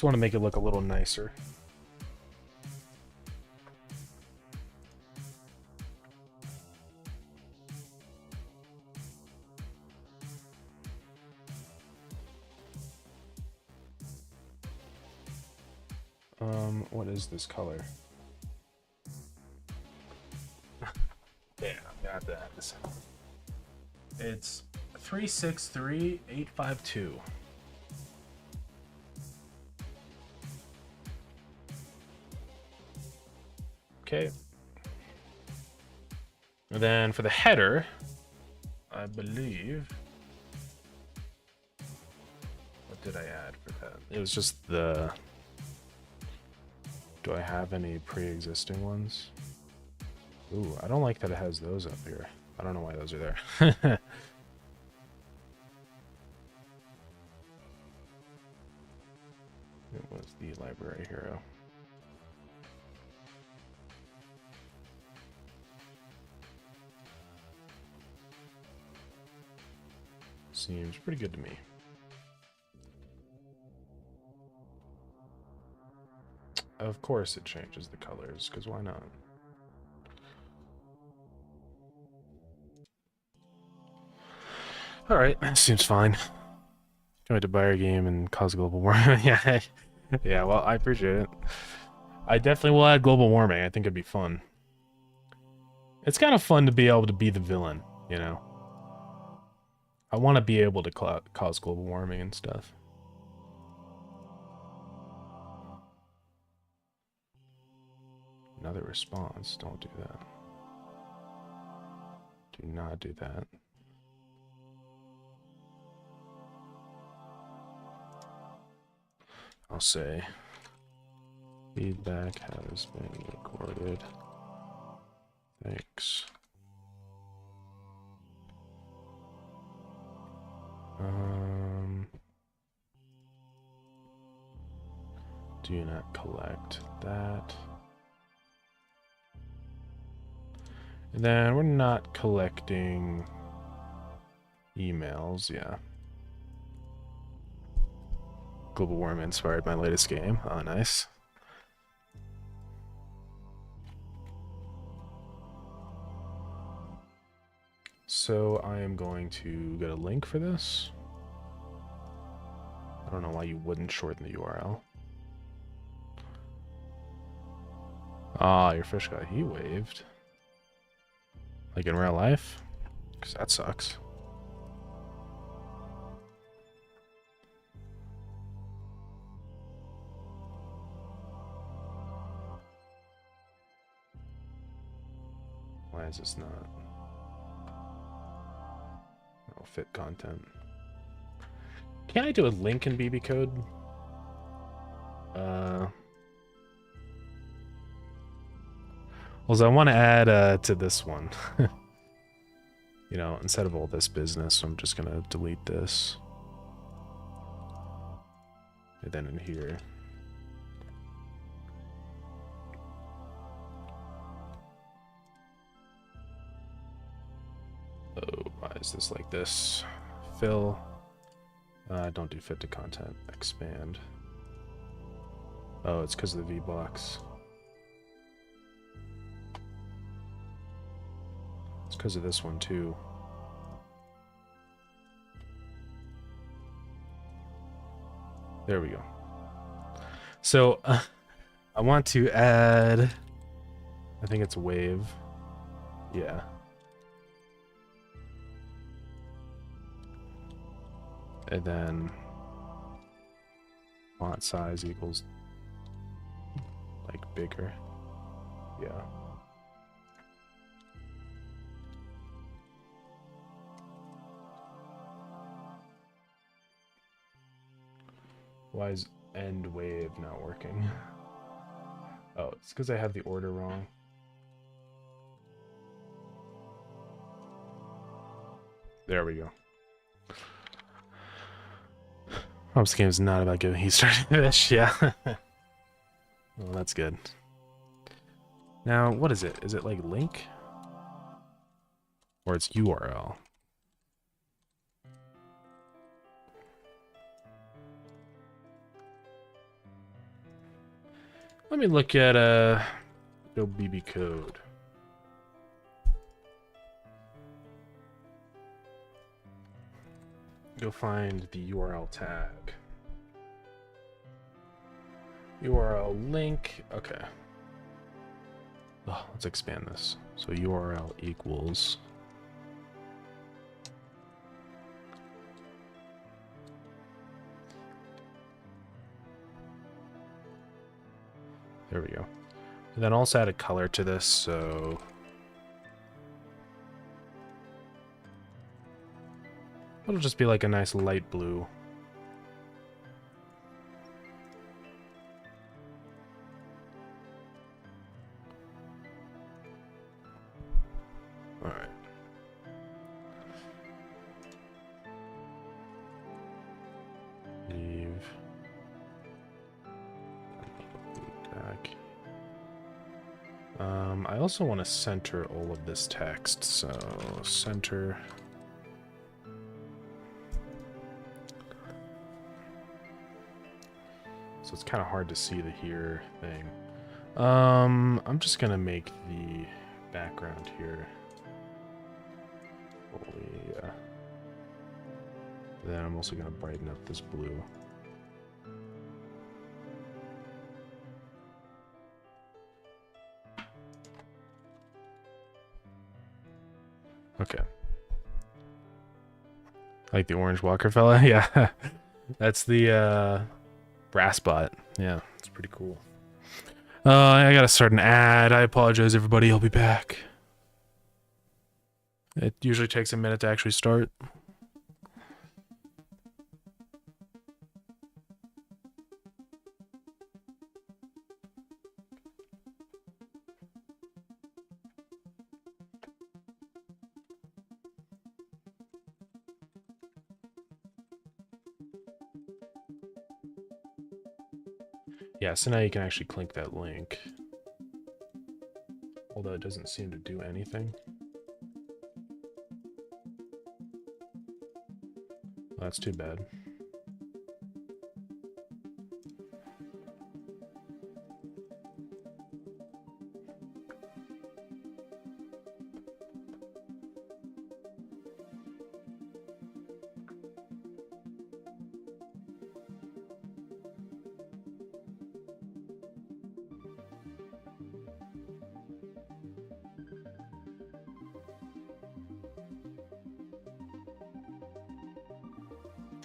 Just want to make it look a little nicer. What is this color? Yeah, I got that. It's 363852. Okay. And then for the header, I believe. What did I add for that? It was just the. Do I have any pre-existing ones? Ooh, I don't like that it has those up here. I don't know why those are there. It was the library hero. Seems pretty good to me. Of course it changes the colors, because why not? Alright, that seems fine. Going to buy our game and cause global warming. Yeah, yeah, well, I appreciate it. I definitely will add global warming. I think it'd be fun. It's kind of fun to be able to be the villain, you know? I want to be able to cause global warming and stuff. Another response. Don't do that. Do not do that. I'll say feedback has been recorded. Thanks. Do not collect that. And then we're not collecting emails, yeah. Global warming inspired my latest game. Oh, nice. So I am going to get a link for this. I don't know why you wouldn't shorten the URL. Ah, your fish got heat waved. Like in real life? Because that sucks. Why is this not? Oh, fit content. Can I do a link in BB code? Well, I want to add to this one. You know, instead of all this business, I'm just gonna delete this. And then in here. Oh, why is this like this? Fill. Don't do fit to content. Expand. Oh, it's because of the V-blocks. It's because of this one too. There we go. So I want to add, I think it's wave. Yeah. And then font size equals like bigger. Yeah. Why is end wave not working? Oh, it's because I have the order wrong. There we go. Oh, this game is not about giving heat starting fish, yeah. Well, that's good. Now, what is it? Is it like link? Or it's URL? Let me look at BB code. Go find the URL tag. URL link. Okay. Oh, let's expand this. So URL equals. There we go. And then also add a color to this, so it'll just be like a nice light blue. All right. Leave. Back. I also want to center all of this text, so center. So it's kind of hard to see the here thing. I'm just gonna make the background here. Then I'm also gonna brighten up this blue. Okay. Like the orange walker fella? Yeah. That's the brass bot. Yeah, it's pretty cool. I gotta start an ad. I apologize, everybody. I'll be back. It usually takes a minute to actually start. Yeah, so now you can actually click that link. Although it doesn't seem to do anything. Well, that's too bad.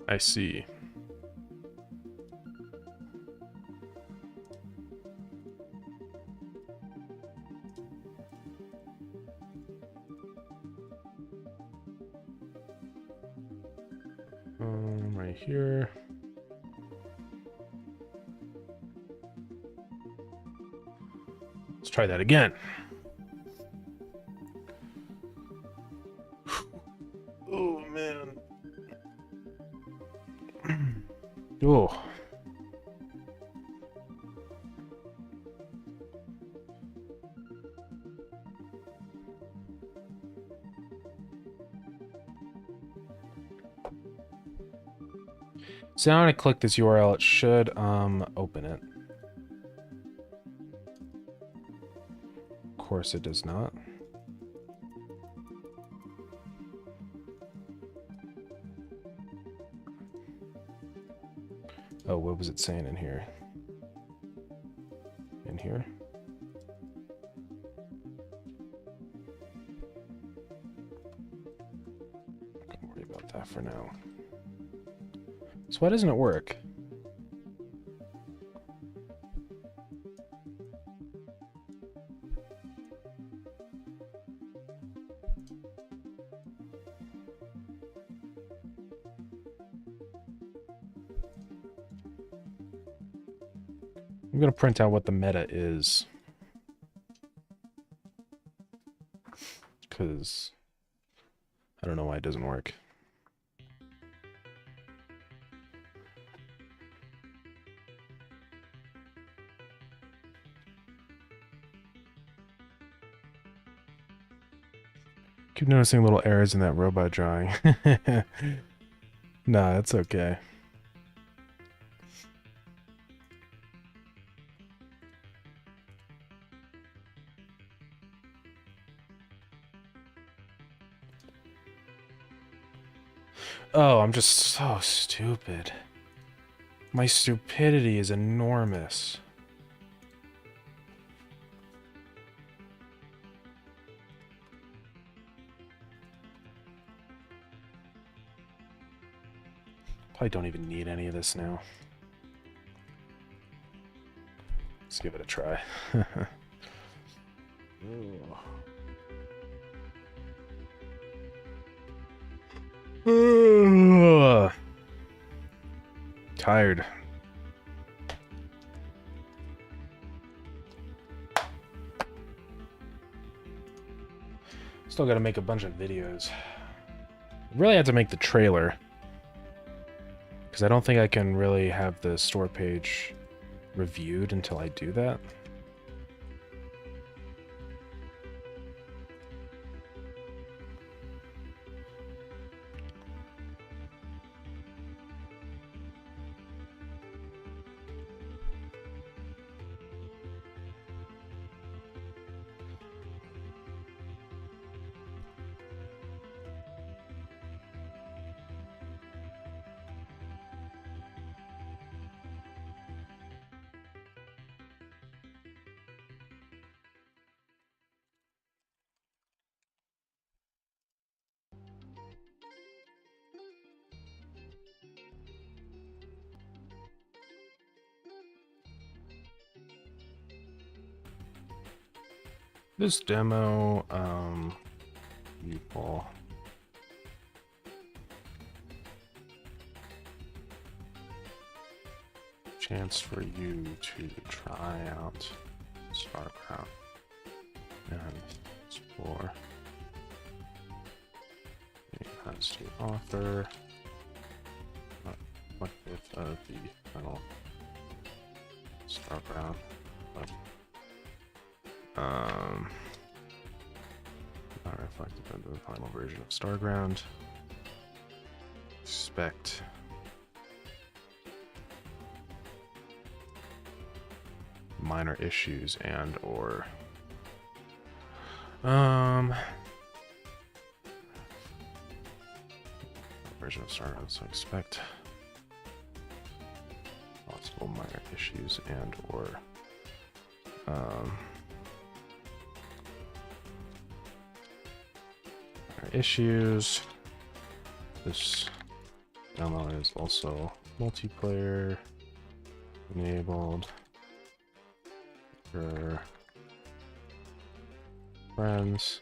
I see. Right here. Let's try that again. Oh, man. Oh. So now when I click this URL, it should open it. Of course it does not. Oh, what was it saying in here? In here? Don't worry about that for now. So why doesn't it work? I'm going to print out what the meta is. Because I don't know why it doesn't work. Keep noticing little errors in that robot drawing. Nah, that's okay. Oh, I'm just so stupid. My stupidity is enormous. Probably don't even need any of this now. Let's give it a try. Tired. Still gotta make a bunch of videos. Really have to make the trailer, because I don't think I can really have the store page reviewed until I do that. This demo, people. Chance for you to try out Starground and explore. It has to offer reflective of the final Starground. Not reflective of the final version of Starground. Expect minor issues and or version of Starground, so expect possible minor issues and or issues. This demo is also multiplayer enabled for friends.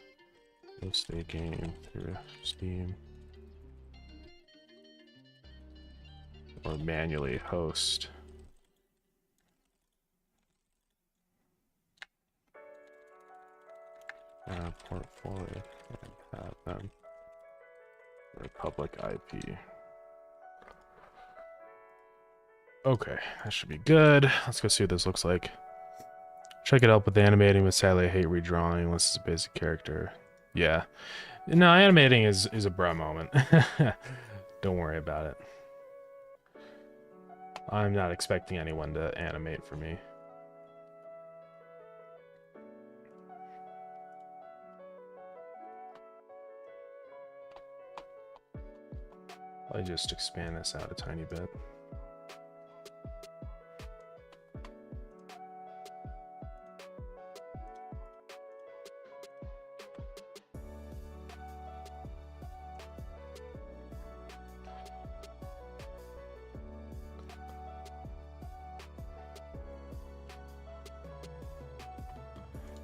Host a game through Steam or manually host. Portfolio and have them for a public IP. Okay, that should be good. Let's go see what this looks like. Check it out with animating, but sadly I hate redrawing unless it's a basic character. Yeah. No, animating is a bro moment. Don't worry about it. I'm not expecting anyone to animate for me. I just expand this out a tiny bit.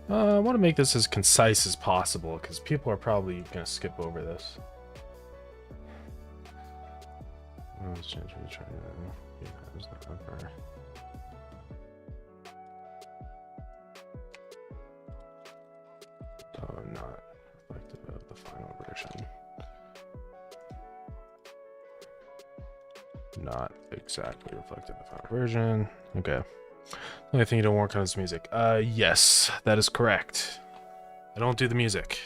I want to make this as concise as possible because people are probably going to skip over this. Not reflective of the final version. Not exactly reflective of the final version. Okay. The only thing you don't work on is music. Yes, that is correct. I don't do the music.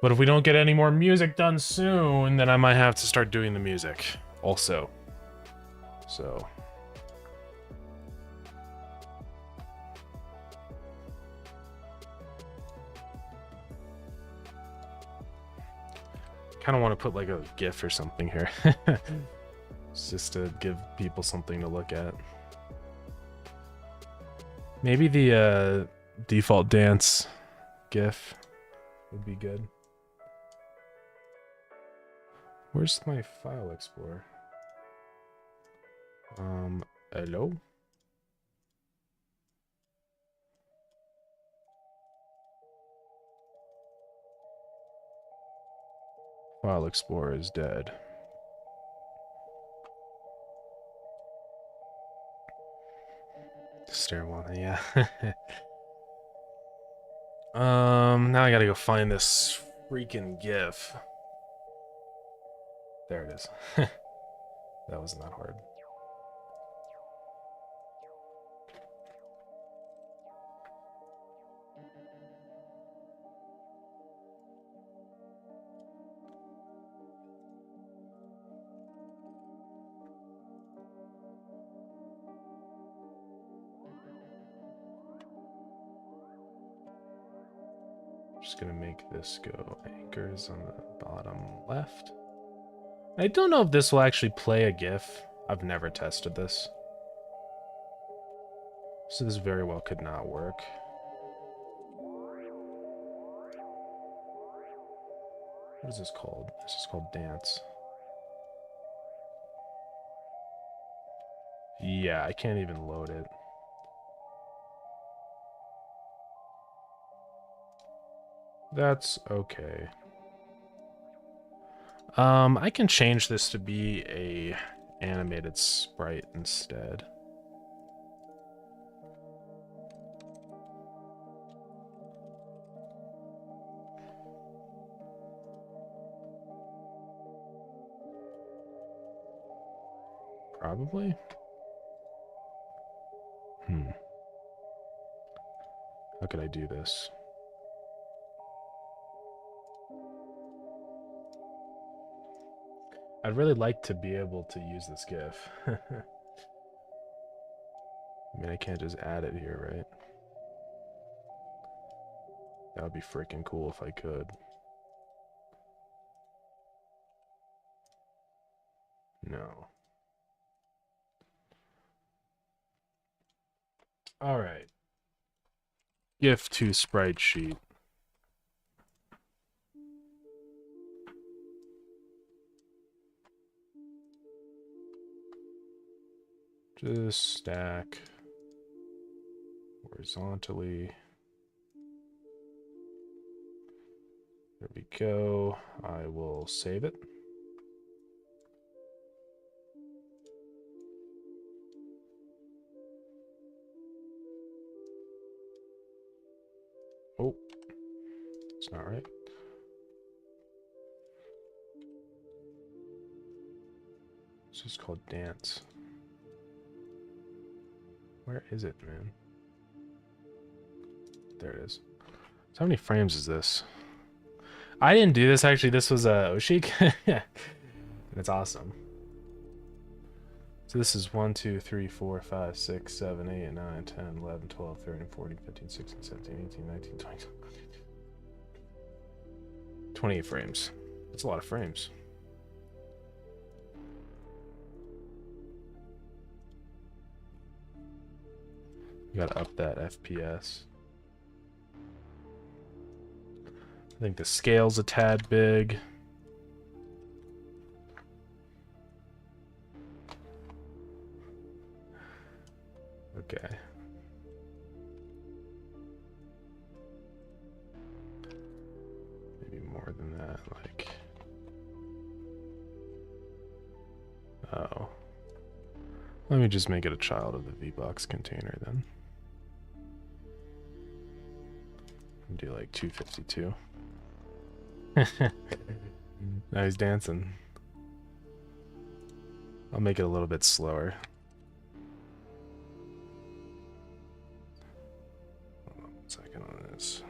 But if we don't get any more music done soon, then I might have to start doing the music also. So. kind of want to put like a GIF or something here. Just to give people something to look at. Maybe the default dance GIF would be good. Where's my file explorer? Hello? File explorer is dead. Stairwell, yeah. Now I gotta go find this freaking GIF. There it is. That wasn't that hard. Just gonna make this go anchors on the bottom left. I don't know if this will actually play a GIF. I've never tested this. So this very well could not work. What is this called? This is called dance. Yeah, I can't even load it. That's okay. I can change this to be a animated sprite instead. Probably. How could I do this? I'd really like to be able to use this GIF. I mean, I can't just add it here, right? That would be freaking cool if I could. No. Alright. GIF to sprite sheet. Just stack horizontally. There we go. I will save it. Oh, it's not right. This is called dance. Where is it, man? There it is. So how many frames is this? I didn't do this, actually. This was Oshik. And it's awesome. So this is 1, 2, 3, 4, 5, 6, 7, 8, 9, 10, 11, 12, 13, 14, 15, 16, 17, 18, 19, 20. 28 frames. That's a lot of frames. You gotta up that FPS. I think the scale's a tad big. Okay. Maybe more than that, like... Oh. Let me just make it a child of the VBox container then. Do like 252. Now he's dancing. I'll make it a little bit slower. Hold on 1 second on this.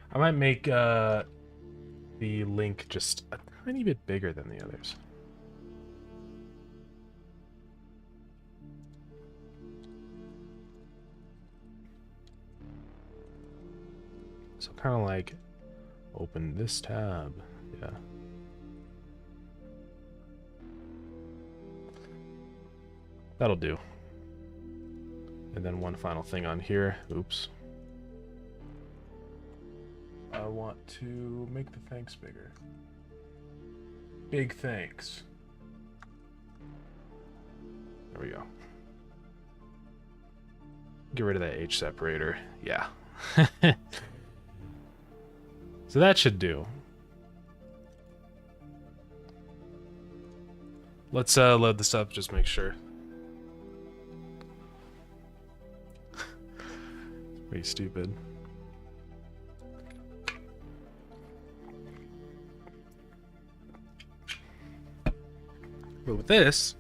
I might make the link just a tiny bit bigger than the others. So kind of like open this tab. Yeah. That'll do. And then one final thing on here. Oops. I want to make the thanks bigger. Big thanks. There we go. Get rid of that H separator. Yeah. So that should do. Let's load this up, just make sure. Pretty stupid. But with this,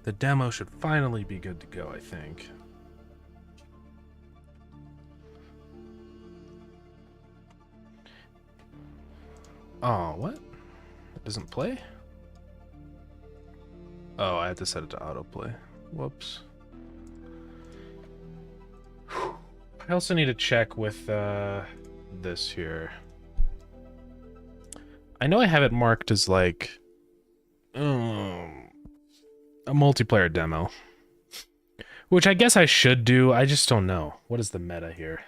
the demo should finally be good to go, I think. Oh, what? It doesn't play? Oh, I had to set it to autoplay. Whoops. I also need to check with this here. I know I have it marked as like a multiplayer demo, which I guess I should do. I just don't know. What is the meta here?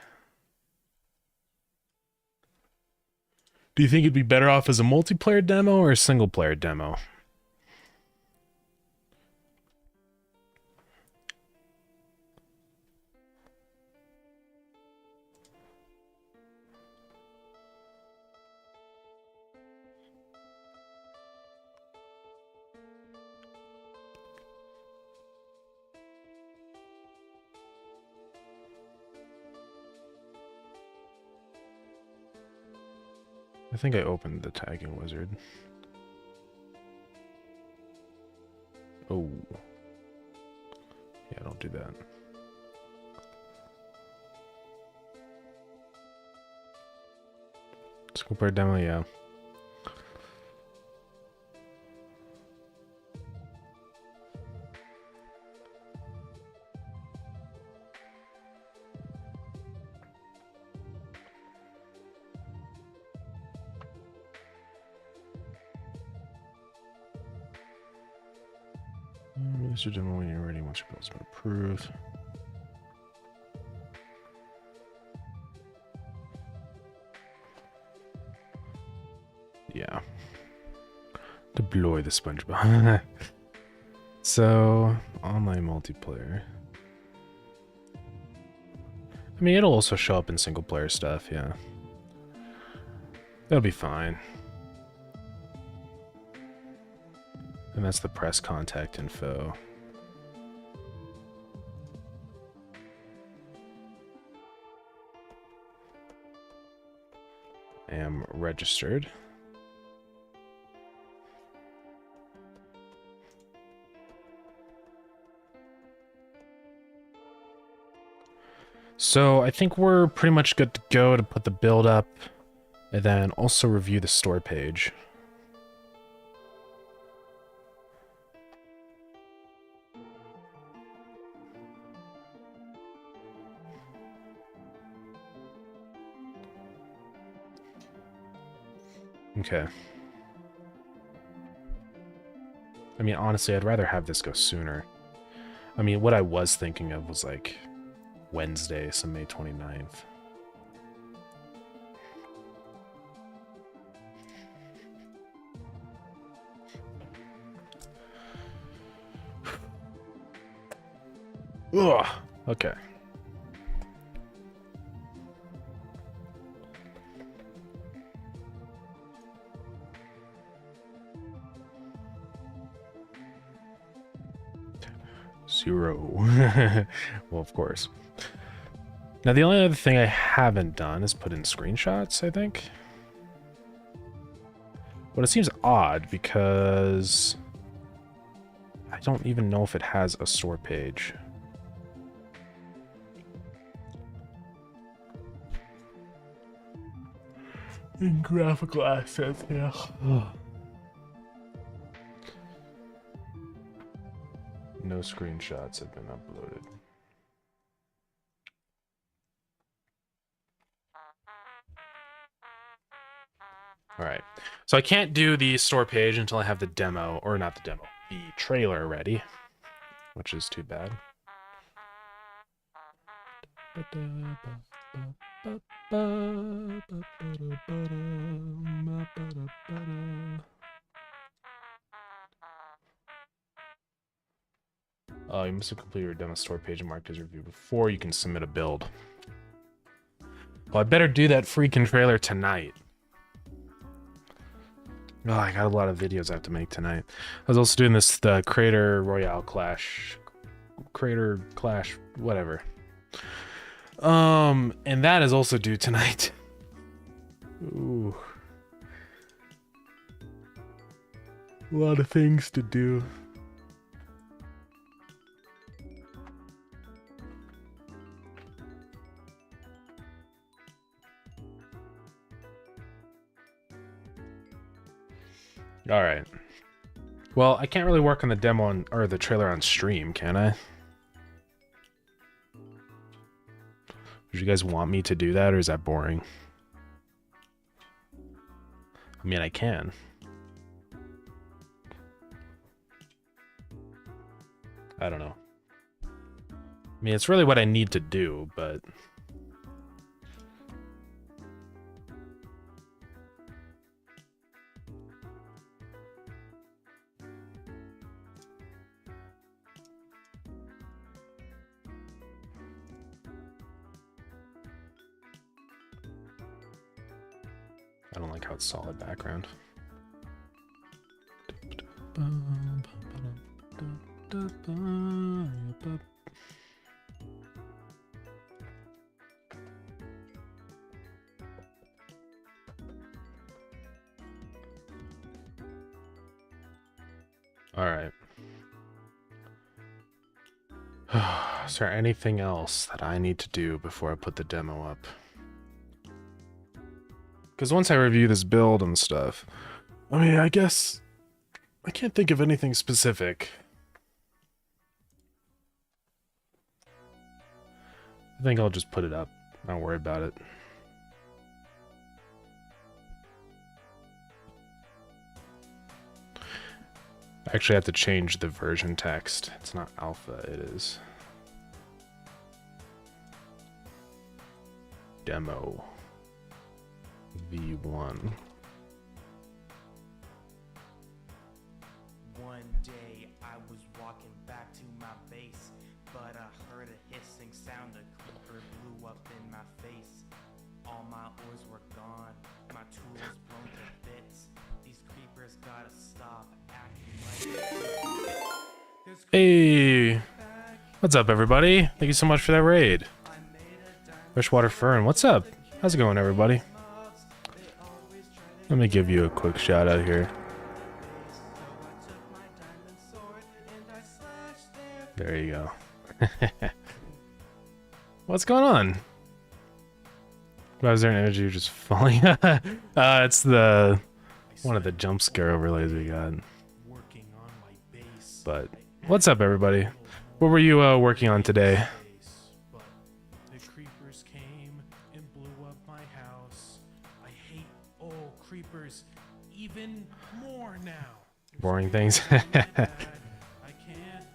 Do you think it'd be better off as a multiplayer demo or a single player demo? I think I opened the tagging wizard. Oh. Yeah, don't do that. Single player demo, yeah. Release your demo when you're ready once your build's been approved. Yeah. Deploy the SpongeBob. So, online multiplayer. I mean, it'll also show up in single player stuff, yeah. That'll be fine. And that's the press contact info. I am registered. So I think we're pretty much good to go to put the build up and then also review the store page. Okay. I mean, honestly, I'd rather have this go sooner. I mean, what I was thinking of was like Wednesday, so May 29th. Ugh. Okay. Zero. Well, of course. Now, the only other thing I haven't done is put in screenshots, I think. But it seems odd because I don't even know if it has a store page. In graphical assets, yeah. No screenshots have been uploaded. All right. So I can't do the store page until I have the demo, or not the demo, the trailer ready, which is too bad. Oh, you must have completed your demo store page and marked as review before you can submit a build. Well, I better do that freaking trailer tonight. Oh, I got a lot of videos I have to make tonight. I was also doing this, the Creator Royale Clash. Creator Clash, whatever. And that is also due tonight. Ooh. A lot of things to do. All right. Well, I can't really work on the demo or the trailer on stream, can I? Would you guys want me to do that, or is that boring? I mean, I can. I don't know. I mean, it's really what I need to do, but... I don't like how it's solid background. All right. Is there anything else that I need to do before I put the demo up? Because once I review this build and stuff, I mean, I guess I can't think of anything specific. I think I'll just put it up. Don't worry about it. I actually have to change the version text. It's not alpha, it is demo V1. One day I was walking back to my base, but I heard a hissing sound. A creeper blew up in my face. All my ores were gone, my tools blown to bits. These creepers gotta stop acting like Hey, what's up, everybody? Thank you so much for that raid. Freshwater Fern, what's up? How's it going, everybody? Let me give you a quick shout out here. There you go. What's going on? Why is there an energy just falling? It's the one of the jump scare overlays we got. But what's up, everybody? What were you working on today? the creepers came and blew up my house. I hate old creepers even more now. Boring things. I can't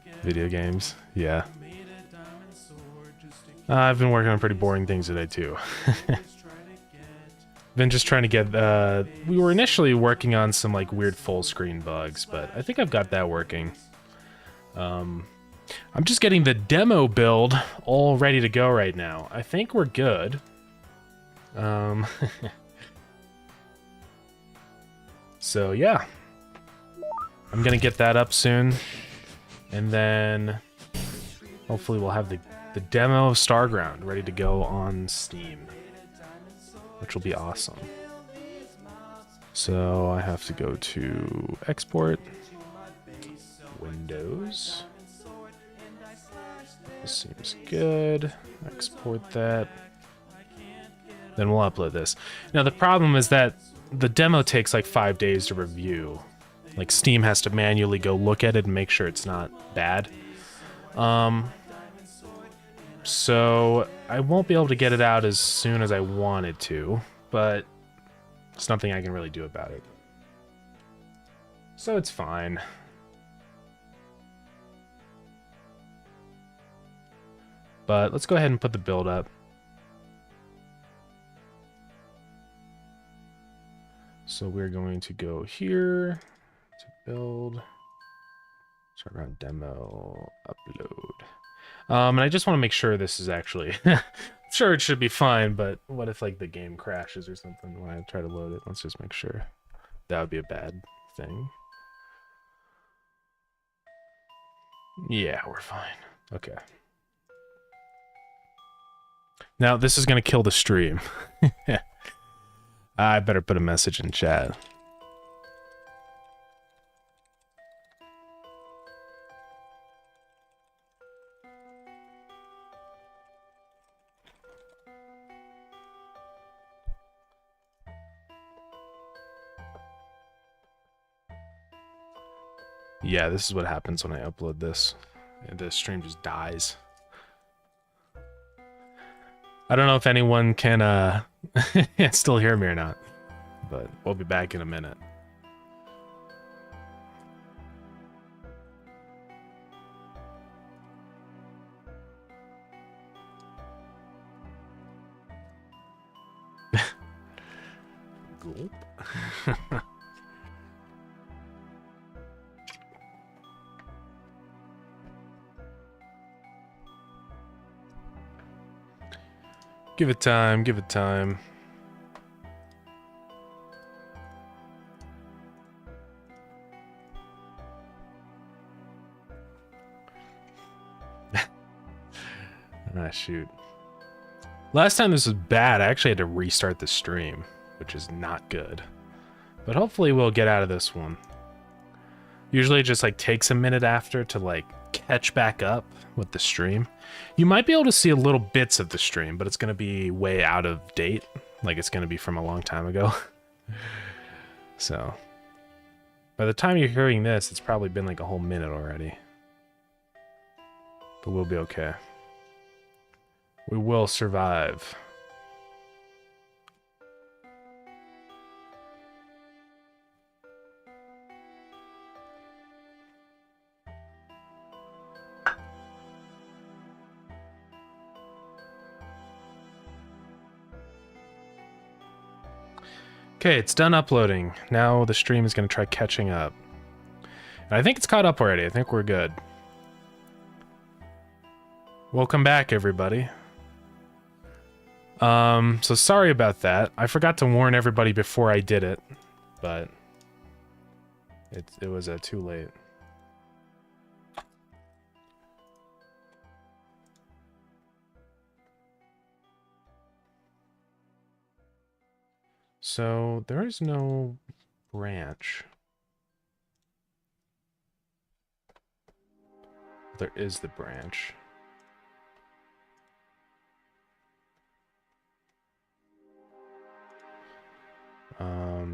get Video games. Yeah. made a diamond sword just to keep I've been working on pretty boring things today, too. trying to get. Been just trying to get, we were initially working on some, like, weird full screen bugs, but I think I've got that working. I'm just getting the demo build all ready to go right now. I think we're good. So, yeah. I'm gonna get that up soon. And then, hopefully we'll have the demo of Starground ready to go on Steam, which will be awesome. So I have to go to Export, Windows. This seems good. Export that. Then we'll upload this. Now the problem is that the demo takes like 5 days to review. Like Steam has to manually go look at it and make sure it's not bad. So I won't be able to get it out as soon as I wanted to, but There's nothing I can really do about it. So it's fine. But let's go ahead and put the build up. So we're going to go here to build. Starground demo upload. And I just want to make sure this is actually... I'm sure it should be fine, but what if like the game crashes or something when I try to load it? Let's just make sure. That would be a bad thing. Yeah, we're fine. Okay. Now, this is going to kill the stream. I better put a message in chat. Yeah, this is what happens when I upload this. The stream just dies. I don't know if anyone can still hear me or not, but we'll be back in a minute. Gulp. Give it time, give it time. Ah, shoot. Last time this was bad, I actually had to restart the stream, which is not good. But hopefully we'll get out of this one. Usually it just like takes a minute after to like catch back up with the stream. You might be able to see a little bits of the stream, but it's going to be way out of date. Like it's going to be from a long time ago. So by the time you're hearing this, it's probably been like a whole minute already. But we'll be okay. We will survive. Okay, it's done uploading. Now the stream is going to try catching up. And I think it's caught up already. I think we're good. Welcome back, everybody. So sorry about that. I forgot to warn everybody before I did it, but it was too late. So there is no branch. There is the branch.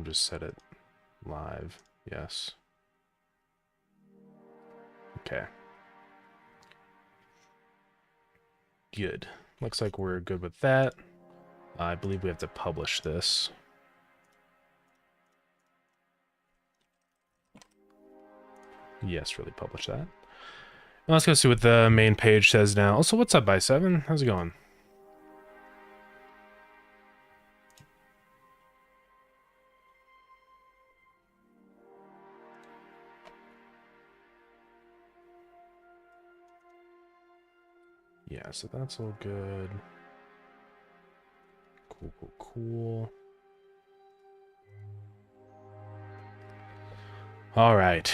Just set it live. Yes. Okay. Good. Looks like we're good with that. I believe we have to publish this. Yes, really publish that. And let's go see what the main page says now. Also, what's up, By7? How's it going? Yeah, so that's all good. Cool, cool, cool. All right.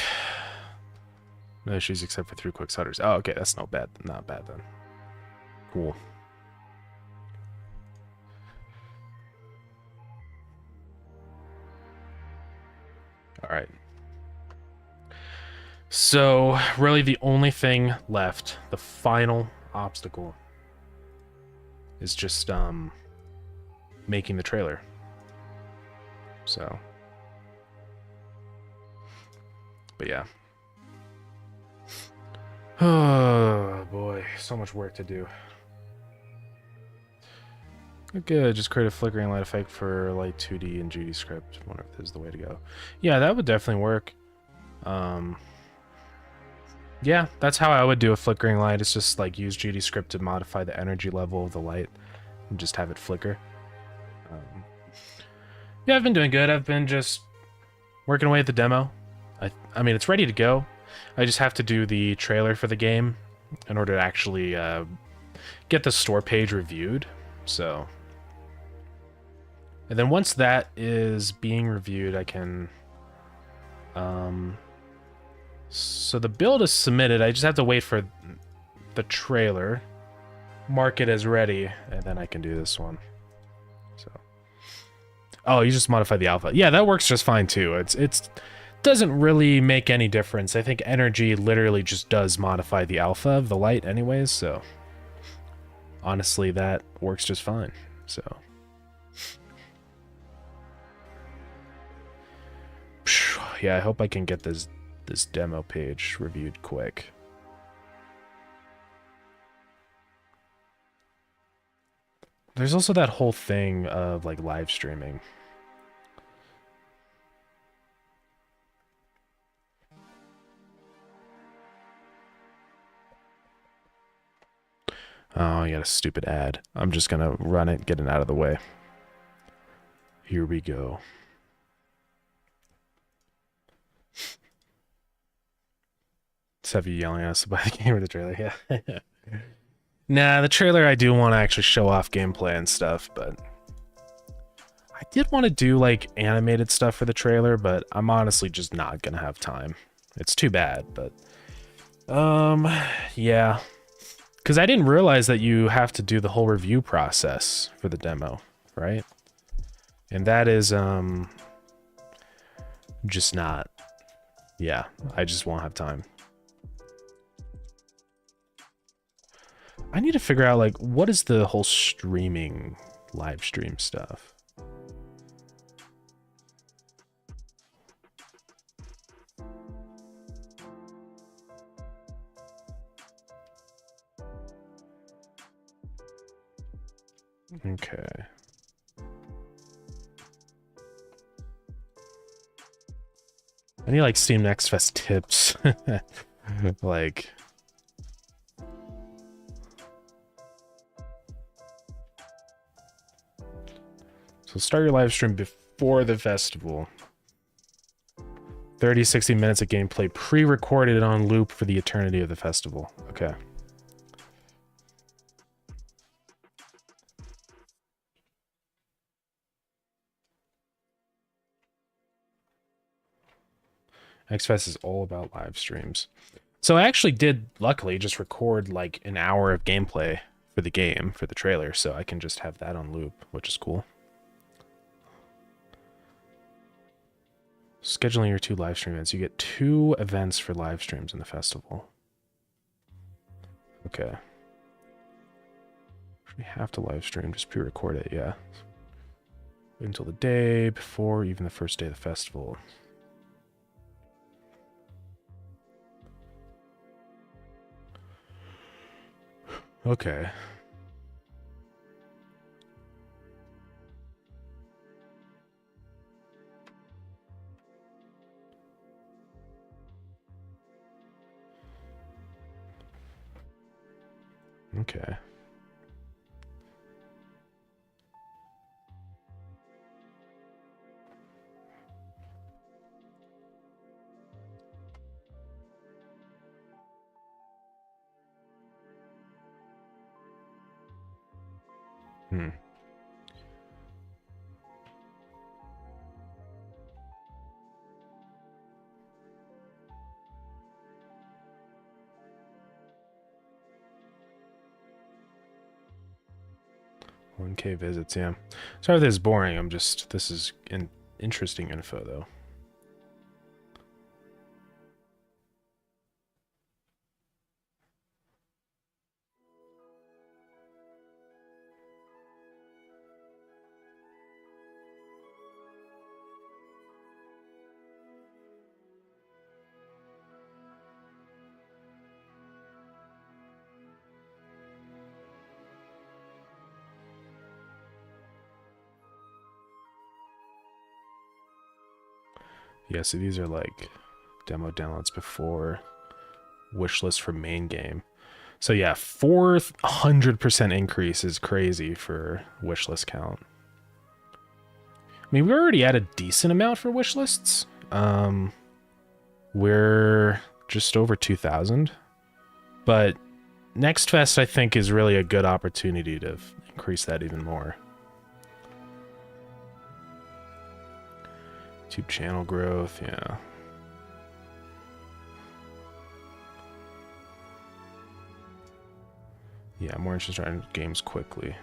No issues except for 3 quick stutters. Oh, okay, that's not bad. Not bad then. Cool. All right. So, really the only thing left, the final obstacle, is just making the trailer. So, but yeah. Oh boy, so much work to do. Good, just create a flickering light effect for light 2D and GD script. Wonder if this is the way to go. Yeah, that would definitely work. Yeah, that's how I would do a flickering light. It's just like use GD script to modify the energy level of the light and just have it flicker. Yeah, I've been doing good. I've been just working away at the demo. I mean, it's ready to go. I just have to do the trailer for the game in order to actually get the store page reviewed. So, and then once that is being reviewed, I can. So the build is submitted. I just have to wait for the trailer, mark it as ready, and then I can do this one. So, oh, you just modify the alpha. Yeah, that works just fine too. It's doesn't really make any difference. I think energy literally just does modify the alpha of the light anyways, so honestly that works just fine. So yeah, I hope I can get this demo page reviewed quick. There's also that whole thing of like live streaming. Oh, you got a stupid ad. I'm just gonna run it, get it out of the way. Here we go. Just have you yelling at us about the game or the trailer, yeah. Nah, the trailer I do want to actually show off gameplay and stuff, but I did want to do like animated stuff for the trailer, but I'm honestly just not gonna have time. It's too bad, but yeah. Because I didn't realize that you have to do the whole review process for the demo, right? And that is just not, yeah, I just won't have time. I need to figure out like what is the whole streaming live stream stuff. Okay. I need like Steam Next Fest tips. Like so start your live stream before the festival. 30-60 minutes of gameplay pre-recorded on loop for the eternity of the festival. Okay. XFest is all about live streams. So I actually did, luckily, just record like an hour of gameplay for the game, for the trailer, so I can just have that on loop, which is cool. Scheduling your 2 live stream events. You get 2 events for live streams in the festival. Okay. We have to live stream, just pre-record it, yeah. Wait until the day before, even the first day of the festival. Okay. Okay. Hmm. $1K visits, yeah. Sorry if this is boring. This is interesting info, though. Yeah, so these are like demo downloads before wishlist for main game. So yeah, 400% increase is crazy for wishlist count. I mean, we already had a decent amount for wishlists. We're just over 2,000. But Next Fest, I think, is really a good opportunity to increase that even more. YouTube channel growth, yeah. Yeah, more interested in games quickly.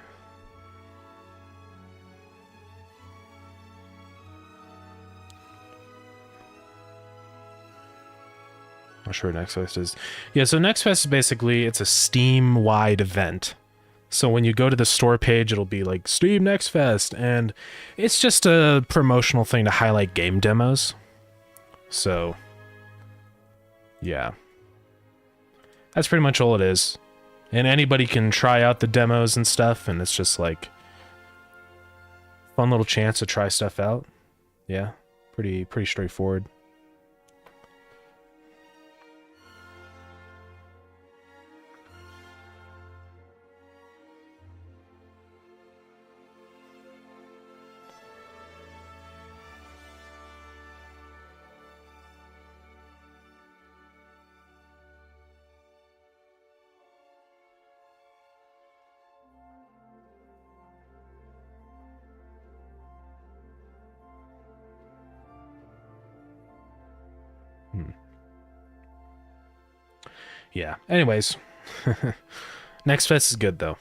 Not sure what Next Fest is. Yeah, so Next Fest is basically, it's a Steam-wide event. So when you go to the store page, it'll be like Steam Next Fest, and it's just a promotional thing to highlight game demos. So, yeah. That's pretty much all it is. And anybody can try out the demos and stuff, and it's just like fun little chance to try stuff out. Yeah, pretty straightforward. Yeah. Anyways, Next Fest is good though.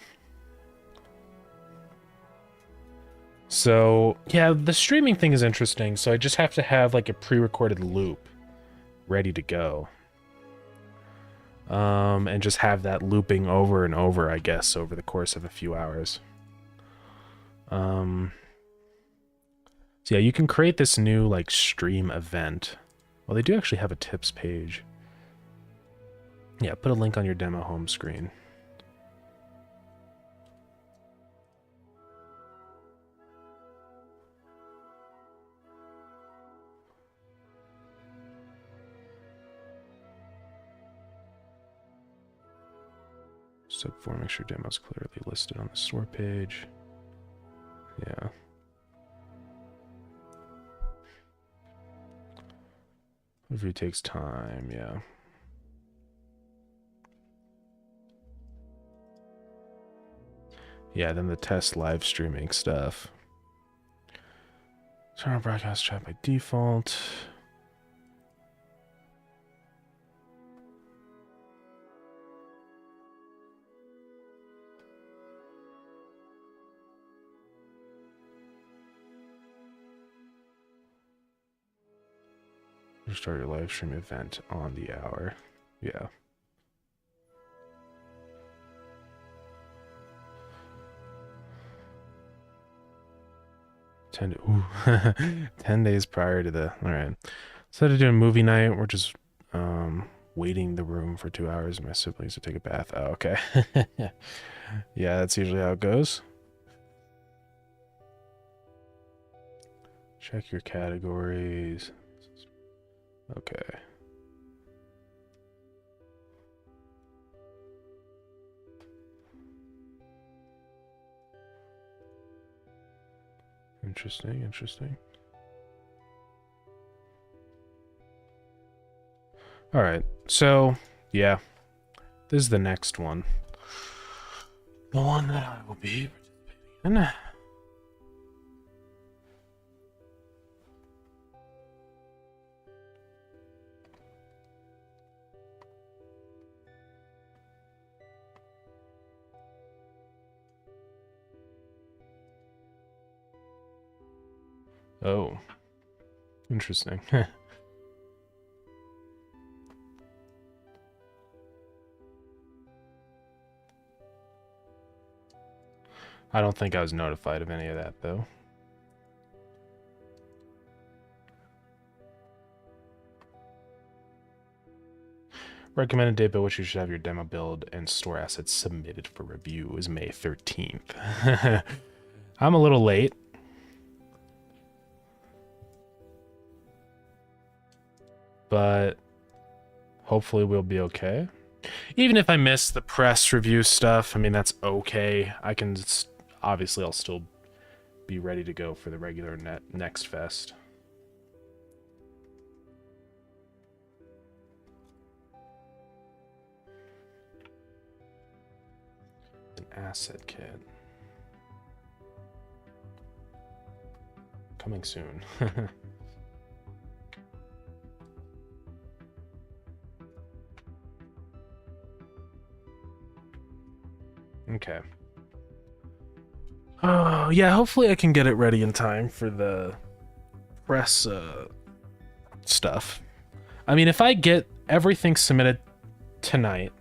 So yeah, the streaming thing is interesting. So I just have to have like a pre-recorded loop ready to go, and just have that looping over and over, I guess, over the course of a few hours. So yeah, you can create this new like stream event. Well, they do actually have a tips page. Yeah, put a link on your demo home screen. Step 4, make sure demo's clearly listed on the store page. Yeah. Review takes time, yeah. Yeah, then the test live streaming stuff. Turn on broadcast chat by default. Start your live stream event on the hour. Yeah. Ooh, 10 days prior to the, all right. Instead of doing movie night, we're just waiting the room for 2 hours and my siblings to take a bath. Oh, okay. Yeah, that's usually how it goes. Check your categories. Okay. Interesting, interesting. All right, so yeah, this is the next one. The one that I will be participating in. Oh, interesting. I don't think I was notified of any of that, though. Recommended date by which you should have your demo build and store assets submitted for review is May 13th. I'm a little late. but hopefully we'll be okay. Even if I miss the press review stuff, I mean, that's okay. I can obviously I'll still be ready to go for the regular next fest. An asset kit. Coming soon. Okay. Oh, yeah, hopefully I can get it ready in time for the press stuff. I mean, if I get everything submitted tonight,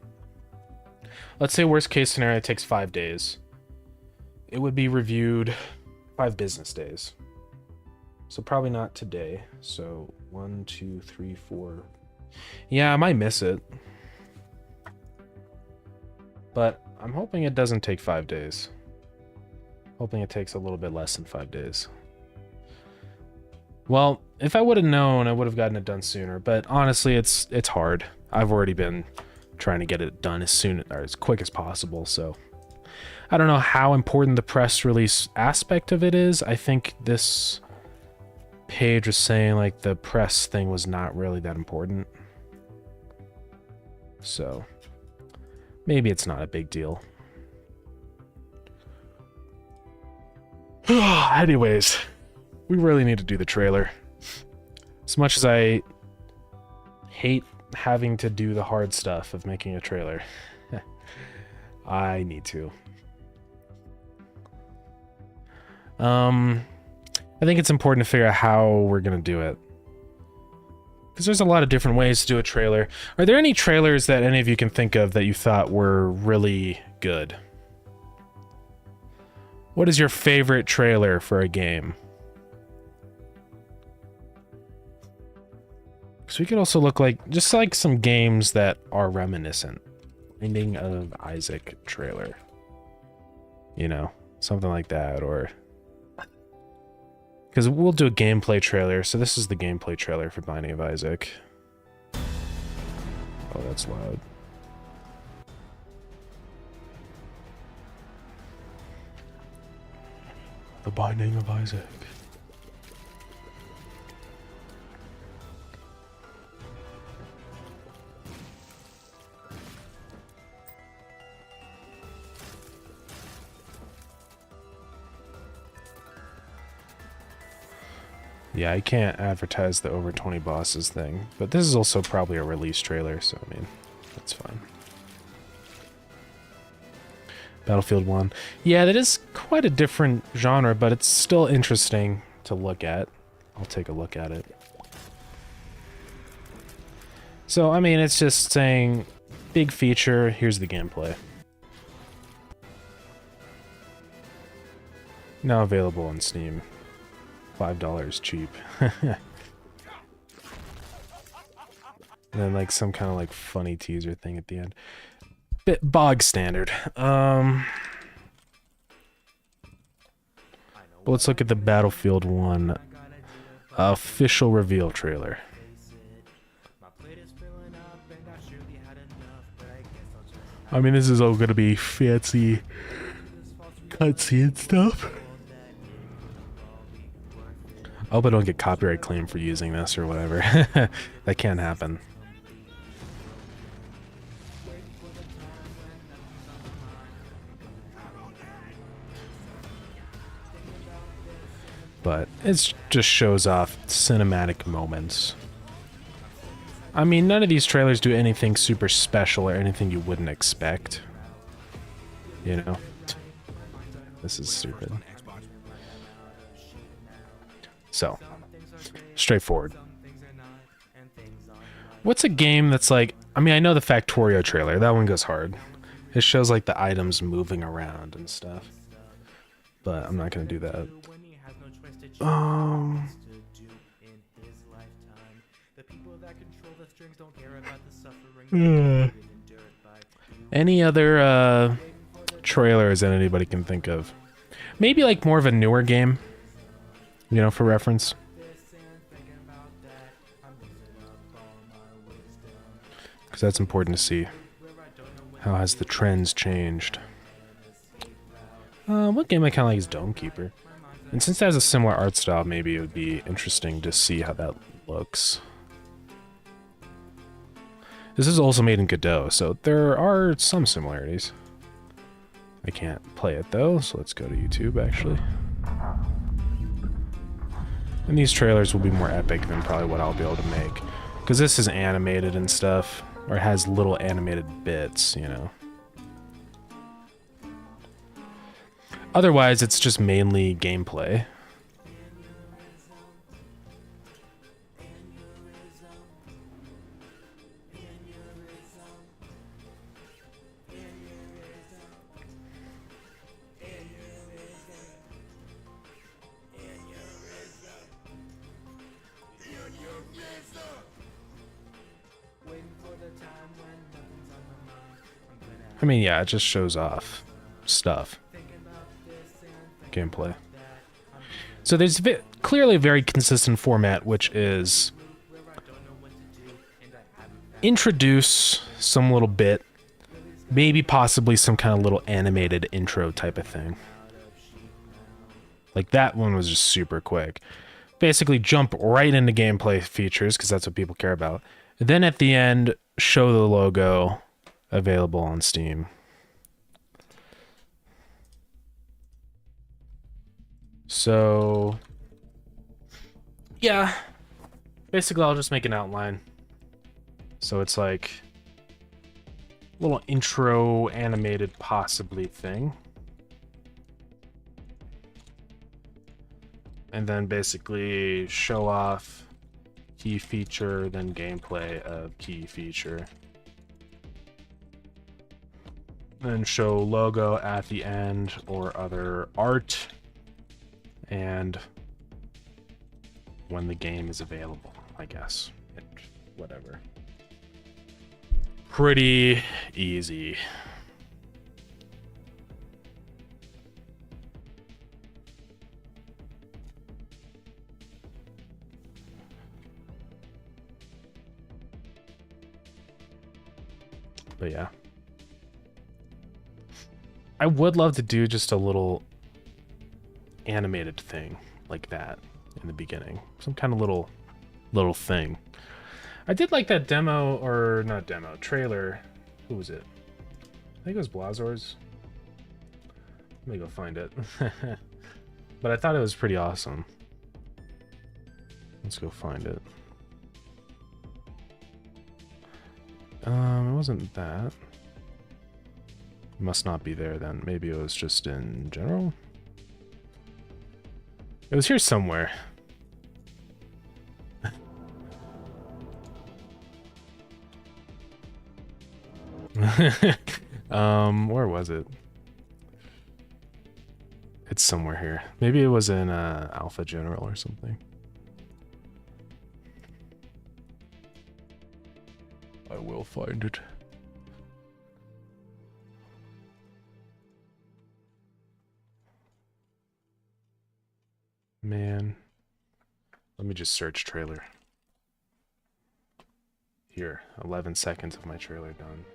let's say worst case scenario, it takes 5 days. It would be reviewed 5 business days. So probably not today. So 1, 2, 3, 4. Yeah, I might miss it. But I'm hoping it doesn't take 5 days. Hoping it takes a little bit less than 5 days. Well, if I would have known, I would have gotten it done sooner. But honestly, it's hard. I've already been trying to get it done as soon or as quick as possible. So I don't know how important the press release aspect of it is. I think this page was saying like the press thing was not really that important. So maybe it's not a big deal. Anyways, we really need to do the trailer. As much as I hate having to do the hard stuff of making a trailer, I need to. I think it's important to figure out how we're gonna do it, because there's a lot of different ways to do a trailer. Are there any trailers that any of you can think of that you thought were really good? What is your favorite trailer for a game? So we could also look like, just like some games that are reminiscent. Ending of Isaac trailer. You know, something like that, or... Because we'll do a gameplay trailer, so this is the gameplay trailer for Binding of Isaac. Oh, that's loud. The Binding of Isaac. Yeah, I can't advertise the over 20 bosses thing, but this is also probably a release trailer, so I mean, that's fine. Battlefield 1. Yeah, that is quite a different genre, but it's still interesting to look at. I'll take a look at it. So, I mean, it's just saying, big feature, here's the gameplay. Now available on Steam. $5 cheap. And then like some kind of like funny teaser thing at the end. Bit bog standard. But let's look at the Battlefield 1 official reveal trailer. I mean, this is all gonna be fancy cutscene stuff. I hope I don't get copyright claim for using this or whatever. That can't happen. But it just shows off cinematic moments. I mean, none of these trailers do anything super special or anything you wouldn't expect. You know? This is stupid. So, straightforward. What's a game that's like... I mean, I know the Factorio trailer. That one goes hard. It shows like the items moving around and stuff. But I'm not going to do that. Any other trailers that anybody can think of? Maybe like more of a newer game, you know, for reference. because that's important to see. How has the trends changed? What game I kind of like is Dome Keeper. And since it has a similar art style, maybe it would be interesting to see how that looks. This is also made in Godot, so there are some similarities. I can't play it though, so let's go to YouTube actually. And these trailers will be more epic than probably what I'll be able to make. Because this is animated and stuff, or it has little animated bits, you know. Otherwise, it's just mainly gameplay. I mean, yeah, it just shows off stuff. Gameplay. So there's clearly a very consistent format, which is introduce some little bit, maybe possibly some kind of little animated intro type of thing. Like that one was just super quick. Basically jump right into gameplay features, because that's what people care about. And then at the end, show the logo available on Steam. So, yeah, basically I'll just make an outline. So it's like a little intro animated possibly thing. And then basically show off key feature, then gameplay of key feature. Then show logo at the end or other art. And when the game is available, I guess. Whatever. Pretty easy. But yeah. I would love to do just a little animated thing like that in the beginning. Some kind of little thing. I did like that demo, or not demo, trailer. Who was it? I think it was Blazor's. Let me go find it. But I thought it was pretty awesome. Let's go find it. It wasn't that. Must not be there then. Maybe it was just in general. It was here somewhere. Where was it? It's somewhere here. Maybe it was in Alpha General or something. I will find it. Man. Let me just search trailer. Here, 11 seconds of my trailer done.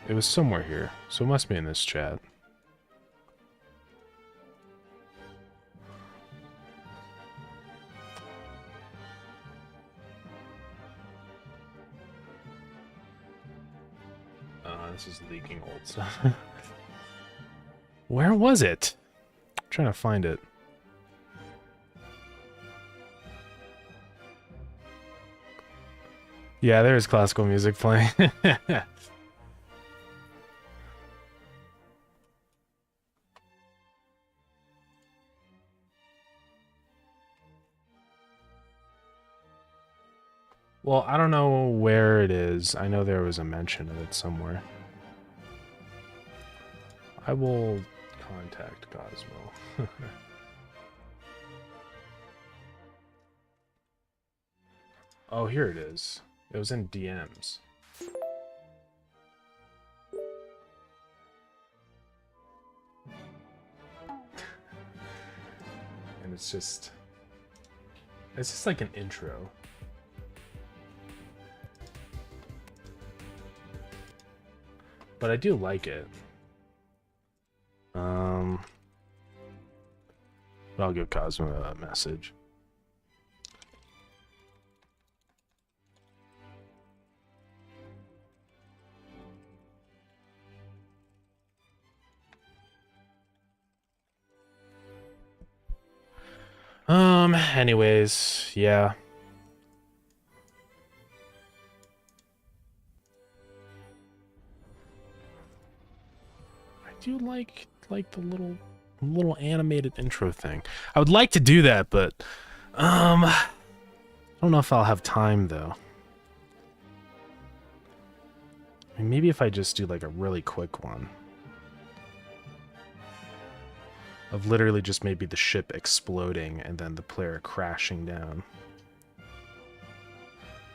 It was somewhere here, so it must be in this chat. This is leaking old stuff. Where was it? I'm trying to find it. Yeah, there's classical music playing. Well, I don't know where it is. I know there was a mention of it somewhere. I will contact Cosmo. Oh, here it is. It was in DMs. and it's just like an intro. But I do like it. But I'll give Cosmo a message. Anyways, yeah. I do like the little animated intro thing. I would like to do that, but I don't know if I'll have time though. I mean, maybe if I just do like a really quick one of literally just maybe the ship exploding and then the player crashing down.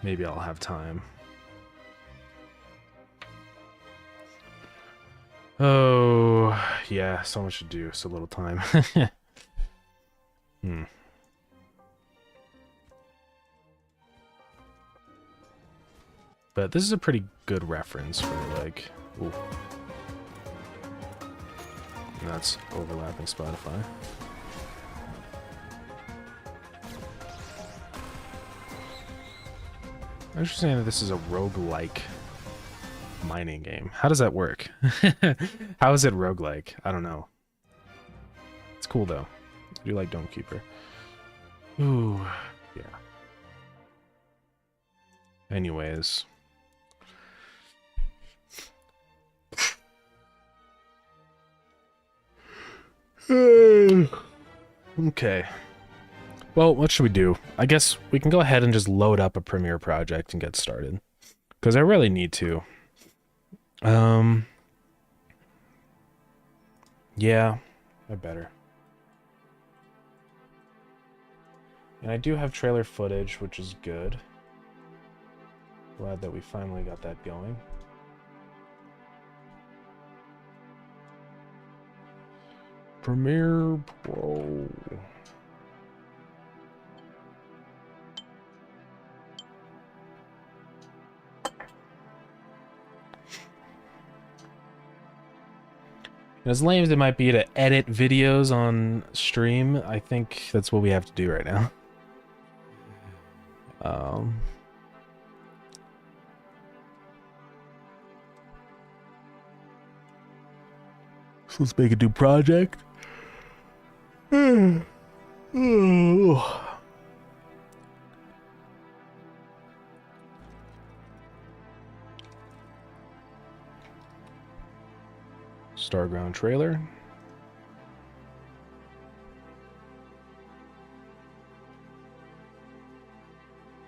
Maybe I'll have time. Oh, yeah, so much to do, so little time. But this is a pretty good reference for, like... Ooh. And that's overlapping Spotify. I'm just saying that this is a roguelike mining game. How does that work? How is it roguelike? I don't know. It's cool though. I do like Dome Keeper. Ooh, yeah. Anyways. Okay. Well, what should we do? I guess we can go ahead and just load up a Premiere project and get started. Because I really need to. Yeah, I better. And I do have trailer footage, which is good. Glad that we finally got that going. Premiere Pro. As lame as it might be to edit videos on stream, I think that's what we have to do right now. So let's make a new project. Starground trailer.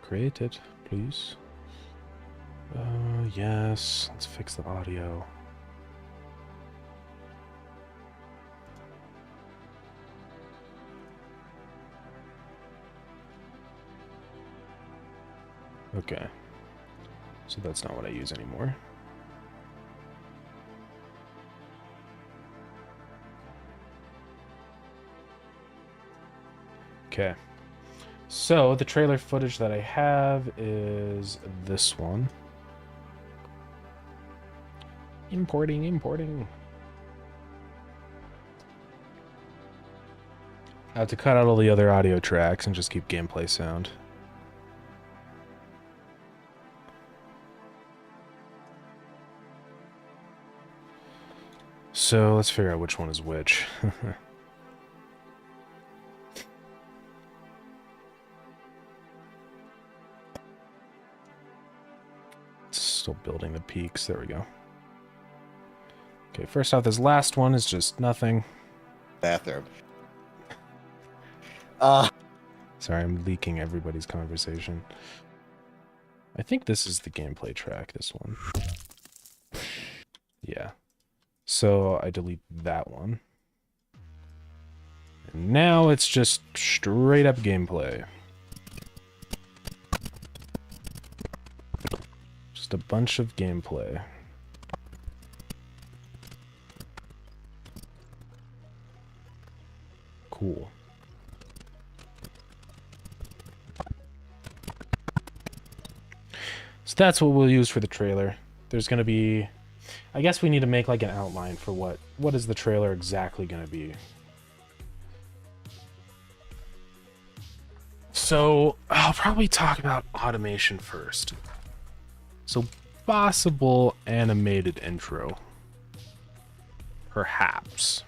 Create it, please. Yes. Let's fix the audio. Okay. So that's not what I use anymore. Okay. So the trailer footage that I have is this one. Importing. I have to cut out all the other audio tracks and just keep gameplay sound. So let's figure out which one is which. Still building the peaks. There we go. Okay, first off, this last one is just nothing. Bathroom. Sorry, I'm leaking everybody's conversation. I think this is the gameplay track, this one. Yeah. So I delete that one. And now it's just straight up gameplay. Just a bunch of gameplay. Cool. that's what we'll use for the trailer. There's going to be... I guess we need to make like an outline for what is the trailer exactly going to be. So I'll probably talk about automation first. So possible animated intro. Perhaps.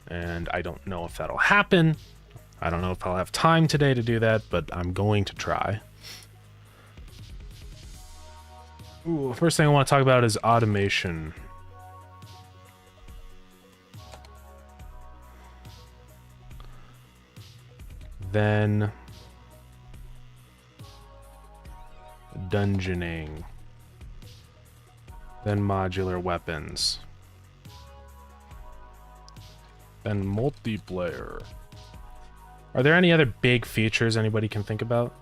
And I don't know if that'll happen. I don't know if I'll have time today to do that, but I'm going to try. Ooh, first thing I want to talk about is automation. Then dungeoning. Then modular weapons. Then multiplayer. Are there any other big features anybody can think about?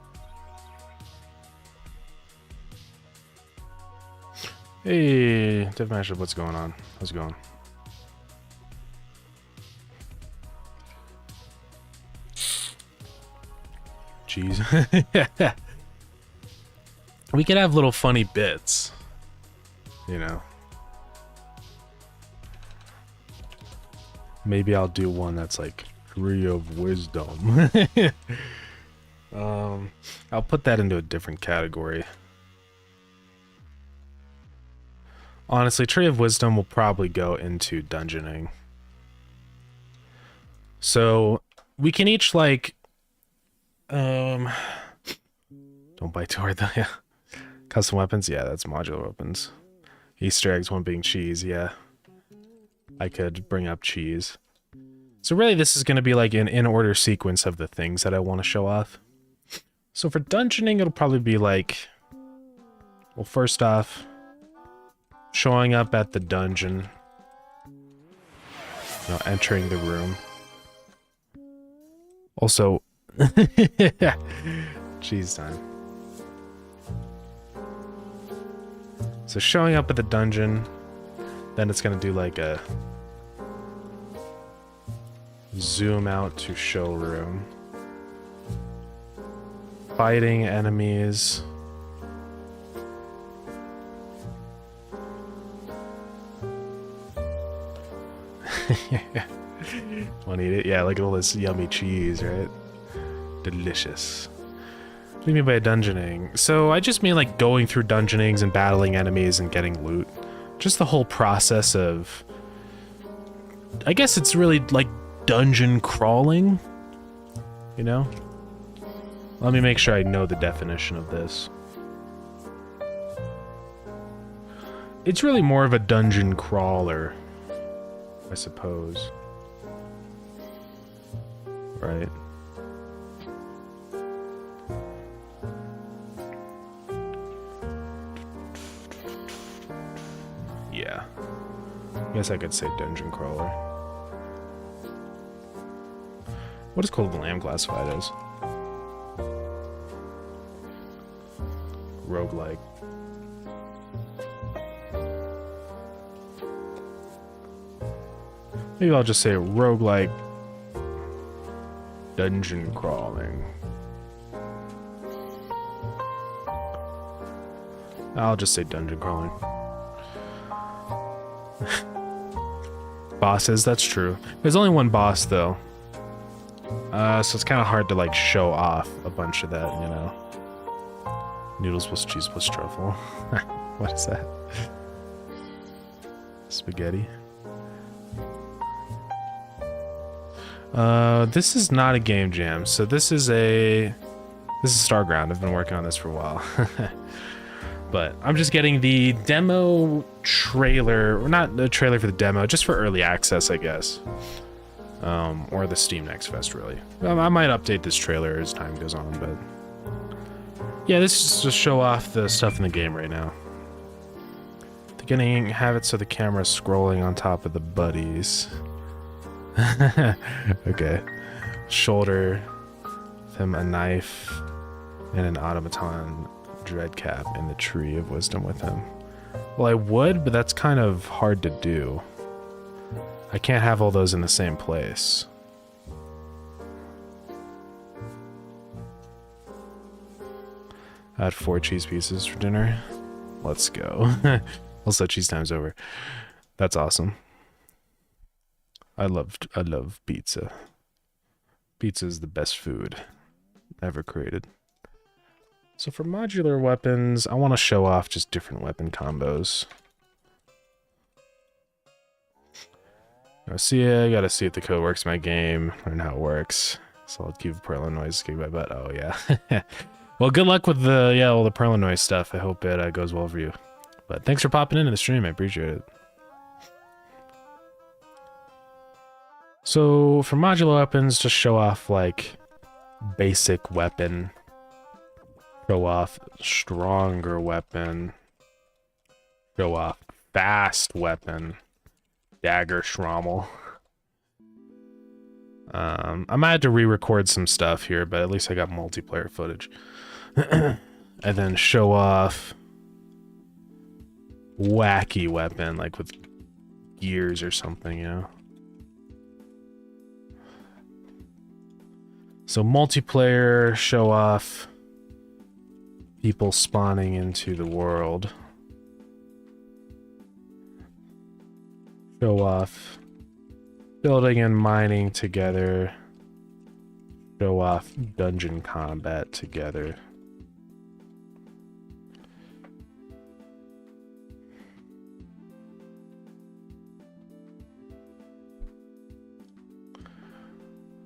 Hey, Dev Mashup, what's going on? How's it going? Jeez. We could have little funny bits, you know. Maybe I'll do one that's like Tree of Wisdom. I'll put that into a different category. Honestly, Tree of Wisdom will probably go into dungeoning. So we can each like don't bite too hard though. Yeah. Custom weapons, yeah, that's modular weapons. Easter eggs, one being cheese, yeah. I could bring up cheese. So really this is going to be like an in-order sequence of the things that I want to show off. So for dungeoning, it'll probably be like, well, first off, showing up at the dungeon. You know, entering the room. Also, cheese time. So showing up at the dungeon, then it's going to do like a zoom out to showroom. Fighting enemies. Want to eat it? Yeah, look at all this yummy cheese, right? Delicious. What do you mean by dungeoning? So I just mean like going through dungeonings and battling enemies and getting loot. Just the whole process of... I guess it's really like dungeon crawling, you know? Let me make sure I know the definition of this. It's really more of a dungeon crawler, I suppose. Right? Yeah. I guess I could say dungeon crawler. What is Cold Lamb classified as? Roguelike. Maybe I'll just say roguelike dungeon crawling. I'll just say dungeon crawling. Bosses, that's true. There's only one boss though. So it's kind of hard to like show off a bunch of that, you know. Noodles plus cheese plus truffle. What is that? Spaghetti. This is not a game jam, so this is Starground. I've been working on this for a while. But I'm just getting the demo trailer, or not the trailer for the demo, just for early access, I guess. Or the Steam Next Fest, really. I might update this trailer as time goes on, but... yeah, this is to show off the stuff in the game right now. Beginning, have it so the camera's scrolling on top of the buddies. Okay. Shoulder him a knife and an automaton dread cap and the Tree of Wisdom with him. Well, I would, but that's kind of hard to do. I can't have all those in the same place. I had 4 cheese pieces for dinner. Let's go. Also, cheese time's over. That's awesome. I love pizza. Pizza is the best food ever created. So for modular weapons, I want to show off just different weapon combos. I gotta see if the code works in my game, learn how it works. Solid cube of Perlin noise, kick my butt. Oh yeah. Well, good luck with the all the Perlin noise stuff. I hope it goes well for you. But thanks for popping into the stream. I appreciate it. So for modular weapons, just show off like basic weapon. Show off stronger weapon. Show off fast weapon. Dagger Schrommel. I might have to re-record some stuff here, but at least I got multiplayer footage. And then show off wacky weapon, like with gears or something, you know? So multiplayer, show off people spawning into the world. Show off building and mining together. Show off dungeon combat together.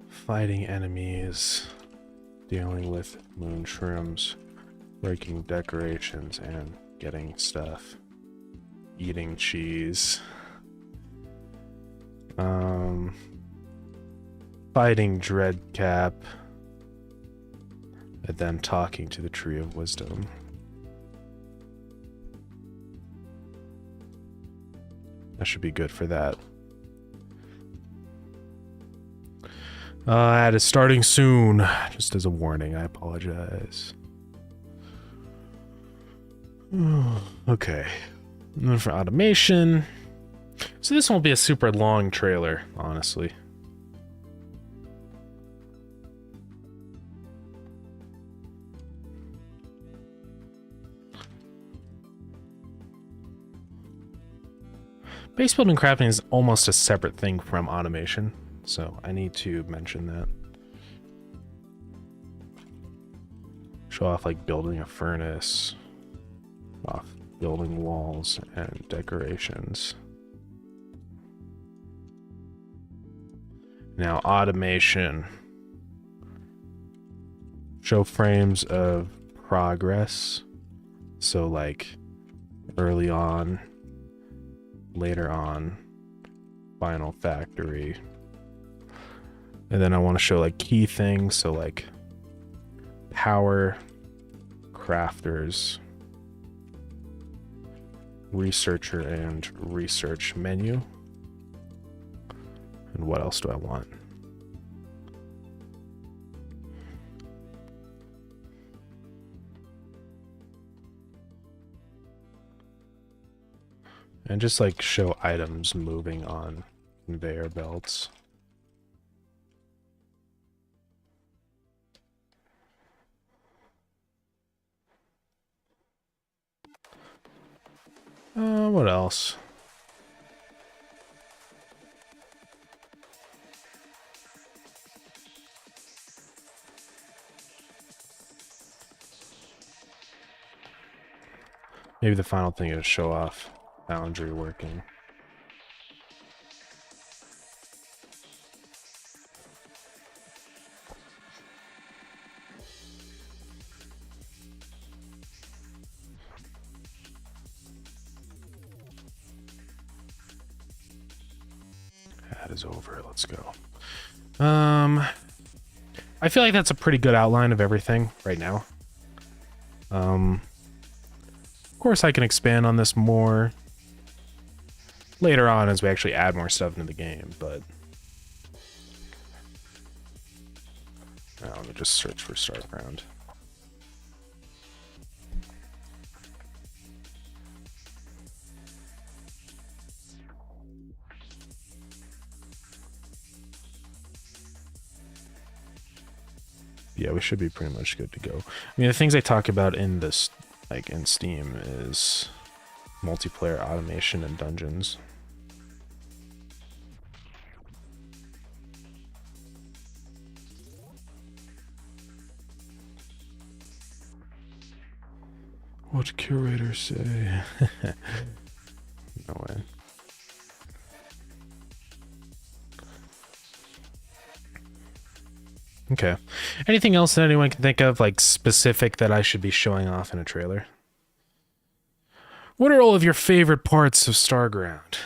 Fighting enemies, dealing with moon shrooms, breaking decorations, and getting stuff. Eating cheese. Fighting Dreadcap, and then talking to the Tree of Wisdom. That should be good for that. That is starting soon. Just as a warning, I apologize. Okay. And then for automation. So this won't be a super long trailer, honestly. Base building crafting is almost a separate thing from automation, so I need to mention that. Show off like building a furnace, off building walls and decorations. Now automation. Show frames of progress. So like early on, later on, final factory. And then I want to show like key things, so like power, crafters, researcher and research menu. And what else do I want? And just like show items moving on conveyor belts. What else? Maybe the final thing is show off foundry working. That is over. Let's go. I feel like that's a pretty good outline of everything right now. Of course, I can expand on this more later on as we actually add more stuff into the game, but now let me just search for Starground. Yeah, we should be pretty much good to go. I mean, the things I talk about in this, like in Steam, is multiplayer automation and dungeons. What curators say? No way. Okay. Anything else that anyone can think of, like specific, that I should be showing off in a trailer? What are all of your favorite parts of Starground?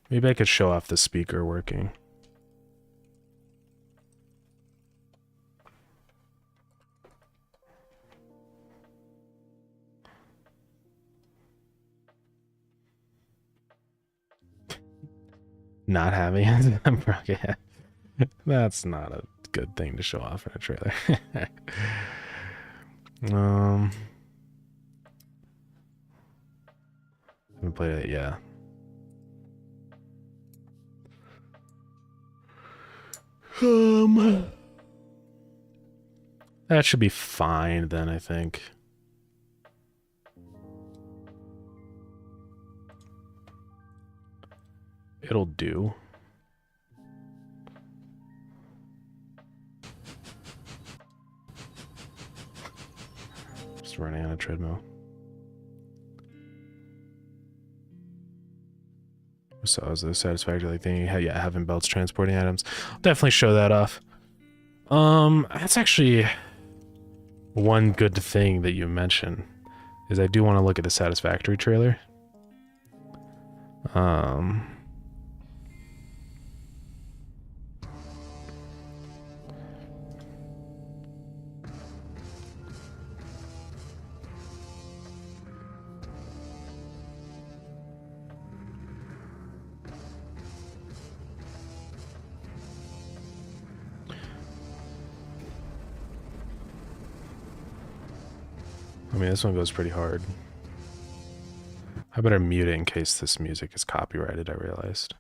Maybe I could show off the speaker working. Not having it. Okay. That's not a good thing to show off in a trailer. Haven't played it, yeah. That should be fine then, I think. It'll do. Just running on a treadmill. So is the satisfactory thing? Yeah, having belts transporting items. I'll definitely show that off. That's actually one good thing that you mentioned, is I do want to look at the Satisfactory trailer. I mean, this one goes pretty hard. I better mute it in case this music is copyrighted, I realized.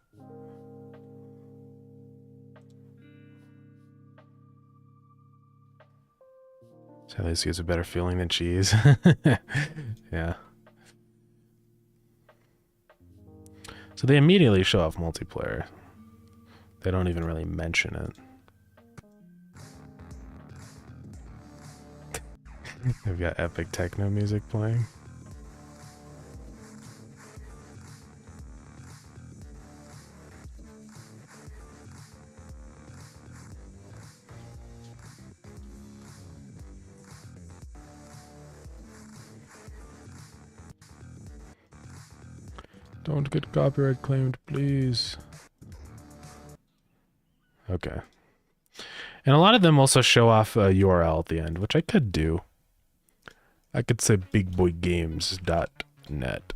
So at least gives a better feeling than cheese. Yeah. So they immediately show off multiplayer. They don't even really mention it. They've got epic techno music playing. Don't get copyright claimed, please. Okay. And a lot of them also show off a URL at the end, which I could do. I could say bigboygames.net.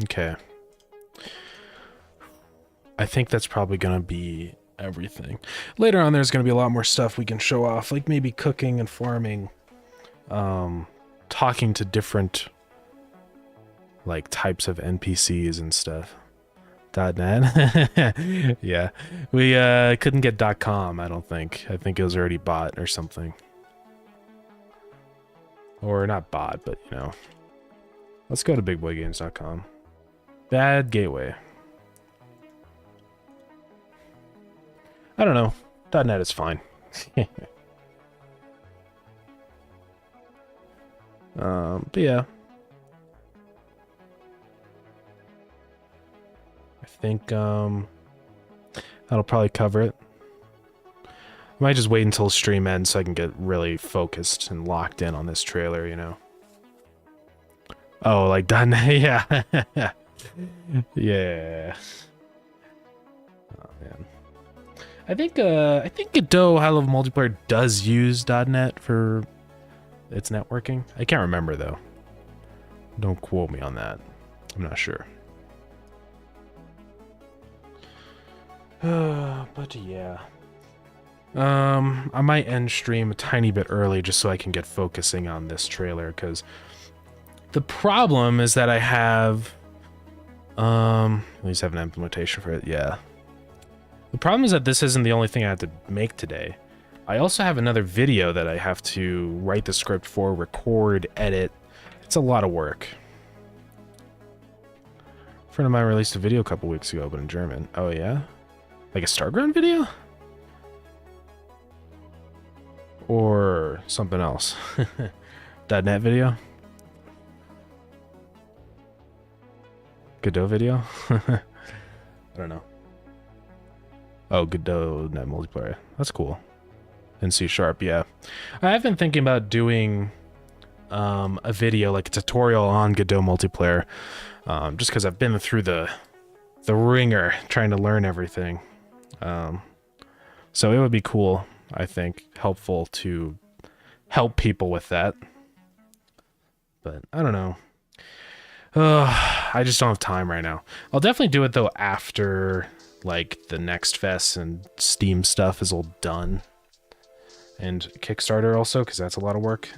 Okay. I think that's probably gonna be everything. Later on, there's gonna be a lot more stuff we can show off, like maybe cooking and farming, talking to different like types of NPCs and stuff. .net. Yeah, we couldn't get .com. I don't think. I think it was already bought or something, or not bought, but you know. Let's go to bigboygames.com. Bad gateway. I don't know. .net is fine. But yeah. I think that'll probably cover it. I might just wait until stream ends so I can get really focused and locked in on this trailer, you know. Oh, like .net, yeah. Yeah. Oh man. I think Godot High Level Multiplayer does use .net for its networking. I can't remember though. Don't quote me on that. I'm not sure. But yeah. I might end stream a tiny bit early just so I can get focusing on this trailer, because the problem is that I have at least have an implementation for it. Yeah. The problem is that this isn't the only thing I have to make today. I also have another video that I have to write the script for, record, edit. It's a lot of work. A friend of mine released a video a couple weeks ago, but in German. Oh yeah? Like a Starground video? Or something else? .NET video? Godot video? I don't know. Oh, Godot Net multiplayer. That's cool. In C#, yeah. I have been thinking about doing a video, like a tutorial on Godot multiplayer, just because I've been through the ringer trying to learn everything. So it would be cool, I think, helpful to help people with that. But I don't know. I just don't have time right now. I'll definitely do it though after like the next fest and Steam stuff is all done. And Kickstarter also, because that's a lot of work.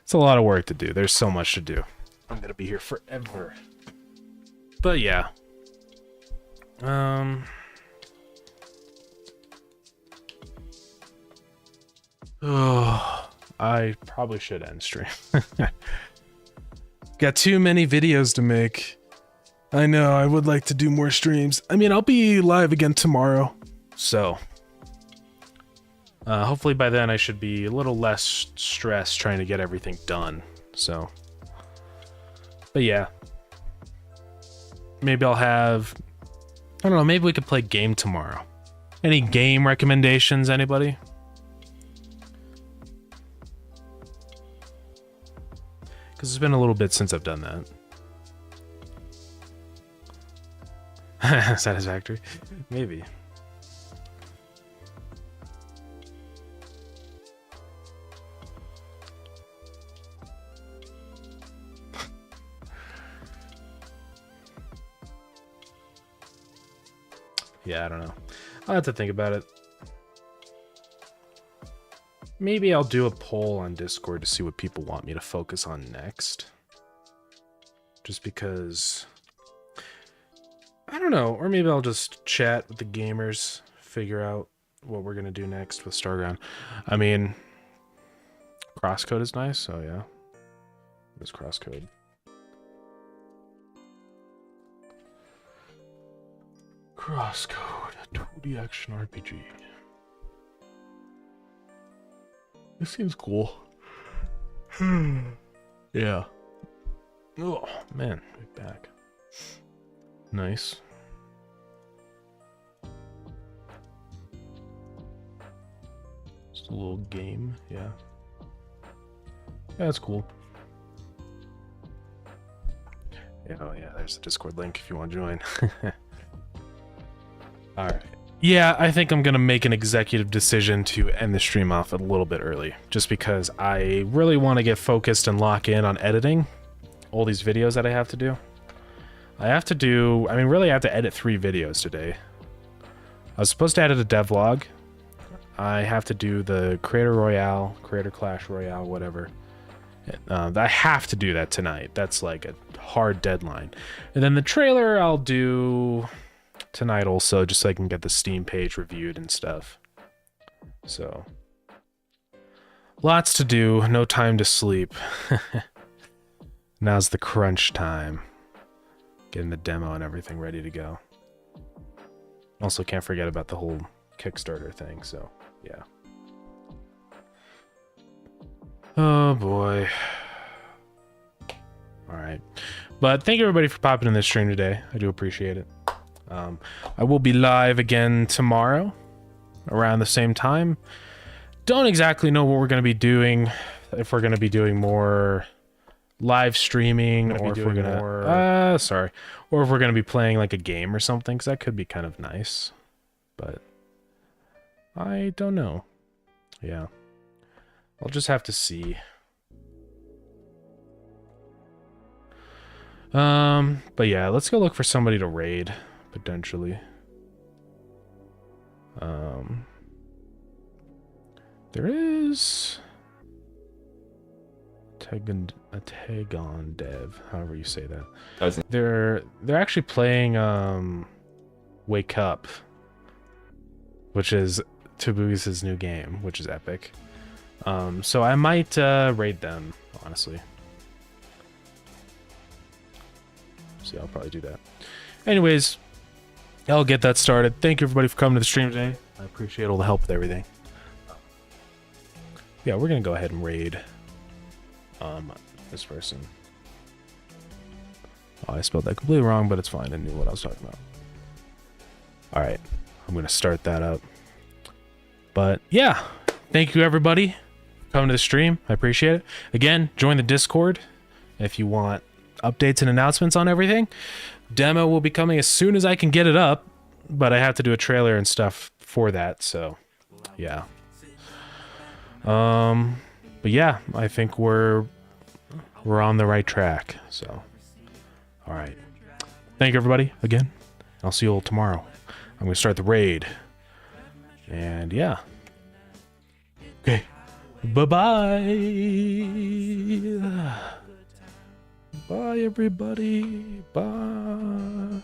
It's a lot of work to do. There's so much to do. I'm gonna be here forever. But yeah. Oh, I probably should end stream. Got too many videos to make. I know, I would like to do more streams. I mean, I'll be live again tomorrow. So, hopefully by then I should be a little less stressed trying to get everything done. So, but yeah. Maybe I'll have... I don't know, maybe we could play a game tomorrow. Any game recommendations, anybody? Because it's been a little bit since I've done that. Satisfactory? Maybe. Yeah, I don't know. I'll have to think about it. Maybe I'll do a poll on Discord to see what people want me to focus on next. Just because... I don't know. Or maybe I'll just chat with the gamers, figure out what we're going to do next with Starground. I mean, crosscode is nice, so yeah. There's crosscode. Crosscode, a 2D action RPG. This seems cool. Yeah. Oh, man. Right back. Nice. Just a little game. Yeah. Yeah, that's cool. Yeah, oh yeah, there's the Discord link if you want to join. Alright. Yeah, I think I'm going to make an executive decision to end the stream off a little bit early. Just because I really want to get focused and lock in on editing all these videos that I have to do. I mean, really I have to edit 3 videos today. I was supposed to edit a devlog. I have to do the Creator Clash Royale, whatever. I have to do that tonight. That's like a hard deadline. And then the trailer I'll do... tonight also, just so I can get the Steam page reviewed and stuff. So, lots to do, no time to sleep. Now's the crunch time. Getting the demo and everything ready to go. Also, can't forget about the whole Kickstarter thing, so, yeah. Oh boy. Alright. But thank you everybody for popping in this stream today. I do appreciate it. I will be live again tomorrow around the same time. Don't exactly know what we're going to be doing, if we're going to be doing more live streaming or if we're going to or if we're going to be playing like a game or something, cuz that could be kind of nice. But I don't know. Yeah. I'll just have to see. But yeah, let's go look for somebody to raid. Potentially. There is a Tagon Dev, however you say that. They're actually playing Wake Up, which is Taboos' new game, which is epic. So I might raid them, honestly. So I'll probably do that. Anyways, I'll get that started. Thank you everybody for coming to the stream today. I appreciate all the help with everything. Yeah, we're gonna go ahead and raid this person. Oh, I spelled that completely wrong, but it's fine. I knew what I was talking about. Alright, I'm gonna start that up. But yeah, thank you everybody for coming to the stream. I appreciate it. Again, join the Discord if you want updates and announcements on everything. Demo will be coming as soon as I can get it up, but I have to do a trailer and stuff for that, so yeah. But yeah, I think we're on the right track, so all right. Thank you everybody again. I'll see you all tomorrow. I'm gonna start the raid, and yeah. Okay, bye-bye. Bye everybody. Bye.